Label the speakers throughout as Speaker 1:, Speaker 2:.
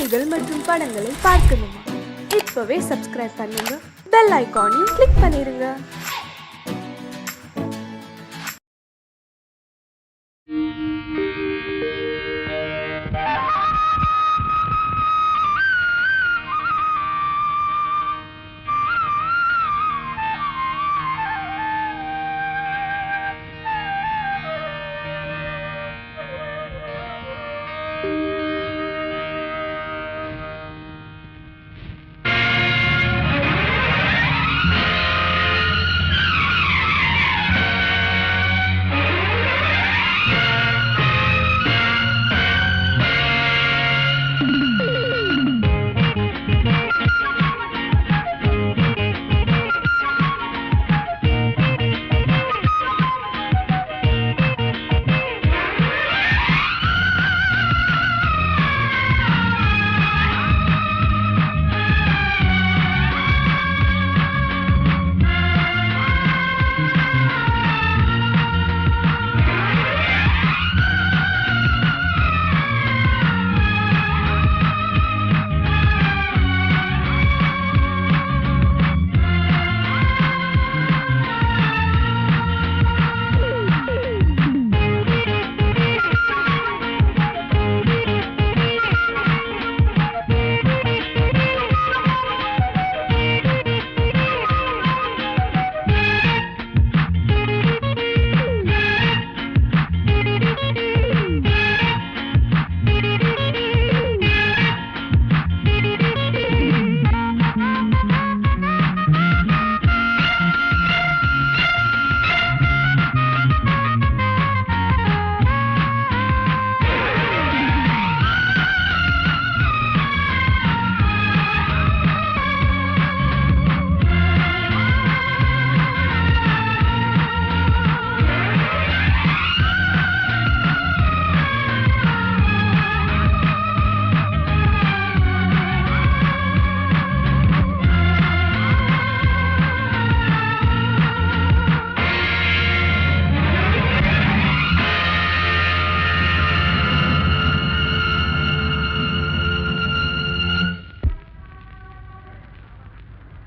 Speaker 1: கதைகள் மற்றும் படங்களை பார்க்கணுமா? இப்பவே சப்ஸ்கிரைப் பண்ணுங்க, பெல் ஐகானையும் கிளிக் பண்ணிருங்க.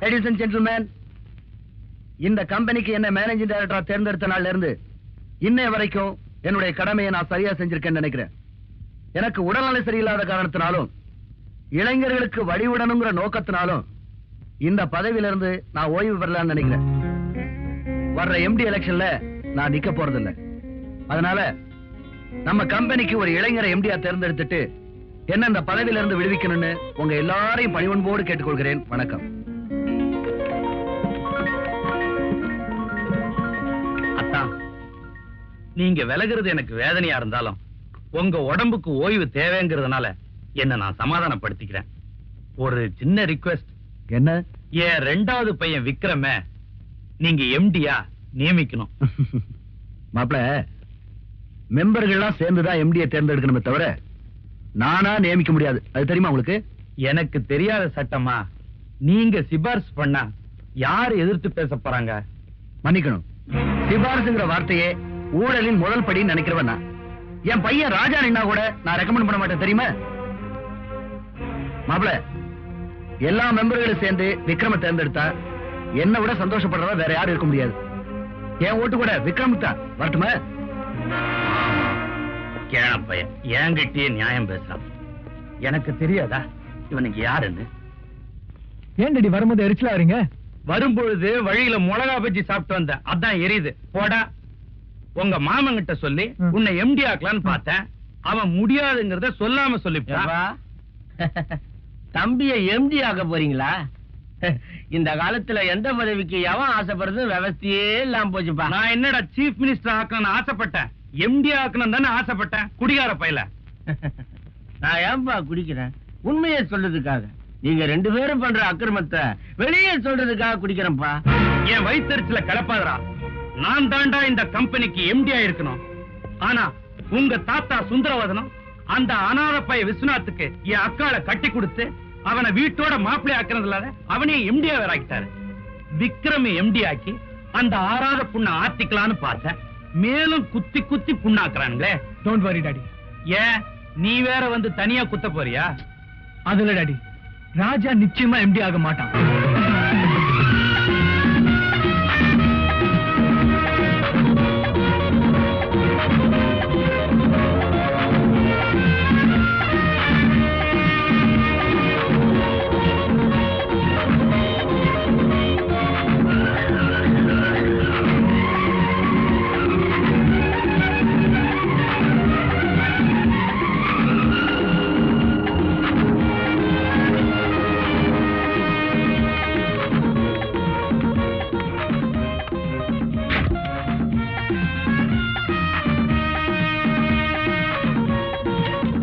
Speaker 2: Ladies and gentlemen, இந்த கம்பெனிக்கு என்ன மேனேஜிங் டைரக்டரா தேர்ந்தெடுத்த நாள்ல இருந்து இன்னை வரைக்கும் என்னுடைய கடமையை நான் சரியா செஞ்சிருக்கேன்னு நினைக்கிறேன். எனக்கு உடல்நிலை சரியில்லாத காரணத்தினாலும் இளைஞர்களுக்கு வழிவிடணுங்கிற நோக்கத்தினாலும் இந்த பதவியிலிருந்து நான் ஓய்வு பெறலாம்னு நினைக்கிறேன். வர்ற எம்டி எலெக்ஷன்ல நான் நிக்க போறதில்லை. அதனால நம்ம கம்பெனிக்கு ஒரு இளைஞரை எம்டியா தேர்ந்தெடுத்துட்டு என்ன இந்த பதவியிலிருந்து விடுவிக்கணும்னு உங்க எல்லாரையும் பணிவன்போடு கேட்டுக்கொள்கிறேன். வணக்கம்.
Speaker 3: நீங்க விலகிறது எனக்கு வேதனையா இருந்தாலும் உங்க உடம்புக்கு ஓய்வு தேவைங்கிறதுனால என்ன நான் சமாதானப்படுத்திக்கிறேன். ஒரு சின்ன ரிக்வெஸ்ட்.
Speaker 2: என்ன?
Speaker 3: என் ரெண்டாவது பையன் விக்ரம நீங்க எம்டியா நியமிக்கணும்.
Speaker 2: மாப்பிள, மெம்பர்கள்லாம் சேர்ந்துதான் எம்டியை தேர்ந்தெடுக்கணுமே தவிர நானா நியமிக்க முடியாது. அது தெரியுமா உங்களுக்கு?
Speaker 3: எனக்கு தெரியாத சட்டமா? நீங்க சிபாரிசு பண்ணா யாரு எதிர்த்து பேச போறாங்க?
Speaker 2: மன்னிக்கணும், சிபாரிசுங்கிற வார்த்தையே ஊழலின் முதல் படி நினைக்கிறவன். என் பையன் ராஜா நின்னா கூட நான் ரெக்கமெண்ட் பண்ண மாட்டேன், தெரியுமா? மாப்பிள, எல்லா மெம்பர்களும் சேர்ந்து விக்ரம தேர்ந்தெடுத்தா என்ன விட சந்தோஷப்படுறதா வேற யாரும் இருக்க முடியாது. என் ஓட்டு கூட விக்ரம் தான். வரட்டுமா?
Speaker 3: கேன பையன் என்கிட்டயே நியாயம் பேசுறான். எனக்கு தெரியாதா இவனுக்கு யாருன்னு?
Speaker 4: ஏன்டி வரும்போது எரிச்சலா வரீங்க?
Speaker 3: வரும்பொழுது வழியில மிளகா பஜ்ஜி சாப்பிட்டு வந்த, அதான் எரியுது. போடா. உங்க மாமங்கிட்ட சொல்லி உன்னை எம்டி ஆக்கலான்னு பார்த்தேன். அவன் முடியாதுங்கிறத சொல்லாம சொல்லிப்பான்.
Speaker 5: தம்பிய எம்டி ஆக்க போறீங்களா? இந்த காலத்துல எந்த பதவிக்கு எவன் ஆசைப்படுறது விவசாயே இல்லாம போச்சுப்பா.
Speaker 3: நான் என்னடா சீஃப் மினிஸ்டர் ஆக்கணும்னு ஆசைப்பட்டேன், எம்டி ஆக்கணும் தானே ஆசைப்பட்டேன். குடிகார பையல.
Speaker 5: நான் ஏன்பா குடிக்கிறேன்? உண்மையை சொல்றதுக்காக. நீங்க ரெண்டு பேரும் பண்ற அக்கிரமத்தை வெளியே சொல்றதுக்காக குடிக்கிறேன்ப்பா.
Speaker 3: என் வயிற்றுல கலப்பாதரா. நான் தாண்டா இந்த கம்பெனிக்கு எம்டியா இருக்கணும். ஆனா உங்க தாத்தா சுந்தரவதனம் அந்த அனாதை பைய விஸ்வநாத்துக்கு என் அக்காளை கட்டி கொடுத்து அவனை வீட்டோட மாப்பிள்ளை ஆக்குறது இல்லாத அவனையும் எம்டியா வேற ஆக்கிட்டாரு. விக்ரம எம்டி ஆக்கி அந்த ஆறாத புண்ணை ஆத்திக்கலான்னு பார்த்தேன். மேலும் குத்தி குத்தி புண்ணாக்குறாங்களே.
Speaker 4: Don't worry daddy.
Speaker 3: ஏன் நீ வேற வந்து தனியா குத்த போறியா?
Speaker 4: அதுல டாடி, ராஜா நிச்சயமா எம்டி ஆக மாட்டான்.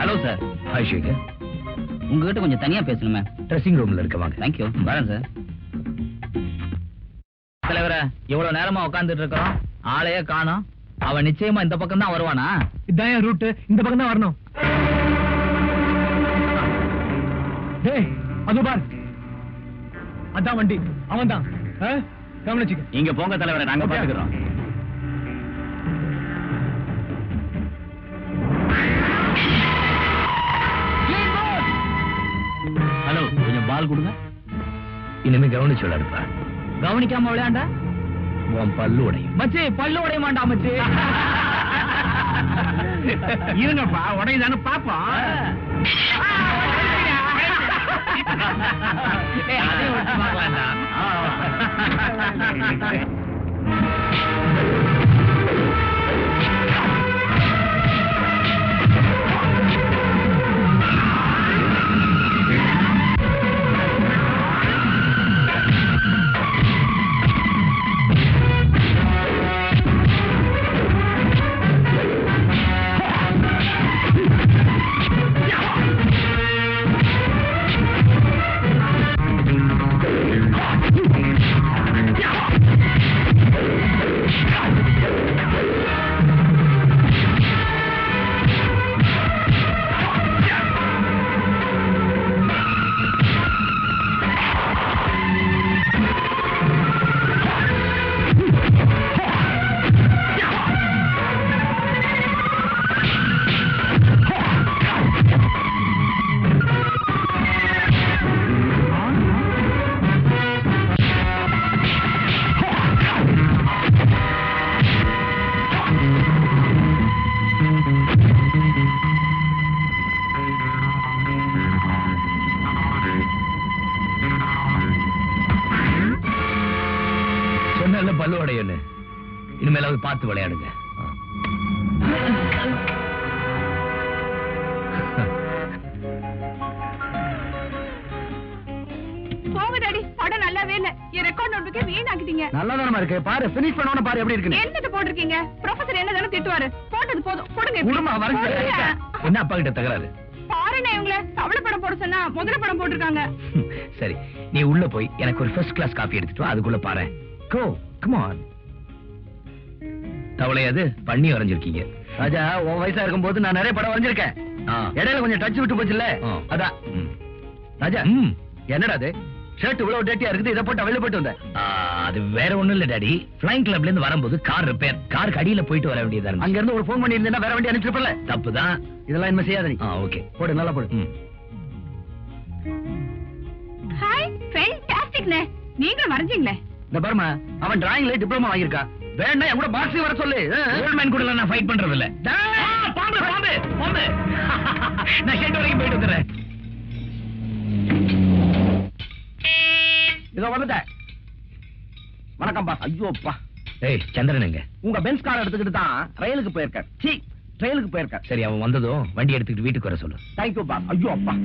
Speaker 2: Hello sir. ஹாய் சேகர்.
Speaker 6: உங்ககிட்ட கொஞ்சம் தனியா பேசணுமே.
Speaker 2: ட்ரெஸ்ஸிங் ரூம்ல இருக்க வாங்க.
Speaker 6: தேங்க்யூ. வரேன் சார். தலைவரே, இவ்வளவு நேரமா உட்கார்ந்துட்டு இருக்கோம், ஆளையே காணோம். அவன் நிச்சயமா இந்த பக்கம் தான் வருவானா?
Speaker 4: இதான் என் ரூட், இந்த பக்கம் தான் வரணும். டேய், அது பார், அதான் வண்டி, அவன் தான். கவனிச்சுக்க.
Speaker 6: நீங்க போங்க தலைவரே, நாங்க பாத்துக்கிறோம். ஹலோ, கொஞ்சம் பால் கொடுங்க.
Speaker 2: இனிமே கவனிச்சு விளையாடுப்பா.
Speaker 6: கவனிக்காம விளையாண்டா
Speaker 2: உன் பல்லு உடையும்.
Speaker 6: மச்சி, பல்லு உடைய மாட்டா மச்சி.
Speaker 3: இருங்கப்பா, உடையதானு பாப்போம்.
Speaker 6: அதையும் வச்சு பார்க்கலாம்டா.
Speaker 2: சொன்ன பல்லு உடையன்னு. இனிமேலாவது பார்த்து விளையாடுங்க.
Speaker 1: போங்க டாடி, படம் நல்லாவே இல்ல. என் ரெக்கார்ட் நோட்புக்கே வீணாக்கிட்டீங்க.
Speaker 2: நல்லதானமா இருக்கு. பாரு, ஃபினிஷ் பண்ணவன பாரு எப்படி இருக்குன்னு.
Speaker 1: என்னது போட்டிருக்கீங்க? ப்ரொஃபசர் என்ன தானே திட்டுவாரு. போட்டது போதும், கொடுங்க.
Speaker 2: குடும்பம்
Speaker 1: போடுங்க.
Speaker 2: என்ன அப்பா கிட்ட தகராறு?
Speaker 1: பாருண்ணே, இவங்கள தவளை படம் போட சொன்னா முதல்ல படம் போட்டிருக்காங்க.
Speaker 2: சரி, நீ உள்ள போய் எனக்கு ஒரு ஃபர்ஸ்ட் கிளாஸ் காபி எடுத்துட்டு வா. அதுக்குள்ள பாரு. கோ, கம் ஆன். தவளை அது பண்ணி வரைஞ்சிருக்கீங்க. ராஜா, உன் வயசா இருக்கும்போது நான் நிறைய படம் வரைஞ்சிருக்கேன். இடையில கொஞ்சம் டச் விட்டு போச்சுல்ல, அதான். ராஜா, என்னடா அது ஷர்ட் இவ்வளவு டேட்டியா இருக்குது, இதை போட்டு வெளில போயிட்டு வந்த? அது வேற ஒண்ணும் இல்ல டாடி. ஃபிளைங் கிளப்ல இருந்து வரும்போது கார் ரிப்பேர், காருக்கு அடியில போயிட்டு வர வேண்டியதா இருக்கு. அங்க இருந்து ஒரு போன் பண்ணி இருந்தா வேற வண்டி அனுப்பிச்சிருப்பல. தப்புதான், இதெல்லாம் இனிமே செய்யாத நீ. ஓகே, போடு, நல்லா போடு.
Speaker 1: ஹாய், ஃபேன்டாஸ்டிக்ண்ணே. நீங்களும் வரைஞ்சீங்களே.
Speaker 2: இந்த பாருமா, அவன் டிராயிங்ல டிப்ளமா வாங்கியிருக்கா. வேணா என் கூட பாக்ஸிங் வர சொல்லு. கோல்ட்மேன் கூட நான் ஃபைட் பண்றது இல்ல. பாம்பு பாம்பு பாம்பு. நான் ஷெட் வரைக்கும் போயிட்டு வந்துடுறேன். இதோ வந்துட்டேன். வணக்கம்பா. ஐயோப்பா. ஏய், சந்திரன் எங்க? உங்க பென்ஸ் கார் எடுத்துக்கிட்டு தான் ரயிலுக்கு போயிருக்கார். சீ, ட்ரெயிலுக்கு போயிருக்கார். சரி, அவன் வந்ததும் வண்டி எடுத்துக்கிட்டு வீட்டுக்கு வர சொல்லு. தேங்க்யூ பா. ஐயோ அப்பா.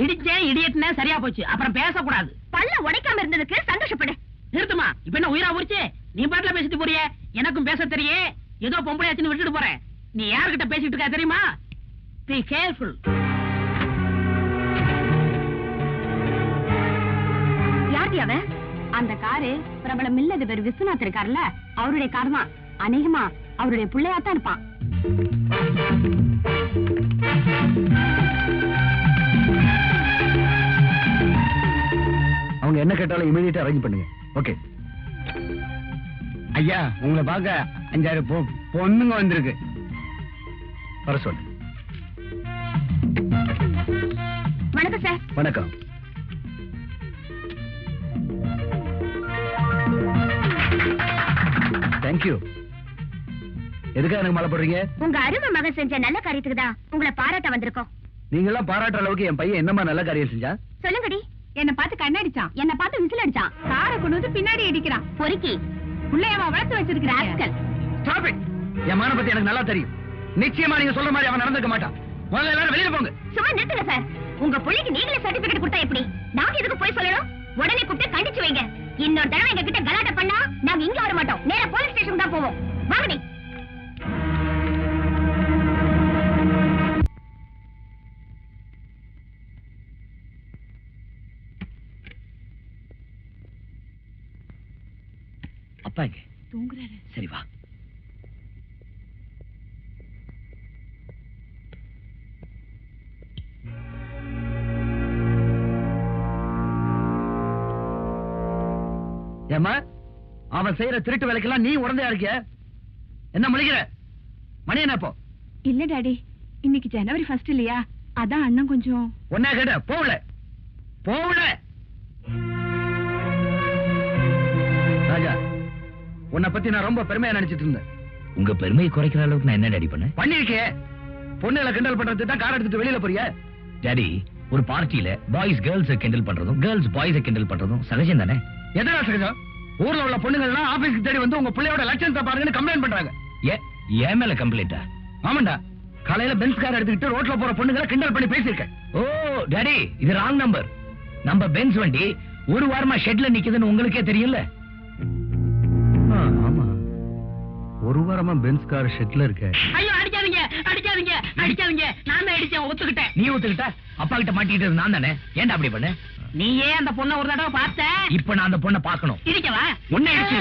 Speaker 7: இடிச்சேன் இடியட்னா சரியா போச்சு, அப்புறம் பேசக்கூடாது.
Speaker 1: பல்ல உடைக்காம இருந்ததுக்கு சந்தோஷப்படு.
Speaker 7: நிறுத்துமா, இப்ப என்ன உயிரா போச்சு? நீ பாட்டுல பேசிட்டு போறிய, எனக்கும் பேச தெரியே. ஏதோ பொம்பளையாச்சுன்னு விட்டுட்டு போறேன். நீ யார்கிட்ட பேசிட்டு இருக்கா தெரியுமா? Be careful.
Speaker 1: யார் அவன்? அந்த காரு பிரபல மில்லதிபர் விஸ்வநாத் இருக்காருல்ல, அவருடைய கார் தான். அநேகமா அவருடைய பிள்ளையாத்தான் இருப்பான்.
Speaker 2: கேட்டாலும் இமீடியட்டா அரேஞ்ச் பண்ணுங்க. ஓகே
Speaker 5: ஐயா, உங்களை பார்க்க 5-6 பொண்ணுங்க வந்திருக்கு.
Speaker 2: வர சொல்லு.
Speaker 1: வணக்கம் சார்.
Speaker 2: வணக்கம். தேங்க்யூ. எதுக்காக எனக்கு மாலை போடுறீங்க?
Speaker 1: உங்க அருமை மகன் செஞ்ச நல்ல காரியத்துக்கு தான் உங்களை பாராட்ட வந்திருக்கோம்.
Speaker 2: நீங்க எல்லாம் பாராட்டுற அளவுக்கு என் பையன் என்னமா நல்ல காரியம் செஞ்சா?
Speaker 1: சொல்லுங்கடி. என்ன பார்த்து கண்ணடிச்சான், என்ன பார்த்து விசில் அடிச்சான், காரை கொண்டு வந்து பின்னாடி இடிக்கிறான், பொறுக்கி புள்ளையவா வளர்த்து வச்சிருக்கிற ஆட்கள்.
Speaker 2: Stop it. என் மான பத்தி எனக்கு நல்லா தெரியும். நிச்சயமா நீங்க சொல்ற மாதிரி அவன் நடந்துக்க மாட்டான். முதல்ல எல்லாரும் வெளியில போங்க.
Speaker 1: சும்மா நிறுத்துங்க சார். உங்க பிள்ளைக்கு நீங்களே சர்டிபிகேட் கொடுத்தா எப்படி? நாங்க எதுக்கு போய் சொல்லணும்? உடனே கூப்பிட்டு கண்டிச்சு வைங்க. இன்னொரு தடவை எங்க கிட்ட கலாட்டை பண்ணா நாங்க இங்க வர மாட்டோம், நேரா போலீஸ் ஸ்டேஷன் தான் போவோம். வாங்கடி.
Speaker 6: அப்பா இங்க
Speaker 1: தூங்குறாரு.
Speaker 6: சரி வா.
Speaker 2: ஏமா அவன் செய்யற திருட்டு வேலைக்கெல்லாம் நீ உடந்தையா இருக்கிய? என்ன முழிக்கிற? மணி என்ன இப்போ?
Speaker 1: இல்ல டாடி, இன்னைக்கு ஜனவரி 1 இல்லையா, அதான் அண்ணன் கொஞ்சம்.
Speaker 2: ஒன்னா கேட்ட போகல போகல. ராஜா, உன்னை பத்தி நான் ரொம்ப பெருமையா நினைச்சிட்டு இருந்தேன்.
Speaker 6: உங்க பெருமையை குறைக்கிற அளவுக்கு நான் என்ன டாடி பண்ணேன்?
Speaker 2: பண்ணிருக்கே. பொண்ணுகளை கிண்டல் பண்றதுக்கு தான் கார் எடுத்துட்டு வெளியில போறிய?
Speaker 6: டாடி, ஒரு பார்ட்டியில பாய்ஸ் கேர்ள்ஸ் கிண்டல் பண்றதும் கேர்ள்ஸ் பாய்ஸ் கிண்டல் பண்றதும் சகஜம் தானே?
Speaker 2: எதனா சகஜம்? ஊர்ல உள்ள பொண்ணுங்கள்லாம் ஆபீஸ்க்கு தேடி வந்து உங்க பிள்ளையோட லட்சணத்தை பாருங்கன்னு கம்ப்ளைண்ட் பண்றாங்க.
Speaker 6: ஏன் மேல கம்ப்ளைண்டா?
Speaker 2: ஆமாண்டா, காலையில பென்ஸ் கார் எடுத்துக்கிட்டு ரோட்ல போற பொண்ணுங்களை கிண்டல் பண்ணி பேசியிருக்கேன்.
Speaker 6: ஓ டாடி, இது ராங் நம்பர். நம்ம பென்ஸ் வண்டி ஒரு வாரமா ஷெட்ல நிக்குதுன்னு உங்களுக்கே தெரியல.
Speaker 2: ஆமா, ஒரு வாரமா பென்ஸ் கார் ஷெட்ல இருக்க.
Speaker 7: ஐயோ அடிக்காதீங்க அடிக்காதீங்க அடிக்காதீங்க. நான் தான் அடிச்சேன், ஒத்துக்கிட்டேன்.
Speaker 6: நீ ஒத்துக்கிட்ட? அப்பா கிட்ட மாட்டிக்கிட்டது நான் தானே. ஏன்டா அப்படி பண்ண?
Speaker 7: நீயே அந்த பொண்ணை ஒரு தடவை பார்த்த.
Speaker 6: இப்ப நான் அந்த பொண்ணை பார்க்கணும்.
Speaker 7: இருக்கவா
Speaker 6: உன்னை அடிச்சு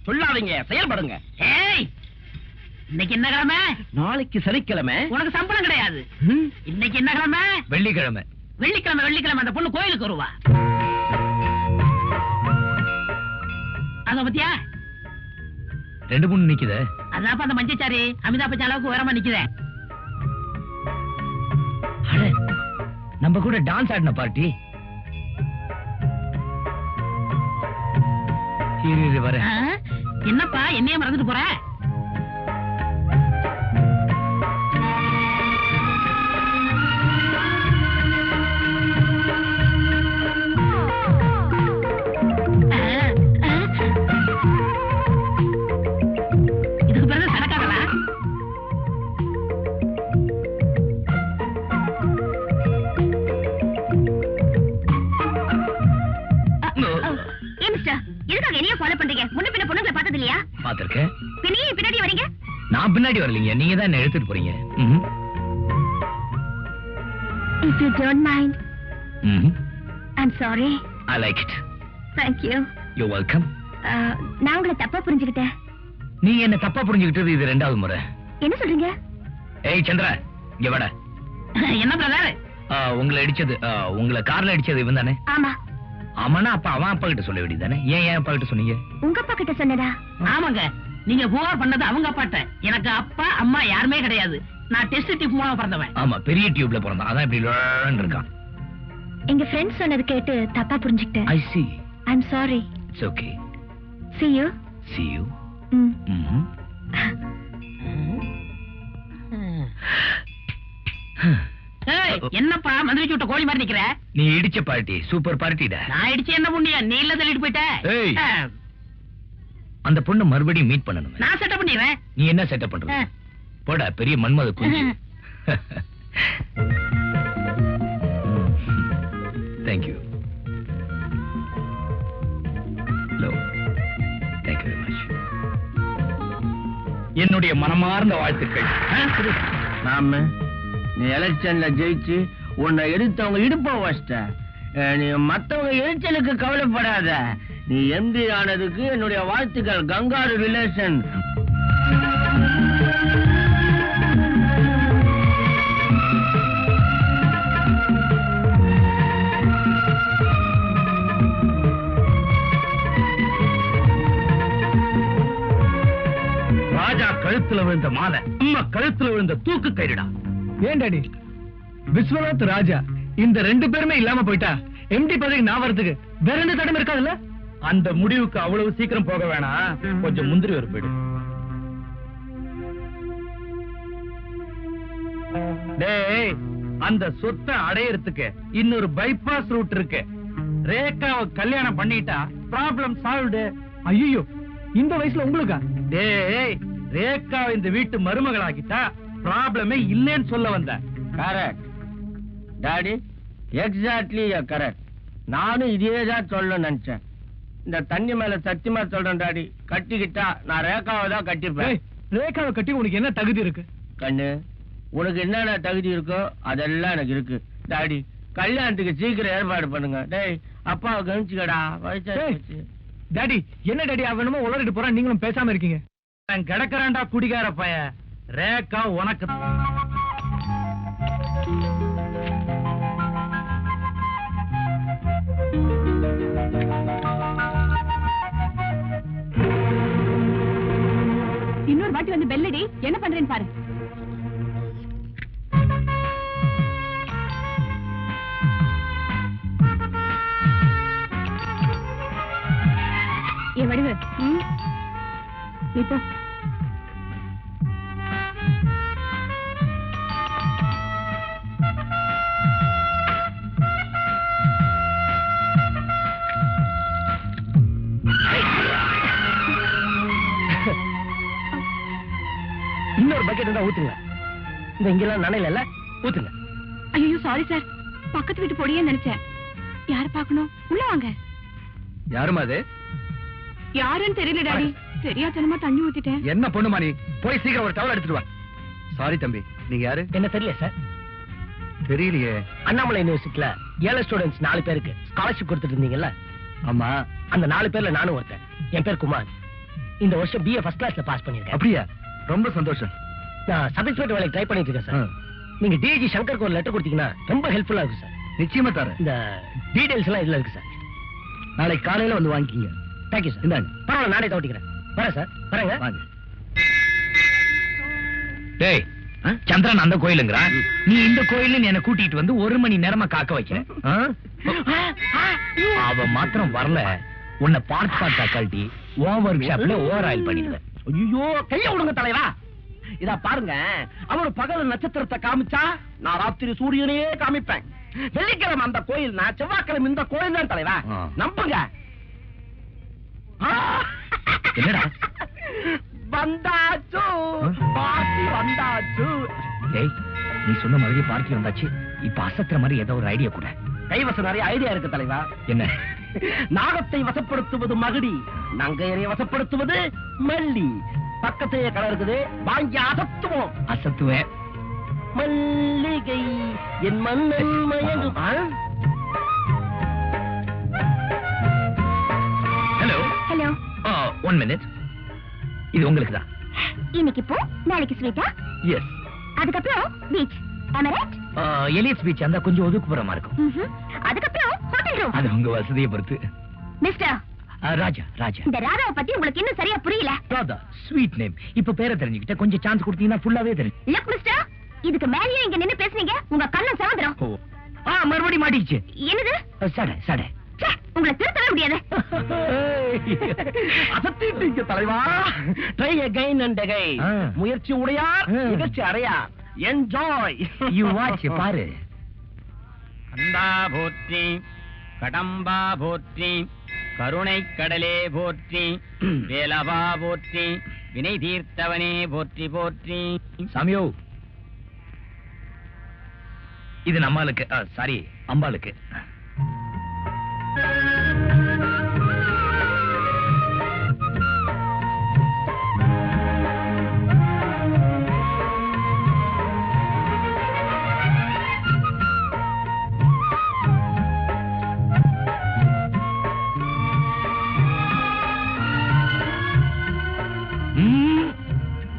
Speaker 5: சொல்லாதீங்க, செயல்படுங்க.
Speaker 7: ஏய், இன்னைக்கு என்ன கிழமை?
Speaker 5: நாளைக்கு சனிக்கிழமை.
Speaker 7: உனக்கு சம்பளம் கிடையாது. இன்னைக்கு என்ன கிழமை?
Speaker 6: வெள்ளிக்கிழமை.
Speaker 7: வெள்ளிக்கிழமை வெள்ளிக்கிழமை அந்த பொண்ணு கோயிலுக்கு வருவா. அத பத்தியா?
Speaker 6: 2 பொண்ணு நிக்குதே.
Speaker 7: அதான் அந்த மஞ்சச்சாரி அமிதாப் பச்சன் அளவுக்கு உயரமா நிக்குதே.
Speaker 6: அட, நம்ம கூட டான்ஸ் ஆடின பார்ட்டி. இரு வரேன்.
Speaker 7: என்னப்பா என்னையே மறந்துட்டு போற? இதுக்கு பிறகு சடக்காதா?
Speaker 1: எதுக்காக என்னைய ஃபாலோ பண்றீங்க? முன்ன பின்ன பொண்ணுங்களை பார்த்தது இல்லையா?
Speaker 6: பாத்திருக்கேன்.
Speaker 1: பின்னையே பின்னாடி வரீங்க.
Speaker 6: நான் பின்னாடி வரலீங்க, நீங்க தான் என்ன எடுத்துட்டு போறீங்க.
Speaker 1: If you don't mind, I'm sorry.
Speaker 6: I like it.
Speaker 1: Thank you.
Speaker 6: You're welcome.
Speaker 1: நான் உங்களை தப்பா புரிஞ்சுக்கிட்டேன்.
Speaker 6: நீ என்ன தப்பா புரிஞ்சுக்கிட்டது இது 2வது முறை.
Speaker 1: என்ன சொல்றீங்க?
Speaker 6: ஏய் சந்திரா, இங்க வாடா.
Speaker 7: என்ன பிரதர்?
Speaker 6: உங்களை அடிச்சது, உங்களை கார்ல அடிச்சது இவன் தானே?
Speaker 1: ஆமா.
Speaker 6: ஆமாண்ணா, அப்ப அவன் அப்பா கிட்ட சொல்ல வேண்டியதானே? ஏன் அப்பா கிட்ட சொன்னீங்க?
Speaker 1: உங்க அப்பா கிட்ட சொன்னதா?
Speaker 7: ஆமாங்க, நீங்க புகார் பண்ணது அவங்க அப்பாட்ட. எனக்கு அப்பா அம்மா யாருமே கிடையாது. நான் டெஸ்ட் டியூப் மூலமா பிறந்தவன்.
Speaker 6: ஆமா, பெரிய டியூப்ல பிறந்தான். அதான் இப்படி லோன்னு இருக்கான்.
Speaker 1: எங்க ஃப்ரெண்ட்ஸ் சொன்னது கேட்டு தப்பா புரிஞ்சுக்கிட்டேன்.
Speaker 6: I see.
Speaker 1: I'm sorry.
Speaker 6: It's okay.
Speaker 1: See you.
Speaker 6: See you.
Speaker 7: ஏய், என்னப்பா மந்திரி விட்ட கோழி மாதிரி நிக்கிற?
Speaker 6: நீ இடிச்ச பார்ட்டி சூப்பர் பார்ட்டிடா.
Speaker 7: நான் இடிச்சு என்ன புண்ணியம்? நீ இல்ல தள்ளிட்டு போயிட்ட.
Speaker 6: ஏய், அந்த பொண்ணு மறுபடியும் மீட் பண்ணணும்.
Speaker 7: நான் செட்டப் பண்ணிடுறேன்.
Speaker 6: நீ என்ன செட்டப் பண்ற? போடா பெரிய மன்மத குஞ்சு. Thank you. Hello. Thank you very much. என்னுடைய மனமார்ந்த வாழ்த்துக்கள்.
Speaker 5: நாம நீ எலெக்ஷன்ல ஜெயிச்சு உன்னை எடுத்தவங்க இடுப்ப வச்சிட்ட. நீ மத்தவங்க எரிச்சலுக்கு கவலைப்படாத. நீ எம்பி ஆனதுக்கு என்னுடைய வாழ்த்துக்கள். Kangaroo relation.
Speaker 3: விழுந்த மாலை அம்மா கழுத்துல விழுந்த தூக்கு கயிறுடா.
Speaker 4: ஏன் டாடி, விஸ்வநாத் ராஜா இந்த 2 பேருமே இல்லாம போயிட்டா எம்டி பதவிக்கு நான் வரதுக்கு வேற எந்த தடம் இருக்காதுல்ல?
Speaker 3: அந்த முடிவுக்கு அவ்வளவு சீக்கிரம் போக வேணாம், கொஞ்சம் முந்திரி ஒரு போயிடு. டேய், அந்த சொத்தை அடையறதுக்கு இன்னொரு பைபாஸ் ரூட் இருக்கு. ரேகாவை கல்யாணம் பண்ணிட்டா ப்ராப்ளம் சால்வ்டு.
Speaker 4: ஐயோ, இந்த வயசுல உங்களுக்கா?
Speaker 3: டேய், ரேகாவை இந்த வீட்டு மருமகளாக்கிட்டா ப்ராப்ளமே இல்லைன்னு சொல்ல வந்த.
Speaker 5: Correct daddy, exactly correct. நானும் இதேதான் சொல்ல நினைச்சேன். இந்த தண்ணி மேல சத்தியமா சொல்றேன் டாடி, கட்டிக்கிட்டா நான் ரேகாவை தான் கட்டிப்பேன்.
Speaker 4: ரேகாவை கட்டி உனக்கு என்ன தகுதி இருக்கு?
Speaker 5: கண்ணு, உனக்கு என்னென்ன தகுதி இருக்கோ அதெல்லாம் எனக்கு இருக்கு டாடி. கல்யாணத்துக்கு சீக்கிரம் ஏற்பாடு பண்ணுங்க. டேய், அப்பாவை கவனிச்சுக்கடா, வயசாச்சு.
Speaker 4: டாடி, என்ன டாடி அவனுமோ உளறிட்டு போறான், நீங்களும் பேசாம இருக்கீங்க.
Speaker 3: கிடக்குறான்டா குடிகார பைய. ரேகா உனக்கு
Speaker 1: இன்னொரு வாட்டி வந்து பெல்லடி, என்ன பண்றேன்னு பாரு. ஏ வடிவு, இப்போ
Speaker 7: இன்னொரு பக்கெட் தான் ஊத்துங்க. இந்த இங்கெல்லாம் நனையில ஊத்துங்க.
Speaker 1: ஐயோ சாரி சார், பக்கத்து வீட்டு பொடியே நினைச்சேன். யார பாக்கணும்? உள்ள வாங்க.
Speaker 2: யாருமா அது?
Speaker 1: யாருன்னு தெரியல டாடி, தெரியாதனமா தண்ணி ஊத்திட்டேன்.
Speaker 2: என்ன பொண்ணுமா நீ? போய் சீக்கிரம் ஒரு டவல் எடுத்துட்டு வா. சாரி தம்பி, நீங்க யாரு?
Speaker 7: என்ன தெரியல சார்.
Speaker 2: தெரியலையே.
Speaker 7: அண்ணாமலை யூனிவர்சிட்டில ஏழை ஸ்டூடெண்ட்ஸ் 4 பேருக்கு ஸ்காலர்ஷிப் கொடுத்துட்டு இருந்தீங்கல்ல,
Speaker 2: ஆமா.
Speaker 7: அந்த 4 பேர்ல நானும் ஒருத்தன். என் பேர் குமார். இந்த வருஷம் BA ஃபர்ஸ்ட் கிளாஸ்ல பாஸ் பண்ணிருக்கேன்.
Speaker 2: அப்படியா? ரொம்ப சந்தோஷம்.
Speaker 7: நான் சப் இன்ஸ்பெக்டர் வேலைக்கு ட்ரை பண்ணிட்டு இருக்கேன் சார். நீங்க DG சங்கருக்கு ஒரு லெட்டர் கொடுத்தீங்கன்னா ரொம்ப ஹெல்ப்ஃபுல்லா இருக்கும் சார்.
Speaker 2: நிச்சயமா தரேன்.
Speaker 7: இந்த டீடைல்ஸ் எல்லாம் இதுல இருக்கு சார்.
Speaker 2: நாளைக்கு காலையில வந்து வாங்கிக்கிங்க.
Speaker 7: Thank you sir.
Speaker 2: இந்தாங்க.
Speaker 7: பரவாயில்ல, நானே தவிக்கிறேன். வரேன் சார். வரேங்க.
Speaker 2: வாங்க.
Speaker 6: டேய், சந்திரன் அந்த கோயிலுங்கிறான், நீ இந்த கோயில்னு என்ன கூட்டிட்டு வந்து 1 மணி நேரமா காக்க வைக்கிற. அவன் மாத்திரம் வரல, உன்னை பார்ட் கழட்டி ஓவர் ஷாப்ல ஓவர் ஆயில் பண்ணிடுவேன்.
Speaker 7: ஐயோ, கைய விடுங்க தலைவா. இதா பாருங்க, அவர் பகல் நட்சத்திரத்தை காமிச்சா நான் ராத்திரி சூரியனையே காமிப்பேன். வெள்ளிக்கிழமை அந்த கோயில், நான் செவ்வாய்க்கிழமை இந்த கோயில் தான் தலைவா. நம்புங்க.
Speaker 6: என்னடா
Speaker 7: வந்தாச்சு, பார்ட்டி வந்தாச்சு.
Speaker 6: டேய், நீ சொன்ன மாதிரி பார்ட்டி வந்தாச்சு. இப்ப அசத்துற மாதிரி ஏதோ ஒரு ஐடியா கூட.
Speaker 7: கைவசம் நிறைய ஐடியா இருக்கு தலைவா.
Speaker 6: என்ன?
Speaker 7: நாகத்தை வசப்படுத்துவது மகுடி, நங்கையரை வசப்படுத்துவது மல்லி. பக்கத்தையே கடை இருக்குது, வாங்கி அசத்துவோம்.
Speaker 6: அசத்துவேன்.
Speaker 7: மல்லிகை என் மன்னன் மயங்கும்.
Speaker 6: Hello
Speaker 1: hello.
Speaker 6: 1 மினிட். இது உங்களுக்கு தான்.
Speaker 1: இன்னைக்கு போ, நாளைக்கு ஸ்வீட்டா?
Speaker 6: எஸ்.
Speaker 1: அதுக்கப்புறம் beach. Am I right?
Speaker 6: Elliot's beach அந்த கொஞ்சம் ஒதுக்குப்புறமா இருக்கும்.
Speaker 1: அதுக்கப்புறம் ஹோட்டல் ரூம்.
Speaker 6: அது உங்க வசதியை பொறுத்து.
Speaker 1: மிஸ்டர்
Speaker 6: ராஜா. ராஜா.
Speaker 1: இந்த ராதாவை பத்தி உங்களுக்கு இன்னும் சரியா புரியல.
Speaker 6: Radha, sweet name. இப்ப பேரை தெரிஞ்சுக்கிட்ட கொஞ்சம் சான்ஸ் கொடுத்தீங்கன்னா ஃபுல்லாவே தெரியும்.
Speaker 1: லுக் மிஸ்டர், இதுக்கு மேலயே இங்க நின்னு பேசுனீங்க, உங்க கண்ணம் சவந்திரம்.
Speaker 6: மறுபடியும் மாட்டிச்சு.
Speaker 1: என்னது?
Speaker 6: சடை சடை.
Speaker 1: உங்களை திருத்தவே முடியாது.
Speaker 7: அசத்திட்டீங்க தலைவா. Try again and again. முயற்சி உடையார் நிகழ்ச்சி அடையார். என்ஜாய்.
Speaker 6: யூ வாட்ச் பாரு.
Speaker 5: கண்டா போற்றி, கடம்பா போற்றி, கருணை கடலே போற்றி, வேலவா போற்றி, வினை தீர்த்தவனே போற்றி போற்றி.
Speaker 6: சாமியோ, இது நம்மளுக்கு, சாரி அம்பாளுக்கு.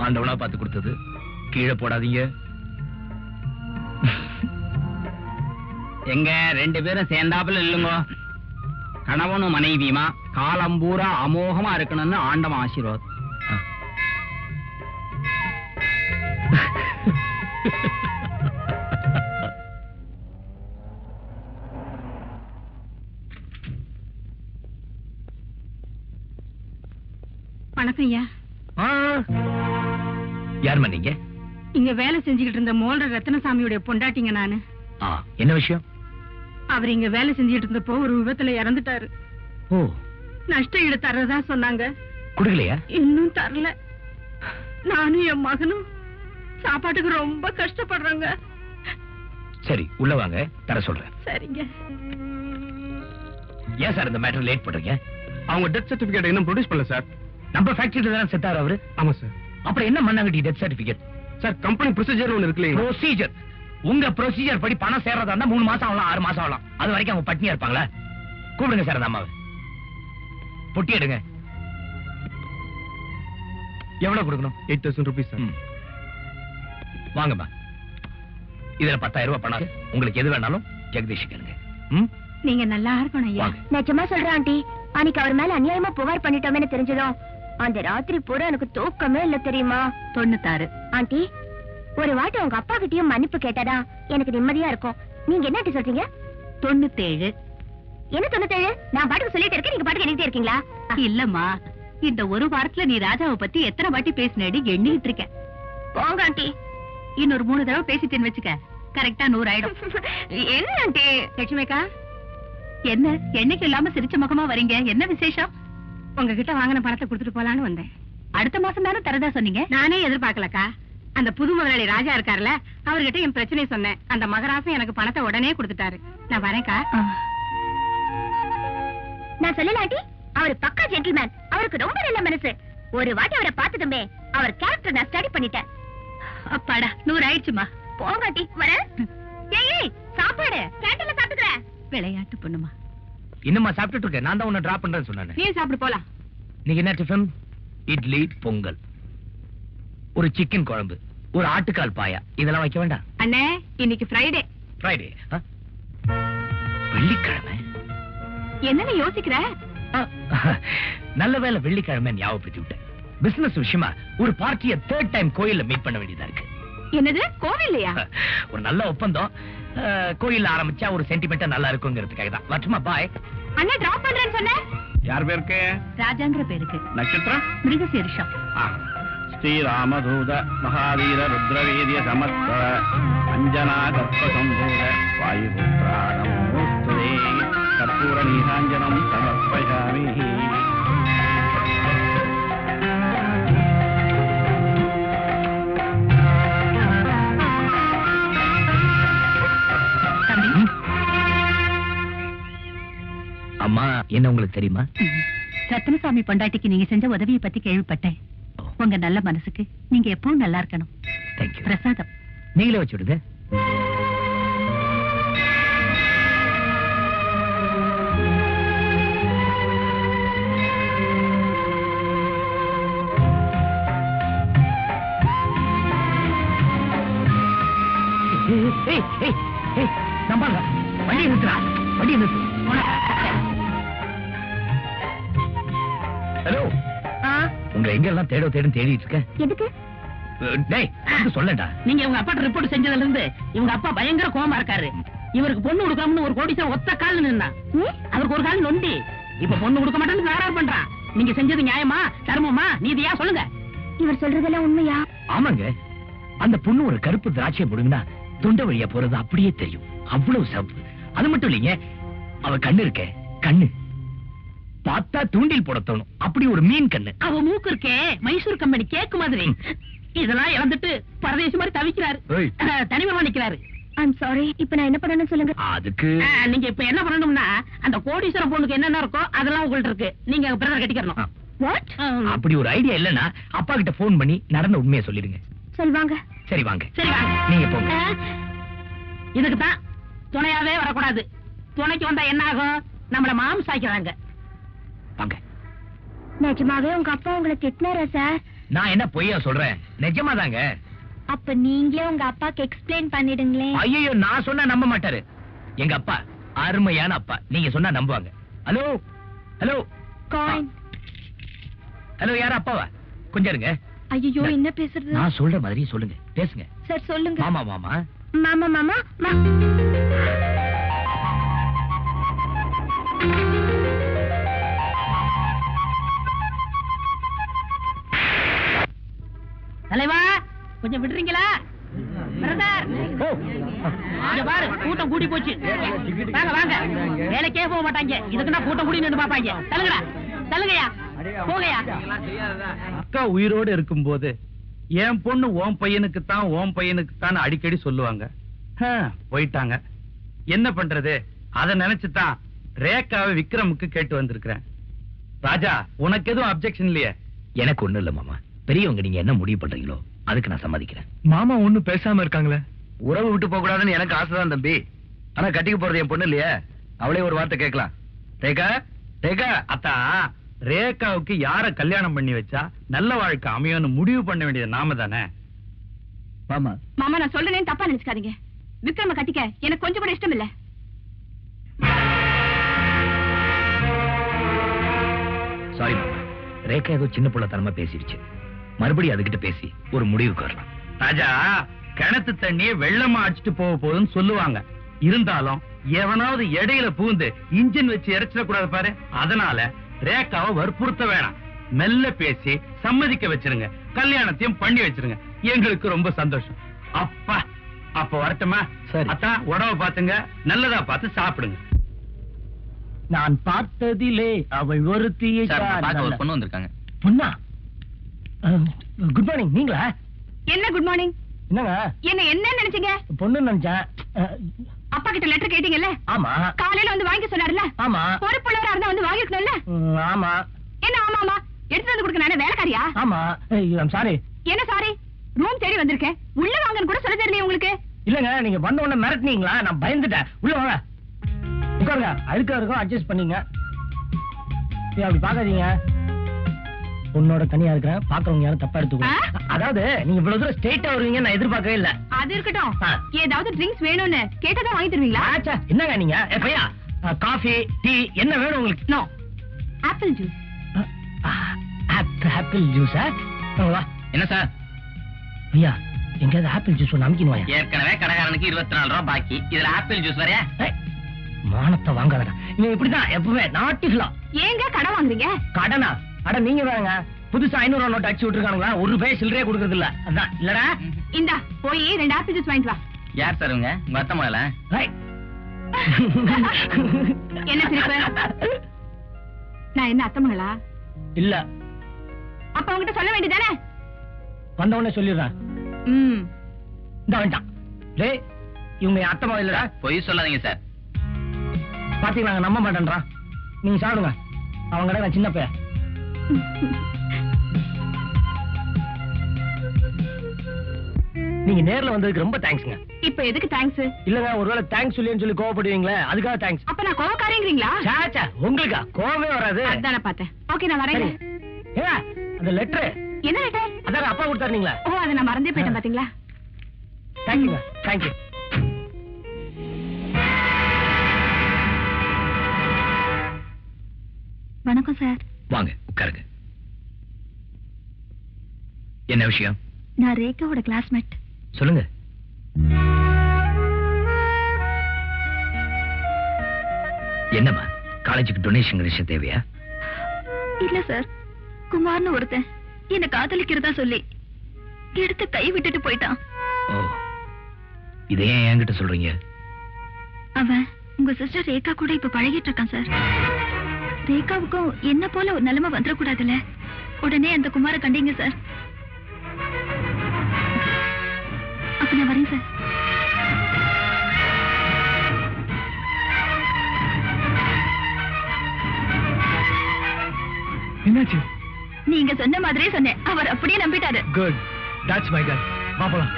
Speaker 6: ஆண்டவனா பார்த்து கொடுத்தது, கீழே போடாதீங்க.
Speaker 5: எங்க 2 பேரும் சேர்ந்தாப்புல இல்லுங்க. கணவனும் மனைவியுமா காலம் பூரா அமோகமா இருக்கணும்னு ஆண்டவன் ஆசீர்வாதம்.
Speaker 8: வணக்கம் ஐயா.
Speaker 6: யாருமா நீங்க?
Speaker 8: இங்க வேலை செஞ்சுக்கிட்டு இருந்த மோல்டர் ரத்னசாமியுடைய பொண்டாட்டிங்க நானு.
Speaker 6: என்ன விஷயம்?
Speaker 8: அவர் இங்க வேலை செஞ்சுக்கிட்டு இருந்தப்போ ஒரு விபத்துல இறந்துட்டாரு.
Speaker 6: ஓ,
Speaker 8: நஷ்ட ஈடு தர்றதா சொன்னாங்க.
Speaker 6: குடுக்கலையா?
Speaker 8: இன்னும் தரல. நானும் என் மகனும் சாப்பாட்டுக்கு ரொம்ப கஷ்டப்படுறாங்க.
Speaker 6: சரி, உள்ள வாங்க, தர சொல்றேன்.
Speaker 8: சரிங்க.
Speaker 6: ஏன் சார் இந்த மேட்டர் லேட் பண்றீங்க?
Speaker 3: அவங்க டெத் சர்டிபிகேட் இன்னும் ப்ரொடியூஸ் பண்ணல சார்.
Speaker 6: நம்ம ஃபேக்டரியில தானே செத்தாரு அவரு.
Speaker 3: ஆமா சார்.
Speaker 6: அப்புறம் என்ன பண்ணாங்க death certificate?
Speaker 3: Sir, company procedure ஒன்னு இருக்கு.
Speaker 6: ப்ரொசீஜர்? உங்க ப்ரொசீஜர் படி பணம் சேர்றதா இருந்தா 3 மாசம் ஆகலாம், 6 மாசம் ஆகலாம். அது வரைக்கும் அவங்க பட்னியா இருப்பாங்களா? கூப்பிடுங்க சார் அந்த அம்மாவை. பொட்டி எடுங்க. எவ்வளவு கொடுக்கணும்?
Speaker 3: 8,000 rupees சார்.
Speaker 6: வாங்கம்மா. இதுல 10,000 ரூபாய் பணம். உங்களுக்கு எது வேணாலும் ஜெகதீஷ் கேளுங்க.
Speaker 8: நீங்க நல்லா இருக்கணும் ஐயா.
Speaker 1: நிஜமா சொல்றேன் ஆண்டி, அன்னைக்கு அவர் மேல அநியாயமா புகார் பண்ணிட்டோமே தெரிஞ்சதும் அந்த ராத்திரி பூரா எனக்கு தூக்கமே இல்ல தெரியுமா?
Speaker 8: 96.
Speaker 1: ஆண்டி, ஒரு வாட்டி உங்க அப்பா கிட்டயும் மன்னிப்பு கேட்டாதா எனக்கு நிம்மதியா இருக்கும். நீங்க என்ன ஆண்டி சொல்றீங்க?
Speaker 8: 97.
Speaker 1: என்ன 97? நான் பாட்டுக்கு சொல்லிட்டு இருக்கேன், நீங்க பாட்டுக்கு எண்ணிட்டே இருக்கீங்களா?
Speaker 8: இல்லம்மா, இந்த ஒரு வாரத்துல நீ ராஜாவை பத்தி எத்தனை வாட்டி பேசினடி எண்ணிட்டு இருக்க.
Speaker 1: போங்க ஆண்டி.
Speaker 8: இன்னொரு 3 தடவை பேசிட்டேன்னு வச்சுக்க, கரெக்டா 100 ஆயிடும்.
Speaker 1: என்ன ஆண்டி?
Speaker 8: லட்சுமிக்கா, என்ன என்னைக்கு இல்லாம சிரிச்ச முகமா வரீங்க? என்ன விசேஷம்? உங்ககிட்ட வாங்கின பணத்தை கொடுத்துட்டு போலான்னு வந்தேன். அடுத்த மாசம் தானே தரதா சொன்னீங்க. நானே எதிர்பார்க்கலக்கா. அந்த புது முதலாளி ராஜா இருக்காருல, அவர்கிட்ட என் பிரச்சனையை சொன்னேன். அந்த மகராசன் எனக்கு பணத்தை உடனே கொடுத்துட்டாரு. நான் வரேன்க்கா.
Speaker 1: நான் சொல்லல ஆண்டி, அவர் பக்கா ஜென்டில்மேன். அவருக்கு ரொம்ப நல்ல மனசு. ஒரு வாட்டி அவரை பார்த்ததுமே அவர் கேரக்டர் நான் ஸ்டடி பண்ணிட்டேன்.
Speaker 8: அப்பாடா, 100 ஆயிடுச்சுமா.
Speaker 1: போங்க ஆண்டி, வரேன். ஏய், சாப்பாடு கேண்டீன்ல சாப்பிட்டுக்கிறேன்.
Speaker 8: விளையாட்டு பொண்ணுமா.
Speaker 6: இன்னுமா சாப்பிட்டுட்டு இருக்க? நான் தான் உன்னை டிராப் பண்றேன்னு சொன்னேன்.
Speaker 8: நீ சாப்பிட்டு போலாம்.
Speaker 6: நீங்க என்ன டிஃபன்? இட்லி, பொங்கல், ஒரு சிக்கன் குழம்பு, ஒரு ஆட்டுக்கால் பாயா, இதெல்லாம் வைக்க வேண்டாம்?
Speaker 8: அண்ணே, இன்னைக்கு ஃப்ரைடே.
Speaker 6: ஃப்ரைடே? வெள்ளிக்கிழமை?
Speaker 8: என்னன்னு யோசிக்கிற?
Speaker 6: நல்ல வேளை வெள்ளிக்கிழமை ஞாபகப்படுத்தி விட்டேன். பிசினஸ் விஷயமா ஒரு பார்ட்டியை 3rd டைம் கோயில்ல மீட் பண்ண வேண்டியதா இருக்கு.
Speaker 8: என்னது, கோவில்லையா?
Speaker 6: ஒரு நல்ல ஒப்பந்தம். கோயில்ல ஆரம்பிச்சா ஒரு சென்டிமெண்டா நல்லா இருக்குங்கிறதுக்காக தான். வரட்டுமா? பாய்.
Speaker 8: அண்ணா டிராப் பண்றேன்னு சொன்ன.
Speaker 3: யார் பேருக்கு?
Speaker 8: ராஜாங்கிற பேருக்கு.
Speaker 3: நட்சத்திரம்?
Speaker 8: மிருகசீரிஷம்.
Speaker 3: ஸ்ரீராமதூத மகாவீர ருத்ரவேதிய சமஸ்த அஞ்சனா கற்ப சம்பூத வாயுபுத்ராணம் மூஸ்துதே கற்பூர நீராஞ்சனம் சமர்ப்பயாமி.
Speaker 6: அம்மா, என்ன உங்களுக்கு தெரியுமா?
Speaker 8: ரத்னசாமி பொண்டாட்டிக்கு நீங்க செஞ்ச உதவியை பத்தி கேள்விப்பட்டேன். உங்க நல்ல மனசுக்கு நீங்க எப்பவும் நல்லா இருக்கணும்.
Speaker 6: தேங்க்யூ.
Speaker 8: பிரசாதம்
Speaker 6: நீங்களே வச்சு விடுங்க. நம்பாங்க. வண்டியை நிறுத்துறா, வண்டியை நிறுத்து. ஹலோ, உங்களை எங்க எல்லாம் தேடிட்டு இருக்கேன்.
Speaker 1: எதுக்கு?
Speaker 6: டேய், சொல்லடா.
Speaker 7: நீங்க உங்க அப்பா ரிப்போர்ட் செஞ்சதுல இருந்து இவங்க அப்பா பயங்கர கோவமா இருக்காரு. இவருக்கு பொண்ணு கொடுக்காமனு ஒரு கோடீஸ்வரன் ஒத்த கால்ல நின்னா. அவருக்கு ஒரு கால் நொண்டி. இப்ப பொண்ணு கொடுக்க மாட்டேன்னு தகராறு பண்றான். நீங்க செஞ்சது நியாயமா, தர்மமா, நீதியா சொல்லுங்க.
Speaker 1: இவர் சொல்றதெல்லாம் உண்மையா?
Speaker 6: ஆமாங்க. அந்த பொண்ணு ஒரு கருப்பு திராட்சை போடுங்கன்னா தொண்டை வழியா போறது அப்படியே தெரியும். அவ்வளவு சிவப்பு. அது மட்டும் இல்லைங்க, அவ கண்ணு இருக்க, கண்ணு பார்த்தா தூண்டில் போட தோணும். அப்படி ஒரு மீன் கண்ணு.
Speaker 7: அவ மூக்கு இருக்கே, மைசூர் கம்பெனி கேக்கு மாதிரி. இதெல்லாம் இறந்துட்டு பரதேசி மாதிரி தவிக்கிறாரு. தனிமரமா நிக்கிறாரு.
Speaker 1: I'm sorry. இப்ப நான் என்ன பண்ணணும் சொல்லுங்க.
Speaker 6: அதுக்கு
Speaker 7: நீங்க இப்ப என்ன பண்ணணும்னா, அந்த கோடீஸ்வரம் பொண்ணுக்கு என்னென்ன இருக்கோ அதெல்லாம் உங்கள்ட்ட இருக்கு. நீங்க பிரதர் கட்டிக்கணும்.
Speaker 1: வாட்?
Speaker 6: அப்படி ஒரு ஐடியா இல்லன்னா அப்பா கிட்ட போன் பண்ணி நடந்த உண்மையை சொல்லிடுங்க.
Speaker 1: சொல்வாங்க.
Speaker 6: சரி வாங்க.
Speaker 7: சரி வாங்க.
Speaker 6: நீங்க போங்க.
Speaker 7: இதுக்கு தான் துணையாவே வரக்கூடாது. துணைக்கு வந்தா என்ன ஆகும்? நம்மள மாம்சாக்கிறாங்க.
Speaker 6: வாங்க.
Speaker 1: நிஜமாவே உங்க அப்பா உங்களை திட்டினாரா சார்?
Speaker 6: நான் என்ன பொய்யா சொல்றேன்? நிஜமாதாங்க.
Speaker 1: அப்ப நீங்களே உங்க அப்பாக்கு எக்ஸ்பிளைன் பண்ணிடுங்களேன்.
Speaker 6: ஐயோ, நான் சொன்னா நம்ப மாட்டாரு. எங்க அப்பா அருமையான அப்பா. நீங்க சொன்னா நம்புவாங்க. Hello hello
Speaker 1: coin.
Speaker 6: ஹலோ, யாரா அப்பாவா? கொஞ்சம் இருங்க.
Speaker 1: ஐயோ, என்ன பேசுறது?
Speaker 6: நான் சொல்ற மாதிரி சொல்லுங்க, பேசுங்க.
Speaker 1: சார் சொல்லுங்க.
Speaker 6: மாமா மாமா
Speaker 1: மாமா மாமா.
Speaker 7: பாரு கூட்டம் கூடி போச்சு. வாங்க வாங்க, வேலைக்கே போக மாட்டாங்க, இதுக்குன்னா கூட்டம் கூடி நின்று பாப்பாங்க. தள்ளுங்கடா தள்ளுங்கயா, போகையா.
Speaker 3: அக்கா உயிரோடு இருக்கும்போது என் பொண்ணு ஓம் பையனுக்குத்தான் ஓம் பையனுக்குத்தான் அடிக்கடி சொல்லுவாங்க. போயிட்டாங்க, என்ன பண்றது? அத நினைச்சுதான் ரேகாவை விக்ரமுக்கு கேட்டு வந்திருக்கிறேன். ராஜா, உனக்கு எதுவும் அப்செக்ஷன் இல்லையே?
Speaker 6: எனக்கு ஒண்ணு இல்ல மாமா. பெரியவங்க நீங்க என்ன முடிவு பண்றீங்களோ அதுக்கு நான் சம்மதிக்கிறேன்.
Speaker 4: மாமா ஒண்ணும் பேசாம இருக்காங்களே.
Speaker 2: உறவு விட்டு போக கூடாதுன்னு எனக்கு ஆசைதான் தம்பி. ஆனா கட்டிக்க போறது என் பொண்ணு இல்லையே, அவளே ஒரு வார்த்தை கேட்கலாம். ரேகா, ரேகா.
Speaker 3: அத்தா, ரேகாவுக்கு யார கல்யாணம் பண்ணி வச்சா நல்ல வாழ்க்கை அமையும்னு முடிவு பண்ண வேண்டியது நாம தானே.
Speaker 2: மாமா,
Speaker 1: மாமா நான் சொல்றேன்னு தப்பா நினைச்சுக்காதீங்க. விக்ரம கட்டிக்க எனக்கு கொஞ்சம் கூட இஷ்டம் இல்ல.
Speaker 6: சாரி மாமா, ரேகா ஏதோ சின்ன புள்ளத்தனமா பேசிடுச்சு. மறுபடியும் அதுகிட்ட பேசி ஒரு முடிவுக்கு வரலாம்.
Speaker 3: ராஜா, கிணத்து தண்ணியை வெள்ளமா அடிச்சுட்டு போக போகுதுன்னு சொல்லுவாங்க. இருந்தாலும் எவனாவது இடையில பூந்து இன்ஜின் வச்சு இறைச்சிடக்கூடாது பாரு. அதனால ரேகாவை வற்புறுத்த வேணாம், மெல்ல பேசி சம்மதிக்க வச்சிருங்க, கல்யாணத்தையும் பண்ணி வச்சிருங்க. எங்களுக்கு ரொம்ப சந்தோஷம். அப்பா, அப்ப வரட்டுமா?
Speaker 2: சரி.
Speaker 3: அத்தா, உடம்ப பாத்துங்க, நல்லதா பார்த்து சாப்பிடுங்க.
Speaker 5: நான் பார்த்ததிலே அவள் ஒருத்தியை
Speaker 6: ஒரு பொண்ணு வந்திருக்காங்க.
Speaker 5: பொண்ணா? Good morning. நீங்களா?
Speaker 1: என்ன குட் மார்னிங்?
Speaker 5: என்னங்க
Speaker 1: என்ன நினைச்சீங்க?
Speaker 5: பொண்ணு நினைச்சேன்.
Speaker 1: அப்பா கிட்ட லெட்டர் கேட்டீங்கல்ல?
Speaker 5: ஆமா.
Speaker 1: காலையில வந்து வாங்கி சொன்னாருல்ல?
Speaker 5: ஆமா.
Speaker 1: பொறுப்புள்ளவரா இருந்தா வந்து வாங்கிக்கணும்ல?
Speaker 5: ஆமா.
Speaker 1: என்ன ஆமா ஆமா? எடுத்து வந்து கொடுக்க நானே வேலைக்காரியா?
Speaker 5: ஆமா. சாரி.
Speaker 1: என்ன சாரி? ரூம் தேடி வந்திருக்கேன், உள்ள வாங்கன்னு கூட சொல்ல தெரியல உங்களுக்கு.
Speaker 5: இல்லங்க, நீங்க வந்த உடனே மிரட்டினீங்களா, நான் பயந்துட்டேன். உள்ள வாங்க, உட்காருங்க. அழுக்கா இருக்கும், அட்ஜஸ்ட் பண்ணீங்க. அப்படி பாக்காதீங்க, உன்னோட தனியா இருக்கிறேன், பாக்குறவங்க யாரும் தப்பா எடுத்துக்கோ. அதாவது நீங்க இவ்வளவு தூரம் ஸ்ட்ரெயிட்டா வருவீங்க நான் எதிர்பார்க்கவே இல்ல.
Speaker 1: அது இருக்கட்டும், ஏதாவது ட்ரிங்க்ஸ் வேணும்னு கேட்டதா வாங்கி தருவீங்களா?
Speaker 5: என்னங்க நீங்க? பையா, காஃபி டீ என்ன வேணும் உங்களுக்கு?
Speaker 1: No, apple juice.
Speaker 5: ஆப்பிள் ஜூஸா?
Speaker 6: என்ன சார்?
Speaker 5: ஐயா, எங்கயாவது ஆப்பிள் ஜூஸ் ஒன்று அமுக்கின்னு வாயா.
Speaker 6: ஏற்கனவே கடைக்காரனுக்கு 24 ரூபாய் பாக்கி, இதுல ஆப்பிள் ஜூஸ் வரையா?
Speaker 5: மானத்தை வாங்காதடா, நீ இப்படிதான் எப்பவுமே நாட்டிகளா.
Speaker 1: ஏங்க கடை வாங்குறீங்க?
Speaker 5: கடனா? அட நீங்க வேறங்க, புதுசா 500 ரூபாய் நோட்டு அடிச்சு விட்டுருக்காங்களா, ஒரு ரூபாய் சில்லறையே கொடுக்கறது இல்ல. அதான் இல்லடா.
Speaker 1: இந்தா போய் 2 ஆப்பிள் ஜூஸ் வாங்கிட்டு வா.
Speaker 6: யார் சார் உங்க அத்தை மகள?
Speaker 1: என்ன சிரிப்பு? நான் என்ன அத்தை மகளா?
Speaker 5: இல்ல.
Speaker 1: அப்ப உங்ககிட்ட சொல்ல வேண்டியதானே?
Speaker 5: வந்த உடனே சொல்லிடுறேன். இந்த வேண்டாம். டேய், இவங்க என் அத்தை மகள் இல்லடா.
Speaker 6: பொய் சொல்லாதீங்க சார்.
Speaker 5: பாத்தீங்களா, நம்ப மாட்டேன்றான். நீங்க சாப்பிடுங்க, அவங்க நான் சின்ன பையன். நீங்க நேர்ல வந்ததுக்கு ரொம்ப தேங்க்ஸ்ங்க.
Speaker 1: இப்ப எதுக்கு தேங்க்ஸ்?
Speaker 5: இல்லங்க, ஒருவேளை தேங்க்ஸ் சொல்லின்னு சொல்லி கோவப்படுவீங்களே, அதுக்காக தேங்க்ஸ்.
Speaker 1: அப்ப நான் கோவக்காரங்கிறீங்களா?
Speaker 5: சாச்சா, உங்களுக்கா கோவமே வராது.
Speaker 1: அதானே பார்த்தேன். ஓகே, நான் வரேன்.
Speaker 5: ஏங்க, அந்த லெட்டர்
Speaker 1: என்ன லெட்டர்?
Speaker 5: அதான் அப்பா கொடுத்தாருங்களா?
Speaker 1: ஓ, அதை நான் மறந்தே போயிட்டேன் பாத்தீங்களா?
Speaker 5: தேங்க்யூங்க. தேங்க்யூ.
Speaker 1: வணக்கம் சார்.
Speaker 6: வாங்க உட்காருங்க. என்ன விஷயம்?
Speaker 1: நான் ரேகாவோட கிளாஸ்மேட்.
Speaker 6: சொல்லுங்க. என்னம்மா, காலேஜுக்கு டொனேஷன் விஷயம் தேவையா?
Speaker 1: இல்ல சார், குமார்னு ஒருத்தன் என்ன காதலிக்கிறதா சொல்லி எடுத்து கை விட்டுட்டு போயிட்டான்.
Speaker 6: ஓ, இதை ஏன் என்கிட்ட சொல்றீங்க?
Speaker 1: அவன் உங்க சிஸ்டர் ரேகா கூட இப்ப பழகிட்டு இருக்கான் சார். ரேகாவுக்கும் என்ன போல ஒரு நிலைமை வந்துடக்கூடாதுல்ல, உடனே அந்த குமார கண்டீங்க சார். அப்ப நான் வரேன் சார்.
Speaker 4: என்னாச்சு?
Speaker 1: நீங்க சொன்ன மாதிரியே சொன்னேன், அவர் அப்படியே நம்பிட்டாரு.
Speaker 4: Good, that's my girl. வா போலாம்.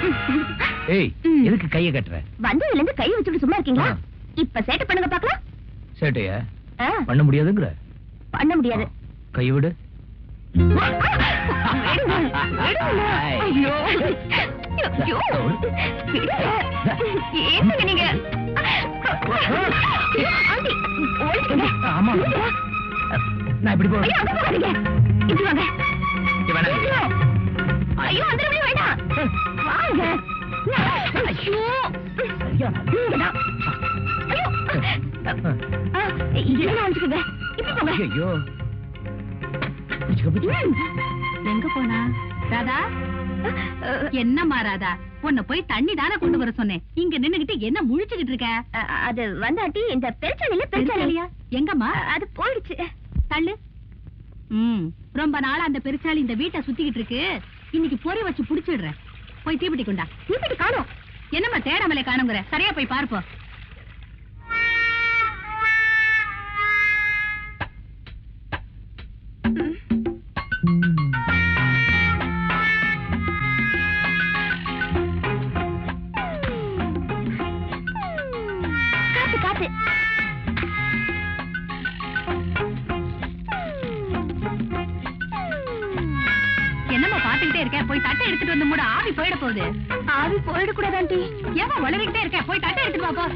Speaker 6: ஏய், எதுக்கு கையை கட்டுற?
Speaker 1: வந்ததுல இருந்து கை வச்சுட்டு சும்மா இருக்கீங்களா? இப்ப சேட்டை பண்ணுங்க பாக்கலாம்.
Speaker 6: சேட்டையா? பண்ண முடியாதுங்கிற?
Speaker 1: பண்ண முடியாது.
Speaker 6: கை விடு.
Speaker 1: ஐயோ, என்னங்க நீங்க?
Speaker 5: ஆமா, நான் இப்படி போறேன்.
Speaker 1: இப்படி வாங்க. ஐயோ, அந்த வேண்டாம், வாங்க. ஐயோ,
Speaker 6: ஐயோ,
Speaker 1: எங்க போனா? ராதா,
Speaker 8: என்ன மாறாதா உன்னை போய் தண்ணி தானே கொண்டு வர சொன்னேன். இங்க நின்னுகிட்டு என்ன முழிச்சுக்கிட்டு இருக்க?
Speaker 1: அது வந்தாட்டி இந்த பெருச்சாலியா
Speaker 8: எங்கம்மா?
Speaker 1: அது போயிடுச்சு.
Speaker 8: தள்ளு. ரொம்ப நாளா அந்த பெருச்சாளி இந்த வீட்டை சுத்திக்கிட்டு இருக்கு. இன்னைக்கு பொறி வச்சு புடிச்சிடுறேன். போய் தீப்பெட்டி கொண்டா.
Speaker 1: தீப்பெட்டி காணோம்.
Speaker 8: என்னம்மா தேடாமலே காணுங்கிற? சரியா போய் பார்ப்போம்.
Speaker 1: காத்து
Speaker 8: என்னம்மா பாத்துக்கிட்டே இருக்க? போய் தட்டை எடுத்துட்டு வந்து மூட. ஆவி போயிட போகுது.
Speaker 1: ஆவி போயிடக்கூடாது ஆண்டி.
Speaker 8: ஏமா வளரிக்கிட்டே இருக்க? போய் தட்டை எடுத்துட்டு வா போ.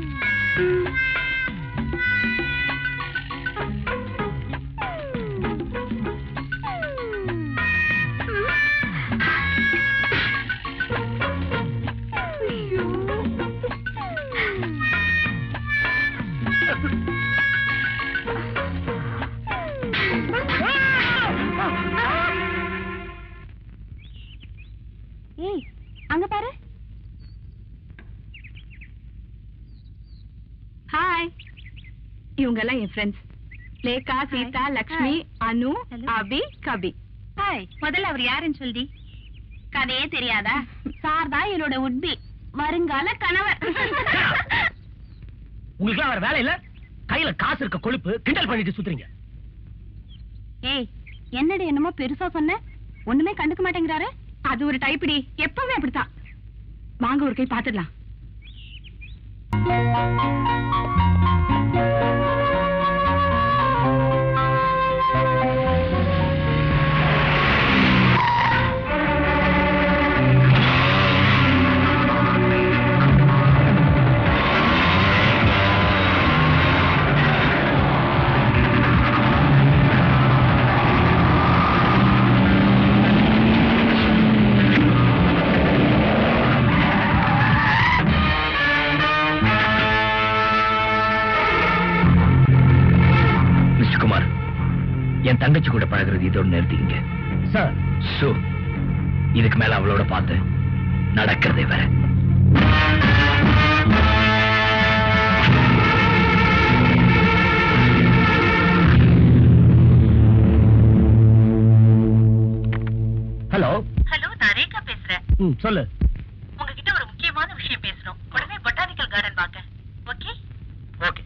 Speaker 1: ஏய், அங்க பாரு.
Speaker 8: ஹாய். இவங்க எல்லாம் என் ஃப்ரெண்ட்ஸ். லேகா, சீதா, லக்ஷ்மி, அனு, அபி, கபி.
Speaker 1: ஹாய். முதல்ல அவர் யாருன்னு சொல்லி. கதையே தெரியாதா? சார் தான் என்னோட உட்பி, வருங்கால கணவர்.
Speaker 6: உங்களுக்கு வேற வேலை இல்ல? கையில காசு இருக்க கொழுப்பு கிண்டல் பண்ணிட்டு சுத்துறீங்க.
Speaker 1: ஏய், என்னடி என்னமோ பெருசா சொன்ன, ஒண்ணுமே கண்டுக்க மாட்டேங்கிறாரு.
Speaker 8: அது ஒரு டைப்டி, எப்பவுமே அப்படித்தான். வாங்க ஒரு கை பாத்துடலாம்.
Speaker 6: என் தங்கச்சி கூட பழகிறது இதோட நிறுத்திங்க சார். சோ இதுக்கு மேல அவளோட பார்த்து நடக்கிறதே வேற. ஹலோ
Speaker 9: ஹலோ, நான் ரேகா பேசுறேன்.
Speaker 6: சொல்லு.
Speaker 9: உங்ககிட்ட ஒரு முக்கியமான விஷயம் பேசணும். உடனே பொட்டானிக்கல் கார்டன் வாங்க. Okay
Speaker 6: okay.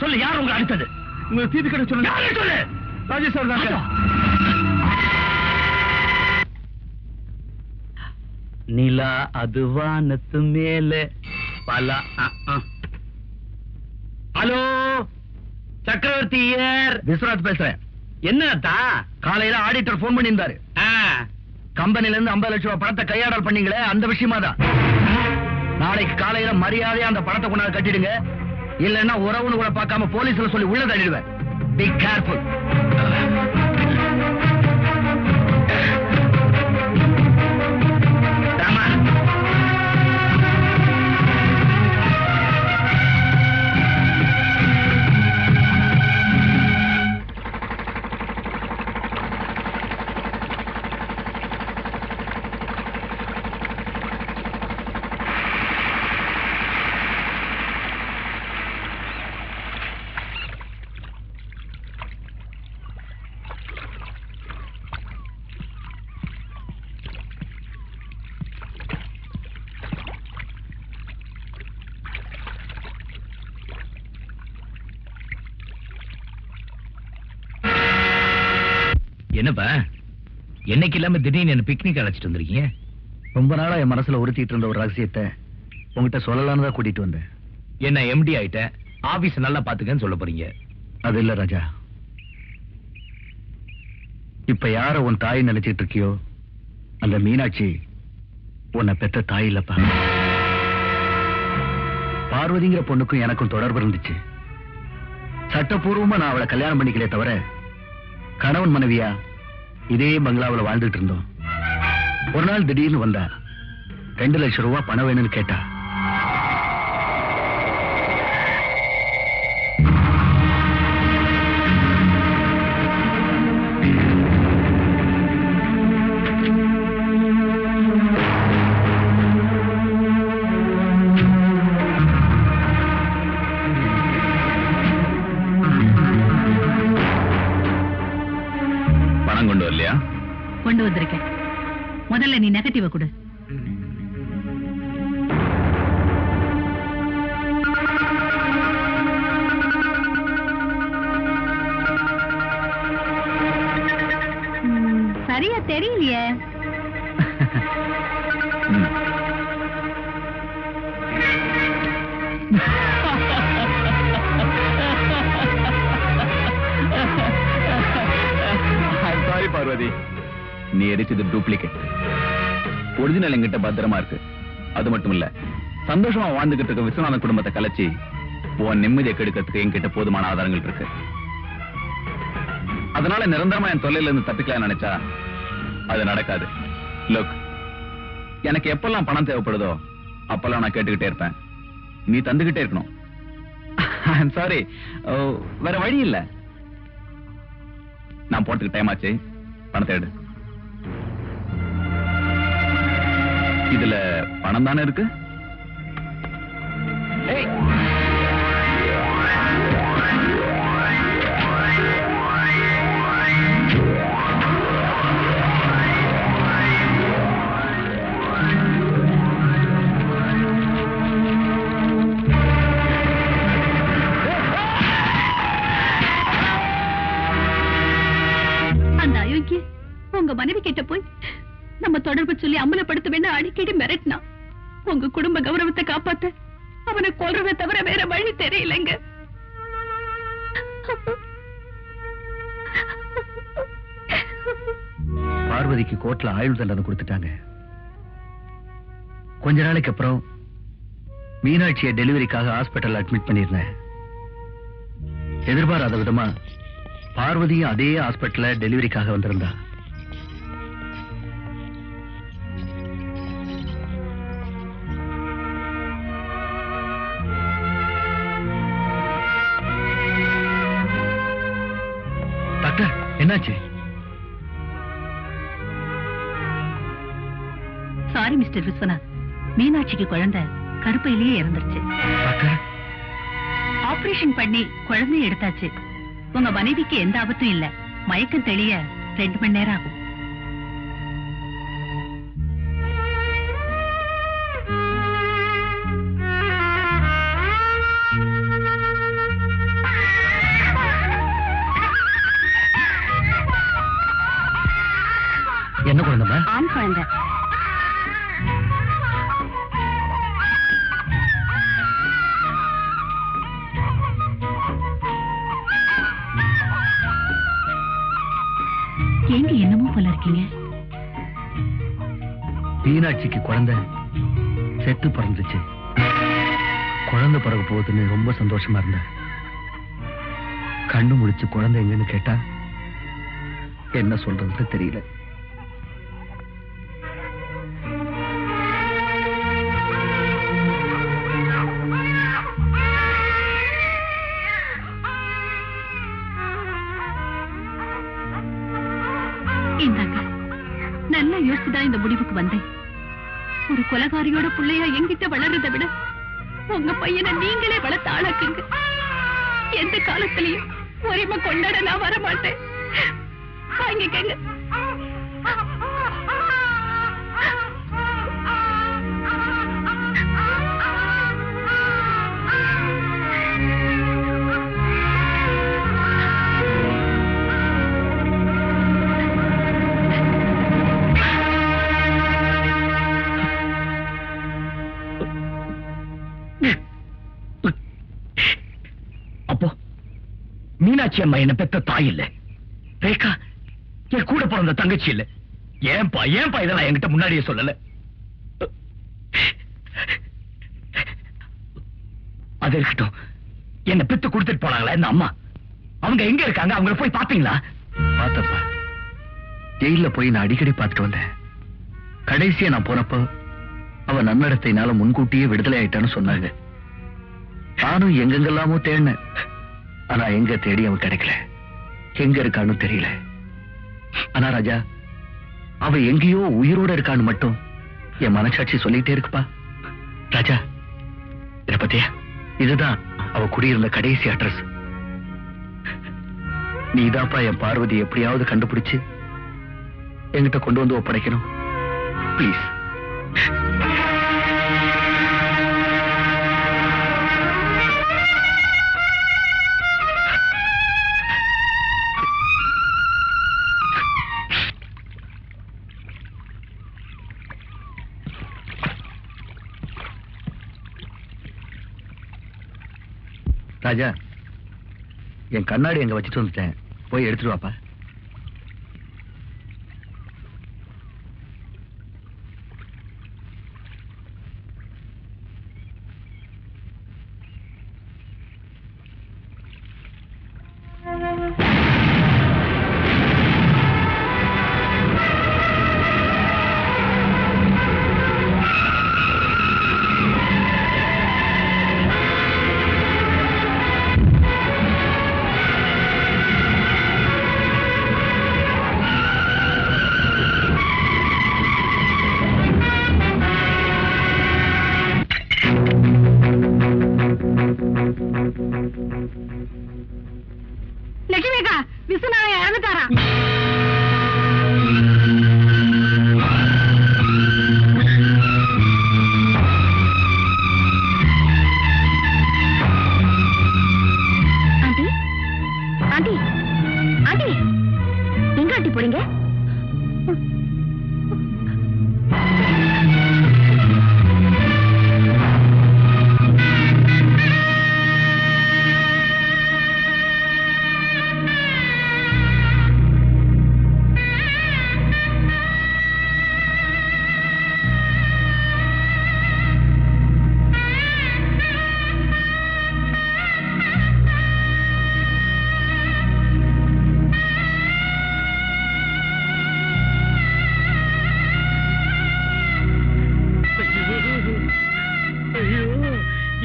Speaker 6: சொல்லு, யார் உங்களை அடித்தது?
Speaker 4: உங்க தீபி கடை சொல்லுங்க.
Speaker 6: சொல்லு.
Speaker 4: ராஜேஷ் சார் தாங்க.
Speaker 3: நிலா அது வானத்து மேலே பல. ஹலோ, சக்கரவர்த்தி ஐயர்.
Speaker 2: விஸ்வநாத் பேசுறேன்.
Speaker 3: என்னத்தா?
Speaker 2: காலையில ஆடிட்டர் போன் பண்ணியிருந்தாரு. கம்பெனில இருந்து 50 லட்சம் ரூபாய் பணத்தை கையாடல் பண்ணீங்களே, அந்த விஷயமா தான். நாளைக்கு காலையில மரியாதையா அந்த பணத்தை கொண்டாந்து கட்டிடுங்க. இல்லன்னா உறவுன்னு கூட பார்க்காம போலீஸ்ல சொல்லி உள்ள தள்ளிடுவேன். Be careful.
Speaker 6: என்னப்பா என்னைக்கு இல்லாம திடீர்னு என்ன பிக்னிக் அழைச்சிட்டு வந்திருக்கீங்க?
Speaker 2: ரொம்ப நாளா என் மனசுல உறுத்திட்டு இருந்த ஒரு ரகசியத்தை உங்ககிட்ட சொல்லலான்னு தான் கூட்டிட்டு வந்தேன்.
Speaker 6: என்ன எம்டி ஆயிட்டேன், ஆபீஸ் நல்லா பாத்துக்கன்னு சொல்ல போறீங்க?
Speaker 2: அது இல்ல ராஜா, இப்ப யார உன் தாய் நினைச்சிட்டு இருக்கியோ அந்த மீனாட்சி உன்னை பெத்த தாய் இல்லப்பா. பார்வதிங்கிற பொண்ணுக்கும் எனக்கும் தொடர்பு இருந்துச்சு. சட்டப்பூர்வமா நான் அவளை கல்யாணம் பண்ணிக்கலே தவிர கணவன் மனைவியா இதே பங்களாவில் வாழ்ந்துட்டு இருந்தோம். ஒரு நாள் திடீர்னு வந்தா 2 லட்சம் ரூபாய் பணம் வேணும்னு கேட்டா.
Speaker 6: பணம் கொண்டு வரலையா?
Speaker 8: கொண்டு வந்திருக்கேன். முதல்ல நீ நெகட்டிவ கொடு. சரியா தெரியலையே.
Speaker 6: சாரி பார்வதி, நீ எரிச்சது டூப்ளிகேட். ஒரிஜினல் என்கிட்ட பத்திரமா இருக்கு. அது மட்டும் இல்ல, சந்தோஷமா வாழ்ந்துகிட்டு இருக்க விஸ்வநாதன் குடும்பத்தை கலைச்சி உன் நிம்மதியை கெடுக்கிறதுக்கு என்கிட்ட போதுமான ஆதாரங்கள் இருக்கு. அதனால நிரந்தரமா என் தொல்லையில இருந்து தப்பிக்கலாம் நினைச்சா அது நடக்காது. லுக், எனக்கு எப்பெல்லாம் பணம் தேவைப்படுதோ அப்பெல்லாம் நான் கேட்டுக்கிட்டே இருப்பேன். நீ தந்துகிட்டே இருக்கணும். சாரி, வேற வழி இல்ல. நான் போறதுக்கு டைம் ஆச்சு, பணத்தை எடு. இதுல பணம் தானே இருக்கு. ஏய்,
Speaker 8: அந்த அயோக்கிய உங்க மனைவி கிட்ட போய் நம்ம தொடர்பு சொல்லி அமலப்படுத்த வேண்டாம் அடிக்கடி மிரட்டினா. உங்க குடும்ப கௌரவத்தை காப்பாத்த அவனை கொல்றதை தவிர வேற வழி தெரியலங்க.
Speaker 2: பார்வதிக்கு கோர்ட்ல ஆயுள் தண்டனை கொடுத்துட்டாங்க. கொஞ்ச நாளைக்கு அப்புறம் மீனாட்சியை டெலிவரிக்காக ஹாஸ்பிட்டல் அட்மிட் பண்ணிருந்தேன். எதிர்பாராத விதமா பார்வதியும் அதே ஹாஸ்பிட்டல்ல டெலிவரிக்காக வந்திருந்தா. டாக்டர், என்னாச்சு?
Speaker 8: சாரி மிஸ்டர் விஸ்வநாத், மீனாட்சிக்கு குழந்தை கருப்பையிலேயே இறந்துருச்சு.
Speaker 2: டாக்டர்,
Speaker 8: ஆபரேஷன் பண்ணி குழந்தைய எடுத்தாச்சு. உங்க மனைவிக்கு எந்த ஆபத்தும் இல்ல. மயக்கம் தெளிய 2 மணி நேரம் ஆகும்.
Speaker 2: என்ன குழந்தைமா?
Speaker 8: ஆண் குழந்தை. ஏங்க என்னமோ போல இருக்கீங்க?
Speaker 2: மீனாட்சிக்கு குழந்தை செத்து பிறந்துச்சு. குழந்தை பிறகு போகுதுன்னு ரொம்ப சந்தோஷமா இருந்தேன். கண்ணு முடிச்சு குழந்தை எங்கன்னு கேட்டா என்ன சொல்றதுன்னு தெரியல.
Speaker 8: இந்தாங்க, நல்லா யோசிச்சுதான் இந்த முடிவுக்கு வந்தேன். ஒரு கொலகாரியோட பிள்ளையா என்கிட்ட வளர்றதை விட உங்க பையனை நீங்களே வளர்த்து ஆளாக்குங்க. எந்த காலத்திலையும் உரிமை கொண்டாட நான் வரமாட்டேன். வாங்கிக்கங்க.
Speaker 6: திராட்சை அம்மா என்ன பெத்த தாய் இல்ல, ரேகா என் கூட பிறந்த தங்கச்சி இல்ல. ஏன்பா இதெல்லாம் என்கிட்ட முன்னாடியே சொல்லல? அது இருக்கட்டும், என்ன பெத்து கொடுத்துட்டு போனாங்களா இந்த அம்மா, அவங்க எங்க இருக்காங்க? அவங்கள போய் பாத்தீங்களா?
Speaker 2: பார்த்தப்பா, ஜெயில போய் நான் அடிக்கடி பார்த்துட்டு வந்தேன். கடைசியா நான் போனப்போ அவ நன்னடத்தையினால முன்கூட்டியே விடுதலை ஆயிட்டான்னு சொன்னாங்க. நானும் எங்கெங்கெல்லாமோ தேடினேன், ஆனா எங்க தேடி அவன் கிடைக்கல. எங்க இருக்கான்னு தெரியல. ஆனா ராஜா, அவ எங்கேயோ உயிரோட இருக்கான்னு மட்டும் என் மனசாட்சி சொல்லிட்டே இருக்குப்பா. ராஜா, இத பத்தியா? இதுதான் அவ குடியிருந்த கடைசி அட்ரஸ். நீதாப்பா என் பார்வதி எப்படியாவது கண்டுபிடிச்சு என்கிட்ட கொண்டு வந்து ஒப்படைக்கணும். ப்ளீஸ். ராஜா, என் கண்ணாடி எங்க வச்சுட்டு வந்துட்டேன், போய் எடுத்துட்டு வாப்பா.
Speaker 8: லட்சுமிக்கா, விஸ்வநாதன் இறந்துட்டாரா?
Speaker 1: ஆண்டி, ஆண்டி, ஆண்டி, எங்க ஆண்டி போறீங்க?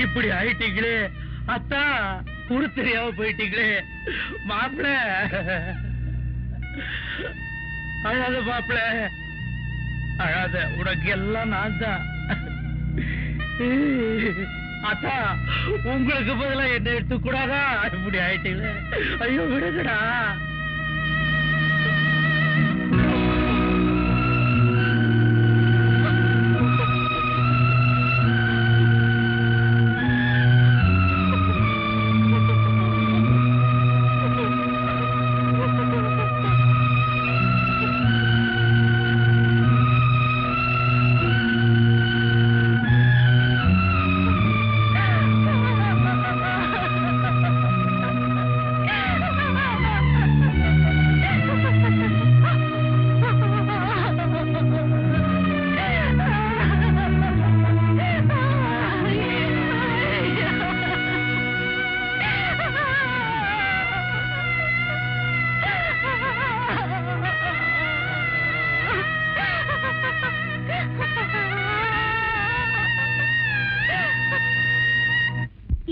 Speaker 3: இப்படி ஆயிட்டீங்களே அத்தா, உரு தெரியாம போயிட்டீங்களே மாப்பிள. அழாத மாப்பிள, அழாத, உனக்கு எல்லாம் நான் தான். அத்தா, உங்களுக்கு பதிலா என்ன எடுத்துக்கூடாதா? இப்படி ஆயிட்டீங்களே, ஐயோ விடுங்கடா.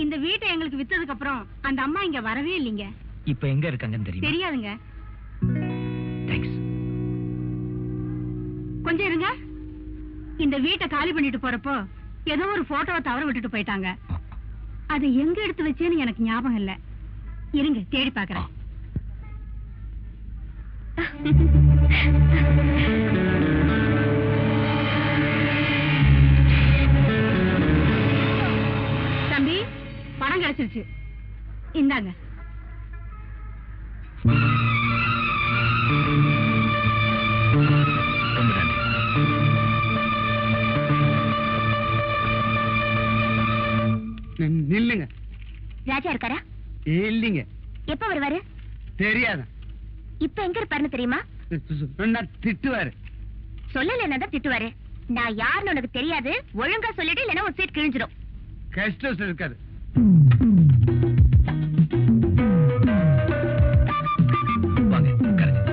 Speaker 8: இந்த வீட்டை எங்களுக்கு வித்ததுக்கு அப்புறம் அந்த அம்மா இங்க வரவே இல்லைங்க.
Speaker 6: இப்ப எங்க இருக்காங்கன்னு தெரியும்?
Speaker 8: தெரியாதுங்க.
Speaker 6: தேங்க்ஸ்.
Speaker 8: கொஞ்சம் இருங்க. இந்த வீட்டை காலி பண்ணிட்டு போறப்போ ஏதோ ஒரு போட்டோவை தவற விட்டுட்டு போயிட்டாங்க. அதை எங்க எடுத்து வச்சேன்னு எனக்கு ஞாபகம் இல்ல. இருங்க, தேடி பாக்குறேன். தம்பி, பணம் கிடைச்சிருச்சு, இந்தாங்க.
Speaker 3: நில்லுங்க.
Speaker 1: ராஜா இருக்காரா?
Speaker 3: இல்லைங்க,
Speaker 1: எப்ப வருவாரு?
Speaker 2: தெரியாது.
Speaker 1: இப்ப எங்க இருப்பாருன்னு தெரியுமா?
Speaker 2: திட்டுவாரு.
Speaker 1: சொல்லலன்னா தான் திட்டுவாரு. நான் யாருன்னு உனக்கு தெரியாது. ஒழுங்கா சொல்லிட்டு இல்லைன்னா ஒரு சீட் கிழிஞ்சிடும்.
Speaker 2: கஷ்டம் இருக்காது.
Speaker 6: வாங்க உட்காருங்க.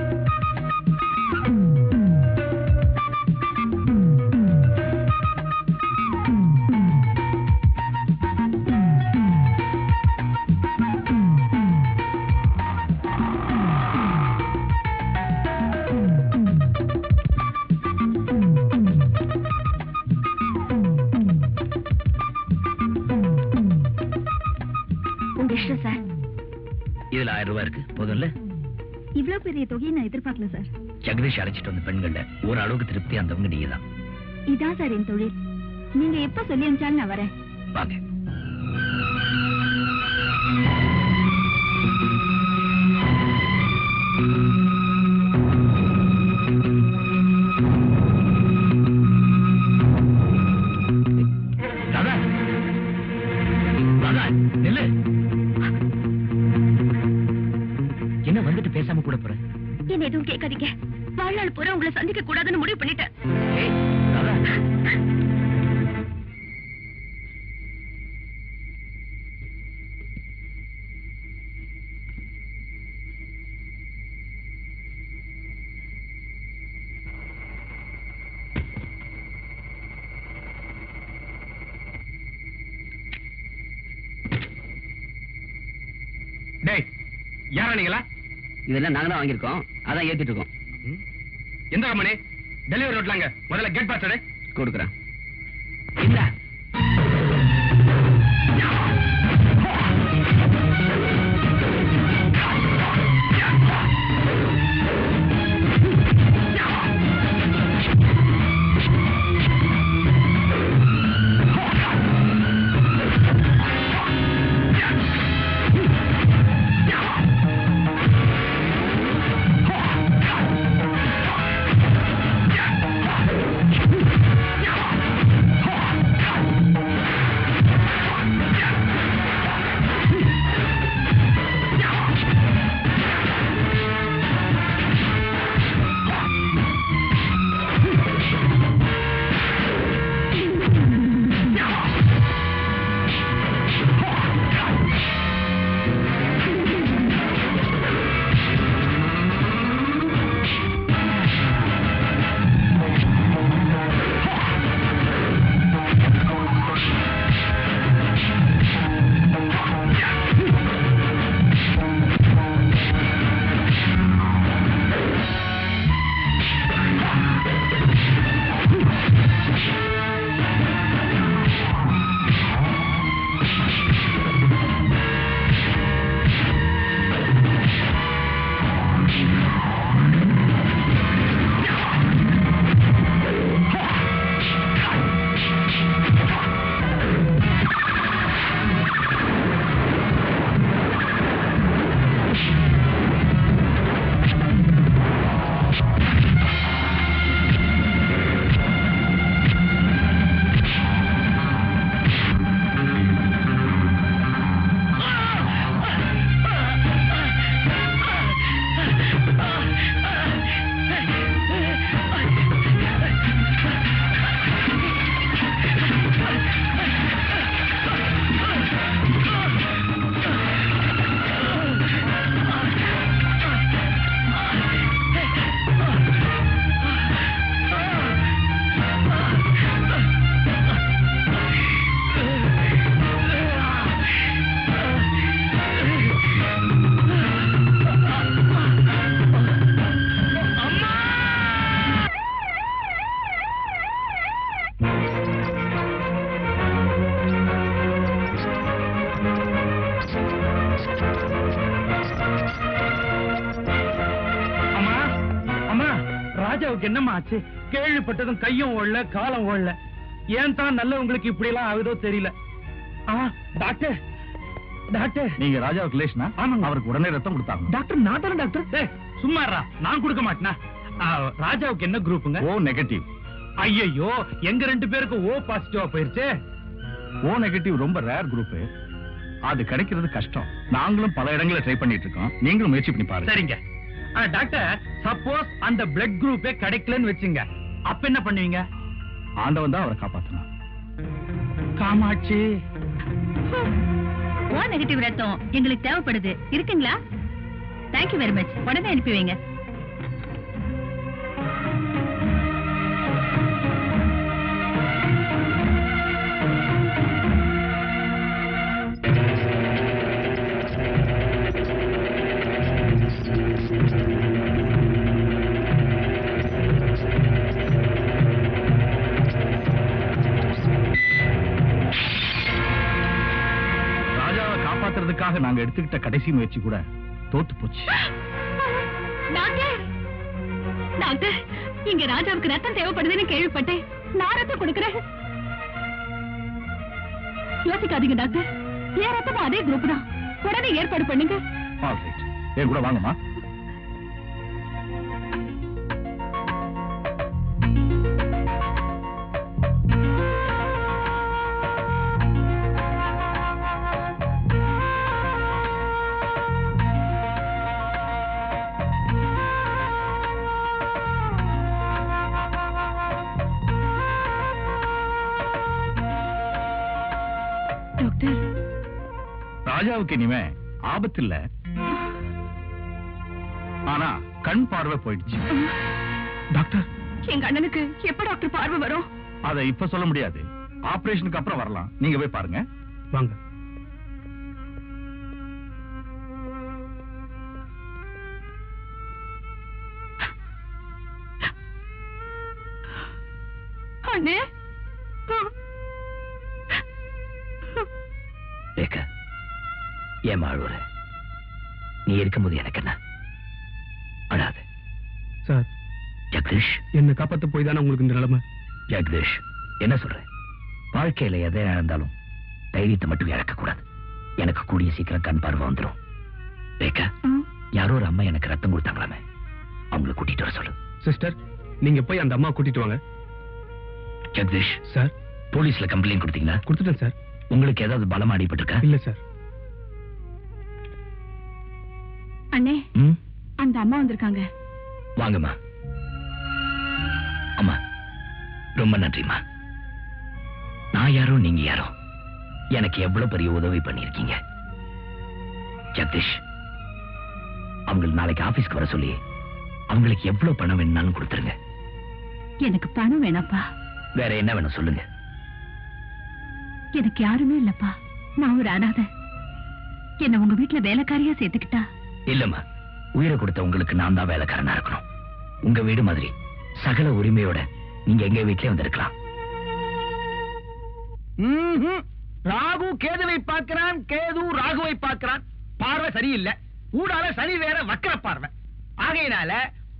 Speaker 1: சார்,
Speaker 6: இதுல 1000 ரூபாய் இருக்கு. போதும்ல?
Speaker 1: இவ்வளவு பெரிய தொகையை நான் எதிர்பார்க்கல சார்.
Speaker 6: ஜெகதீஷ் அழைச்சிட்டு வந்த பெண்கள்ல ஒரு அளவுக்கு திருப்தி அந்தவங்க நீங்க தான்.
Speaker 1: இதான் சார் என் தொழில். நீங்க எப்ப சொல்லி அனுப்பிச்சாலும் நான் வரேன்.
Speaker 6: வாங்க. ராதா, ராதா, நில்லு. என்ன வந்துட்டு பேசாம கூட போற?
Speaker 1: என்ன எதுவும் கேட்காதீங்க. வாழ்நாள் பூரா உங்களை சந்திக்க கூடாதுன்னு முடிவு பண்ணிட்டேன்.
Speaker 6: ஏய், ராதா.
Speaker 3: டேய், யாரா நீங்களா?
Speaker 5: இதெல்லாம் நாங்க தான் வாங்கியிருக்கோம், அதான் ஏத்திட்டு இருக்கோம்.
Speaker 3: எந்த கம்பெனி? டெலிவரி ரோட்லாங்க. முதல்ல கேட் பாஸ் எடு.
Speaker 5: கொடுக்குறேன்.
Speaker 6: இல்ல.
Speaker 3: ராஜாவுக்கு என்னமா ஆச்சு? கேள்விப்பட்டதும் கையும் ஓடல, காலம் ஓடல. ஏன் தான் நல்லவங்களுக்கு இப்படி எல்லாம் ஆகுதோ தெரியல. டாக்டர், டாக்டர்,
Speaker 2: நீங்க ராஜாவுக்கு ரிலேஷனா?
Speaker 3: ஆமாங்க.
Speaker 2: அவருக்கு உடனே ரத்தம் கொடுத்தாங்க.
Speaker 3: டாக்டர் நான் தானே டாக்டர். சும்மாறா, நான் கொடுக்க மாட்டேனா? ராஜாவுக்கு என்ன குரூப்புங்க?
Speaker 2: ஓ நெகட்டிவ்.
Speaker 3: ஐயோ, எங்க 2 பேருக்கு ஓ பாசிட்டிவா போயிருச்சு.
Speaker 2: ஓ நெகட்டிவ் ரொம்ப ரேர் குரூப்.
Speaker 10: அது கிடைக்கிறது கஷ்டம். நாங்களும் பல இடங்களை ட்ரை பண்ணிட்டு இருக்கோம். நீங்களும் முயற்சி பண்ணி பாருங்க.
Speaker 3: சரிங்க. டாக்டர், சப்போஸ் அந்த பிளட் குரூப்பே கிடைக்கலன்னு வச்சுங்க, அப்ப என்ன பண்ணுவீங்க?
Speaker 10: ஆண்டவன் தான் அவரை காப்பாத்தணும்.
Speaker 3: காமாட்சி,
Speaker 8: ஓ நெகட்டிவ் ரத்தம் எங்களுக்கு தேவைப்படுது. இருக்குங்களா? Thank you very much. உடனே அனுப்பி வைங்க.
Speaker 10: காப்பாத்துறதுக்காக நாங்க எடுத்துக்கிட்ட கடைசி முயற்சி கூட தோத்து போச்சு.
Speaker 8: டாக்டர், டாக்டர், இங்க ராஜாவுக்கு ரத்தம் தேவைப்படுதுன்னு கேள்விப்பட்டேன். நான் ரத்தம் கொடுக்கிறேன். யோசிக்காதீங்க டாக்டர், என் ரத்தமும் அதே குரூப் தான். உடனே ஏற்பாடு பண்ணுங்க.
Speaker 10: என் கூட வாங்கம்மா. ராஜாவுக்கு இனிமே ஆபத்து இல்ல, ஆனா கண் பார்வை போயிடுச்சு.
Speaker 8: டாக்டர், எங்க அண்ணனுக்கு எப்ப டாக்டர் பார்வை வரும்?
Speaker 10: அதை இப்ப சொல்ல முடியாது. ஆபரேஷனுக்கு அப்புறம் வரலாம். நீங்க போய் பாருங்க.
Speaker 3: வாங்க.
Speaker 8: அண்ணே,
Speaker 6: ஏன் அழுவுற? நீ இருக்கும்போது எனக்கு என்ன? அழாது.
Speaker 4: சார்,
Speaker 6: ஜெகதீஷ்,
Speaker 4: என்ன காப்பாத்த போய் தானே உங்களுக்கு இந்த நிலைமை.
Speaker 6: ஜெகதீஷ், என்ன சொல்ற? வாழ்க்கையில எதை இழந்தாலும் தைரியத்தை மட்டும் இழக்க கூடாது. எனக்கு கூடிய சீக்கிரம் கண் பார்வை வந்துடும். ரேகா, யாரோ ஒரு அம்மா எனக்கு ரத்தம் கொடுத்தாங்களாமே, அவங்களை கூட்டிட்டு வர சொல்லு.
Speaker 4: சிஸ்டர், நீங்க போய் அந்த அம்மா கூட்டிட்டு வாங்க.
Speaker 6: ஜெகதீஷ்
Speaker 4: சார்,
Speaker 6: போலீஸ்ல கம்ப்ளைண்ட் கொடுத்தீங்களா?
Speaker 4: கொடுத்துட்டேன் சார்.
Speaker 6: உங்களுக்கு ஏதாவது பலமா அடிபட்டிருக்கா?
Speaker 4: இல்ல சார்.
Speaker 8: அண்ணே, அந்த அம்மா வந்திருக்காங்க.
Speaker 6: வாங்கம்மா. அம்மா, ரொம்ப நன்றிம்மா. நான் யாரோ நீங்க யாரோ, எனக்கு எவ்வளவு பெரிய உதவி பண்ணிருக்கீங்க. ஜெகதீஷ், அவங்களுக்கு நாளைக்கு ஆபீஸ்க்கு வர சொல்லி அவங்களுக்கு எவ்வளவு பணம் வேணும்னாலும் கொடுத்துருங்க.
Speaker 8: எனக்கு பணம் வேணாப்பா.
Speaker 6: வேற என்ன வேணும் சொல்லுங்க.
Speaker 8: எனக்கு யாருமே இல்லப்பா. நான் ஒரு அனாதை. என்ன உங்க வீட்டுல வேலைக்காரியா சேர்த்துக்கிட்டா?
Speaker 6: இல்லம்மா, உயிரை கொடுத்த உங்களுக்கு நான் தான் வேலைக்காரனா இருக்கணும். உங்க வீடு மாதிரி சகல உரிமையோட நீங்க எங்க வீட்லயே வந்திருக்கலாம்.
Speaker 2: ராகு கேதுவை பார்க்கிறான், கேது ராகுவை பார்க்கிறான். பார்வை சரியில்லை. ஊடால சனி வேற வக்கர பார்வை. ஆகையினால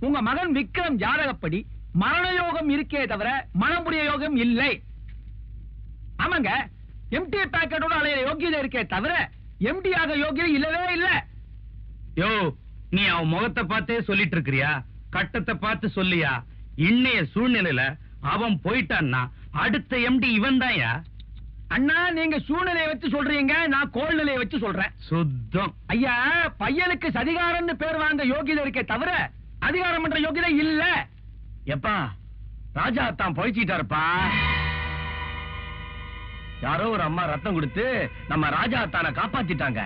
Speaker 2: உங்க மகன் விக்ரம் ஜாதகப்படி மரண யோகம் இருக்கே தவிர மனமுடிய யோகம் இல்லை. ஆமாங்க, எம்டி பேக்கெட்டோட அலைய யோகியதை இருக்கே தவிர எம்டி ஆக யோகியம் இல்லவே இல்ல.
Speaker 3: யோ, நீ அவன் முகத்தை பார்த்தே சொல்லிட்டு இருக்கிறியா? கட்டத்தை பார்த்து சொல்லியா? இன்னைய சூழ்நிலையில அவன் போயிட்டான்னா அடுத்த எம்டி இவன் தான்யா.
Speaker 2: அண்ணா, நீங்க சூழ்நிலையை வச்சு சொல்றீங்க, நான் கோல்நிலையை வச்சு சொல்றேன்.
Speaker 3: சுத்தம்.
Speaker 2: ஐயா, பையனுக்கு சதிகாரம்னு பேர் வாங்க யோகியதை இருக்கே தவிர அதிகாரம் பண்ற யோகியதை இல்ல.
Speaker 5: எப்பா, ராஜா தான் பொழைச்சிட்டாருப்பா. யாரோ ஒரு அம்மா ரத்தம் கொடுத்து நம்ம ராஜா தான காப்பாத்திட்டாங்க.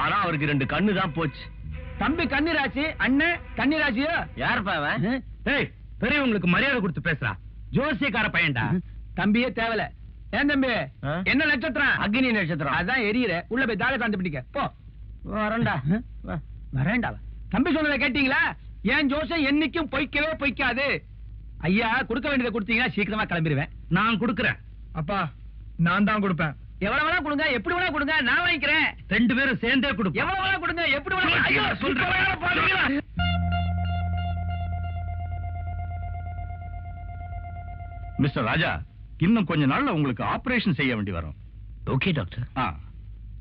Speaker 5: ஆனா அவருக்கு 2 கண்ணு தான் போச்சு.
Speaker 2: தம்பி கன்னிராசி, அண்ணன் கன்னிராசியோ?
Speaker 5: யாருப்பா அவன்?
Speaker 3: ஏய், பெரியவங்களுக்கு மரியாதை கொடுத்து பேசுறா. ஜோசியக்கார பையன்டா.
Speaker 2: தம்பியே தேவல. ஏன் தம்பி, என்ன நட்சத்திரம்?
Speaker 5: அக்னி நட்சத்திரம்.
Speaker 2: அதான் எரியற. உள்ள போய் தாக சாந்தி பிடிக்க போ.
Speaker 5: வரண்டா.
Speaker 2: வரேன்டா. தம்பி சொன்னதை கேட்டீங்களா? ஏன் ஜோசியம் என்னைக்கும் பொய்க்கவே பொய்க்காது. ஐயா, கொடுக்க வேண்டியதை கொடுத்தீங்கன்னா சீக்கிரமா கிளம்பிடுவேன்.
Speaker 3: நான் கொடுக்கிறேன்.
Speaker 4: அப்பா, நான் தான் கொடுப்பேன்.
Speaker 2: எவ்வளவு வேணா கொடுங்க, எப்படி வேணா கொடுங்க, நான் வாங்கிக்கிறேன்.
Speaker 3: 2 பேரும் சேர்ந்தே கொடுப்போம்.
Speaker 2: எவ்வளவு வேணா கொடுங்க, எப்படி வேணா. ஐயோ, சொல்றேன்.
Speaker 10: மிஸ்டர் ராஜா, இன்னும் கொஞ்ச நாள்ல உங்களுக்கு ஆபரேஷன் செய்ய வேண்டி வரும்.
Speaker 6: Okay doctor.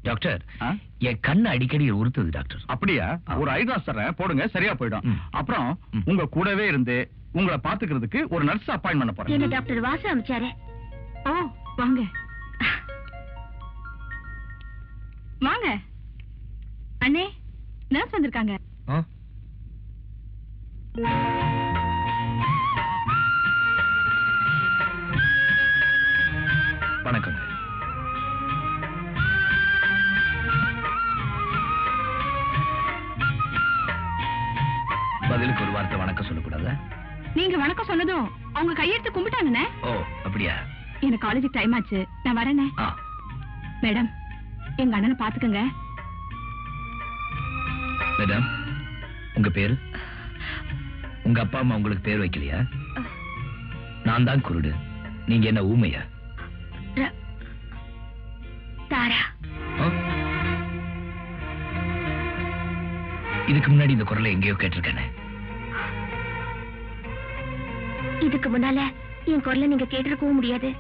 Speaker 6: டாக்டர்,
Speaker 10: ஆ?
Speaker 6: என் கண்ணு அடிக்கடி உறுத்துது டாக்டர்.
Speaker 10: அப்படியா? ஒரு ஐ டிராப்ஸ் தரேன், போடுங்க, சரியா போயிடும்.
Speaker 6: ம்.
Speaker 10: அப்புறம் உங்க கூடவே இருந்து உங்களை பாத்துக்கிறதுக்கு ஒரு நர்ஸ் அப்பாயின்ட் பண்ண போறேன்.
Speaker 1: என்ன டாக்டர் வாசு அனுப்பிச்சாரு.
Speaker 8: ஓ, வாங்க. வாங்க அண்ணே, நர்ஸ் வந்திருக்காங்க.
Speaker 6: வணக்கம். பதிலுக்கு ஒரு வார்த்தை வணக்கம் சொல்லக்கூடாதா?
Speaker 8: நீங்க வணக்கம் சொன்னதும் அவங்க கையெடுத்து கும்பிட்டாங்கண்ணே.
Speaker 6: ஓ அப்படியா?
Speaker 8: எனக்கு காலேஜுக்கு டைம் ஆச்சு, நான் வரேனே. மேடம், எங்க அண்ணனை பாத்துக்கங்க.
Speaker 6: மேடம், உங்க பேரு? உங்க அப்பா அம்மா உங்களுக்கு பேர் வைக்கலையா? நான் தான் குருடு, நீங்க என்ன ஊமையா?
Speaker 1: தாரா.
Speaker 6: இதுக்கு முன்னாடி இந்த குரலை எங்கேயோ கேட்டிருக்கேனே.
Speaker 1: இதுக்கு முன்னால என் குரலை நீங்க கேட்டிருக்கவும் முடியாது,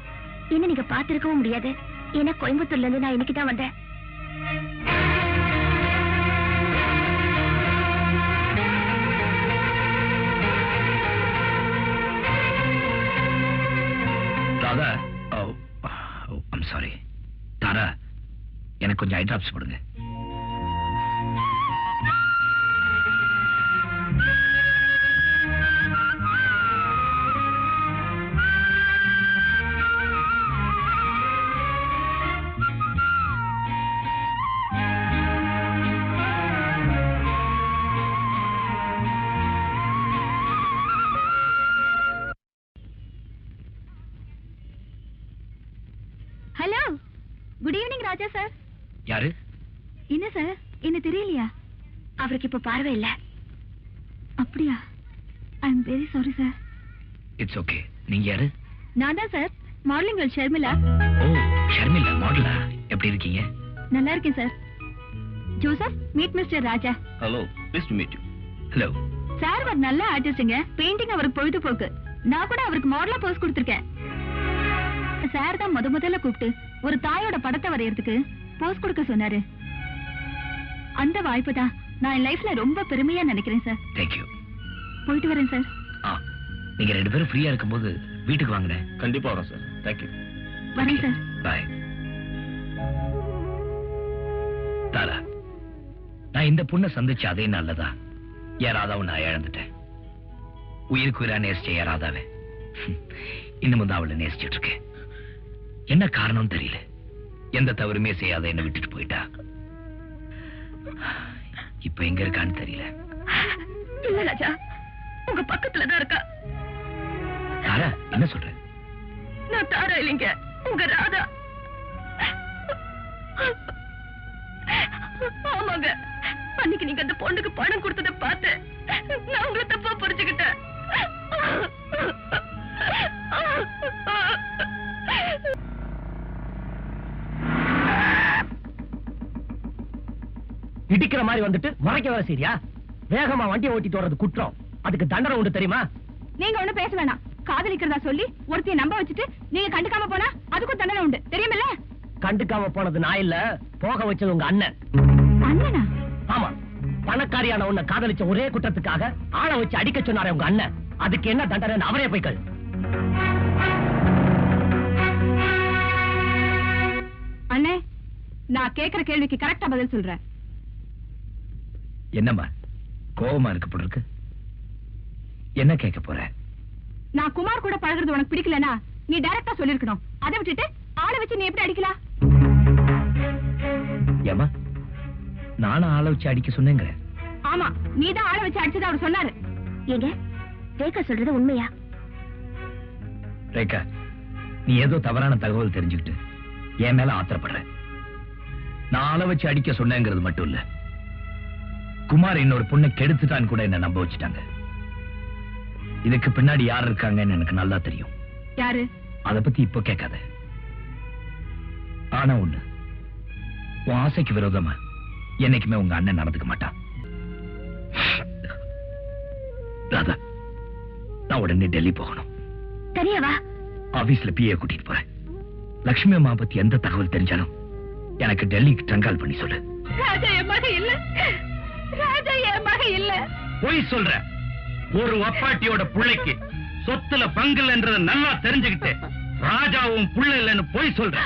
Speaker 1: என்ன நீங்க பாத்திருக்கவும் முடியாது. ஏன்னா கோயம்புத்தூர்ல இருந்து நான் இன்னைக்கு தான் வந்தேன்.
Speaker 6: Radha, I'm sorry. தாரா, எனக்கு கொஞ்சம் ஐ டிராப்ஸ் போடுங்க.
Speaker 1: ஹலோ, குட் ஈவினிங் ராஜா சார்.
Speaker 6: யாரு?
Speaker 1: என்ன சார், என்ன தெரியலையா? அவருக்கு இப்ப பார்வை இல்ல. அப்படியா? I am very sorry sir.
Speaker 6: It's okay. நீங்க யாரு?
Speaker 1: நான் தான் sir, modelling girl Sharmila.
Speaker 6: Oh, Sharmila மாடலா? எப்படி இருக்கீங்க?
Speaker 1: நல்லா இருக்கேன் sir. Joseph, meet mister Raja.
Speaker 10: Hello, please to meet you.
Speaker 6: Hello.
Speaker 1: Sir ஒரு நல்ல ஆர்டிஸ்ட்ங்க, பெயிண்டிங் அவருக்கு பொழுதுபோக்கு. நான் கூட அவருக்கு மாடலா போஸ் கொடுத்திருக்கேன். சார் தான் முதல்ல கூப்பிட்டு ஒரு தாயோட படத்தை வரையறதுக்கு போஸ் கொடுக்க சொன்னாரு. அந்த வாய்ப்பு தான் நான் என் லைஃப்ல ரொம்ப பெருமையா நினைக்கிறேன் சார்.
Speaker 6: Thank you.
Speaker 1: போயிட்டு வரேன் சார்.
Speaker 6: நீங்க ரெண்டு பேரும் ஃப்ரீயா இருக்கும்போது வீட்டுக்கு வாங்க.
Speaker 10: கண்டிப்பா வரோம் சார். Thank you.
Speaker 1: வரேன் சார்.
Speaker 6: பாய். தாரா, நான் இந்த பொண்ணை சந்திச்ச அதே நல்லதா யாராவது நான் இழந்துட்டேன். உயிருக்கு உயிரா நேசிச்ச யாராதாவே இன்னும் தான் அவளை நேசிச்சுட்டு இருக்கேன். என்ன காரணம் தெரியல, எந்த தவறுமே செய்யாத என்ன விட்டுட்டு போயிட்டா. இப்ப எங்க இருக்கான்னு தெரியல.
Speaker 1: இல்ல ராஜா, உங்க பக்கத்துலதான் இருக்கா.
Speaker 6: தாரா, என்ன சொல்ற?
Speaker 1: நான் தாரா இல்லைங்க, உங்க ராதா. ஆமாங்க, அன்னைக்கு நீங்க அந்த பொண்ணுக்கு பணம் கொடுத்ததை பார்த்து நான் உங்களை தப்பா புரிஞ்சுக்கிட்டேன்.
Speaker 7: இடிக்கிற மாதிரி வந்துட்டு மறைக்க வர சரியா? வேகமா வண்டியை ஓட்டிட்டு வர்றது குற்றம், அதுக்கு தண்டனை உண்டு தெரியுமா?
Speaker 8: நீங்க ஒண்ணு பேச வேணாம். காதலிக்கிறதா சொல்லி ஒருத்தைய நம்ப வச்சுட்டு நீங்க கண்டுக்காம போனா அதுக்கும் தண்டனை உண்டு தெரியுமில்ல?
Speaker 7: கண்டுக்காம போனது நான் இல்ல, போக வச்சது உங்க அண்ணன்.
Speaker 8: அண்ணனா?
Speaker 7: ஆமா, பணக்காரியான உன்னை காதலிச்ச ஒரே குற்றத்துக்காக ஆளை வச்சு அடிக்க சொன்னாரே உங்க அண்ணன், அதுக்கு என்ன தண்டனை அவரே போய் கேளு.
Speaker 8: அண்ணே, நான் கேக்குற கேள்விக்கு கரெக்டா பதில் சொல்றேன்.
Speaker 6: என்னம்மா கோபமா இருக்கு போல இருக்கு? என்ன கேட்க போற?
Speaker 8: நான் குமார் கூட பழகுறது உனக்கு பிடிக்கலனா நீ டைரக்டா சொல்லிருக்கணும். அதை விட்டுட்டு ஆளை வச்சு நீ எப்படி அடிக்கலாம்?
Speaker 6: ஏமா, நானும் ஆளை வச்சு அடிக்க சொன்னேங்க.
Speaker 8: ஆமா, நீதான் ஆளை வச்சு அடிச்சது அவர் சொன்னாரு.
Speaker 1: ஏங்க, ரேகா சொல்றது உண்மையா?
Speaker 6: ரேகா, நீ ஏதோ தவறான தகவல் தெரிஞ்சுக்கிட்டு என் மேல ஆத்திரப்படுற. நான் ஆளை வச்சு அடிக்க சொன்னேங்கிறது மட்டும் இல்ல, குமார் இன்னொரு பொண்ணை கெடுத்துட்டான்னு கூட என்ன நம்ப வச்சுட்டாங்க. இதுக்கு பின்னாடி யார் இருக்காங்கன்னு எனக்கு நல்லா தெரியும்.
Speaker 8: யாரு?
Speaker 6: அத பத்தி இப்ப கேட்காத. ஆனா ஒண்ணு, உன் ஆசைக்கு விரோதமா என்னைக்குமே உங்க அண்ணன் நடந்துக்க மாட்டான். ராதா, நான் உடனே டெல்லி போகணும்.
Speaker 1: தனியாவா?
Speaker 6: ஆபீஸ்ல பிஏ கூட்டிட்டு போறேன். லட்சுமி அம்மா பத்தி எந்த தகவல் தெரிஞ்சாலும் எனக்கு டெல்லிக்கு ட்ரங்கால் பண்ணி சொல்லு.
Speaker 8: ராஜா என் மக இல்ல, ராஜா என் மக இல்ல.
Speaker 3: போய் சொல்ற. ஒரு அப்பாட்டியோட புள்ளைக்கு சொத்துல பங்கு இல்லைன்றத நல்லா தெரிஞ்சுக்கிட்டு ராஜாவும் புள்ள இல்லைன்னு போய் சொல்ற.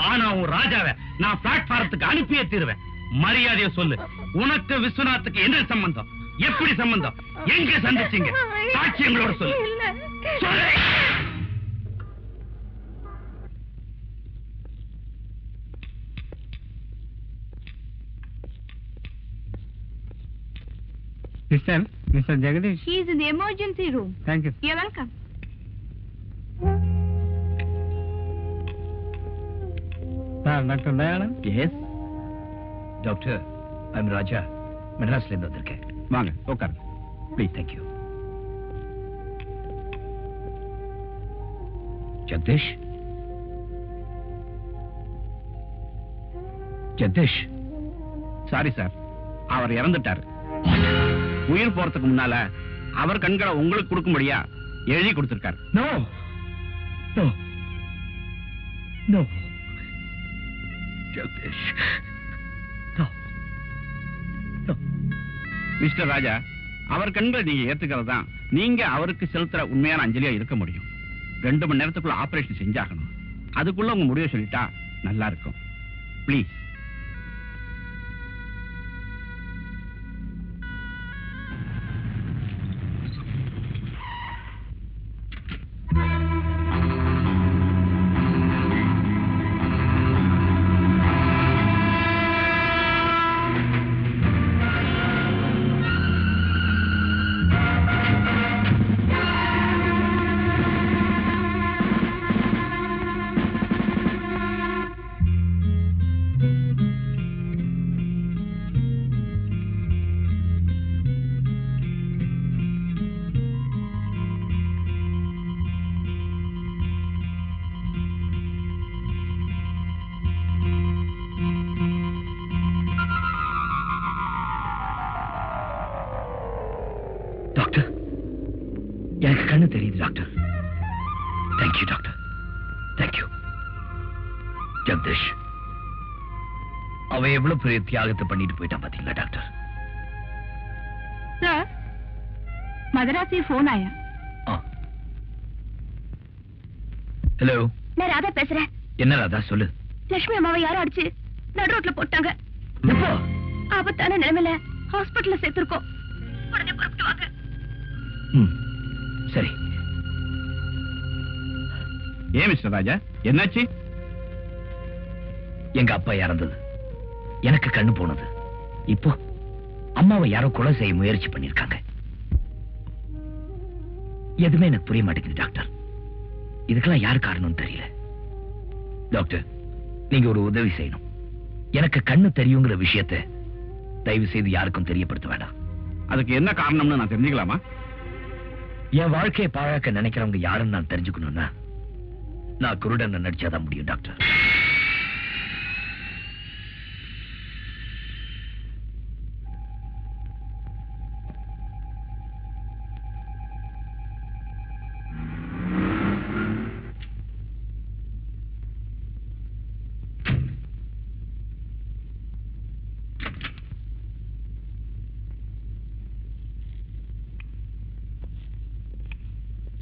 Speaker 3: ஆனா உன் ராஜாவை நான் பிளாட்பாரத்துக்கு அனுப்பியே தீருவேன். மரியாதையை சொல்லு. உனக்கு விஸ்வநாத்துக்கு என்ன சம்பந்தம்? எப்படி சம்பந்தம்? எங்க சந்திச்சீங்க? சாட்சியங்களோட சொல்லு. சொல்லு.
Speaker 4: Mr. Jagadish.
Speaker 1: He is in the emergency room.
Speaker 4: Thank you.
Speaker 1: You're welcome.
Speaker 4: Dr. Dayanand.
Speaker 6: Yes. Doctor, I'm Raja. மெட்ராஸ்ல இருந்து வந்திருக்கேன்.
Speaker 3: வாங்க உட்காருங்க.
Speaker 6: Please. Thank you. Jagadish. Jagadish.
Speaker 3: Sorry sir, அவர் இறந்துட்டார். உயிர் போறதுக்கு முன்னால அவர் கண்களை உங்களுக்கு கொடுக்கும்படியா எழுதி கொடுத்திருக்காரு.
Speaker 6: No no no Jagadish. No no.
Speaker 3: Mister Raja, அவர் கண்களை நீங்க ஏத்துக்கிறது தான் நீங்க அவருக்கு செலுத்துற உண்மையான அஞ்சலியா இருக்க முடியும். 2 மணி நேரத்துக்குள்ள ஆபரேஷன் செஞ்சாகணும். அதுக்குள்ள உங்க முடிவை சொல்லிட்டா நல்லா இருக்கும். ப்ளீஸ்.
Speaker 6: டாக்டர், எனக்கு கண்ணு தெரியுது doctor. Thank you doctor. Thank you. Jagadish, அவன் எவ்வளவு பெரிய தியாகத்தை பண்ணிட்டு போயிட்டான் பாத்தீங்களா டாக்டர்?
Speaker 1: सर, मद्रास से फोन आया.
Speaker 6: हेलो.
Speaker 1: நான் ராதா பேசுறேன்.
Speaker 6: என்ன ராதா, சொல்லு.
Speaker 1: லட்சுமி அம்மாவை யாரும் அடிச்சு நடு ரோட்ல போட்டாங்க. ஆபத்தான நிலைமையில ஹாஸ்பிடல்ல சேர்த்திருக்கோம். உடனே புறப்பட்டு வாங்க.
Speaker 6: சரி.
Speaker 3: ஏன் மிஸ்டர் ராஜா, என்னாச்சு?
Speaker 6: எங்க அப்பா இறந்தது, எனக்கு கண்ணு போனது. இப்போ அம்மாவை யாரோ கொலை செய்ய முயற்சி பண்ணிருக்காங்க. எதுவுமே எனக்கு புரிய மாட்டேங்குது டாக்டர். இதுக்கெல்லாம் யார் காரணம் தெரியல. டாக்டர், நீங்க ஒரு உதவி செய்யணும். எனக்கு கண்ணு தெரியுங்கிற விஷயத்தை தயவு செய்து யாருக்கும் தெரியப்படுத்த வேண்டாம்.
Speaker 3: அதுக்கு என்ன காரணம்னு நான் தெரிஞ்சுக்கலாமா?
Speaker 6: என் வாழ்க்கையை பாழாக்க நினைக்கிறவங்க யாருன்னு நான் தெரிஞ்சுக்கணும்னா நான் குருடன் நடிச்சாதான் முடியும் டாக்டர்.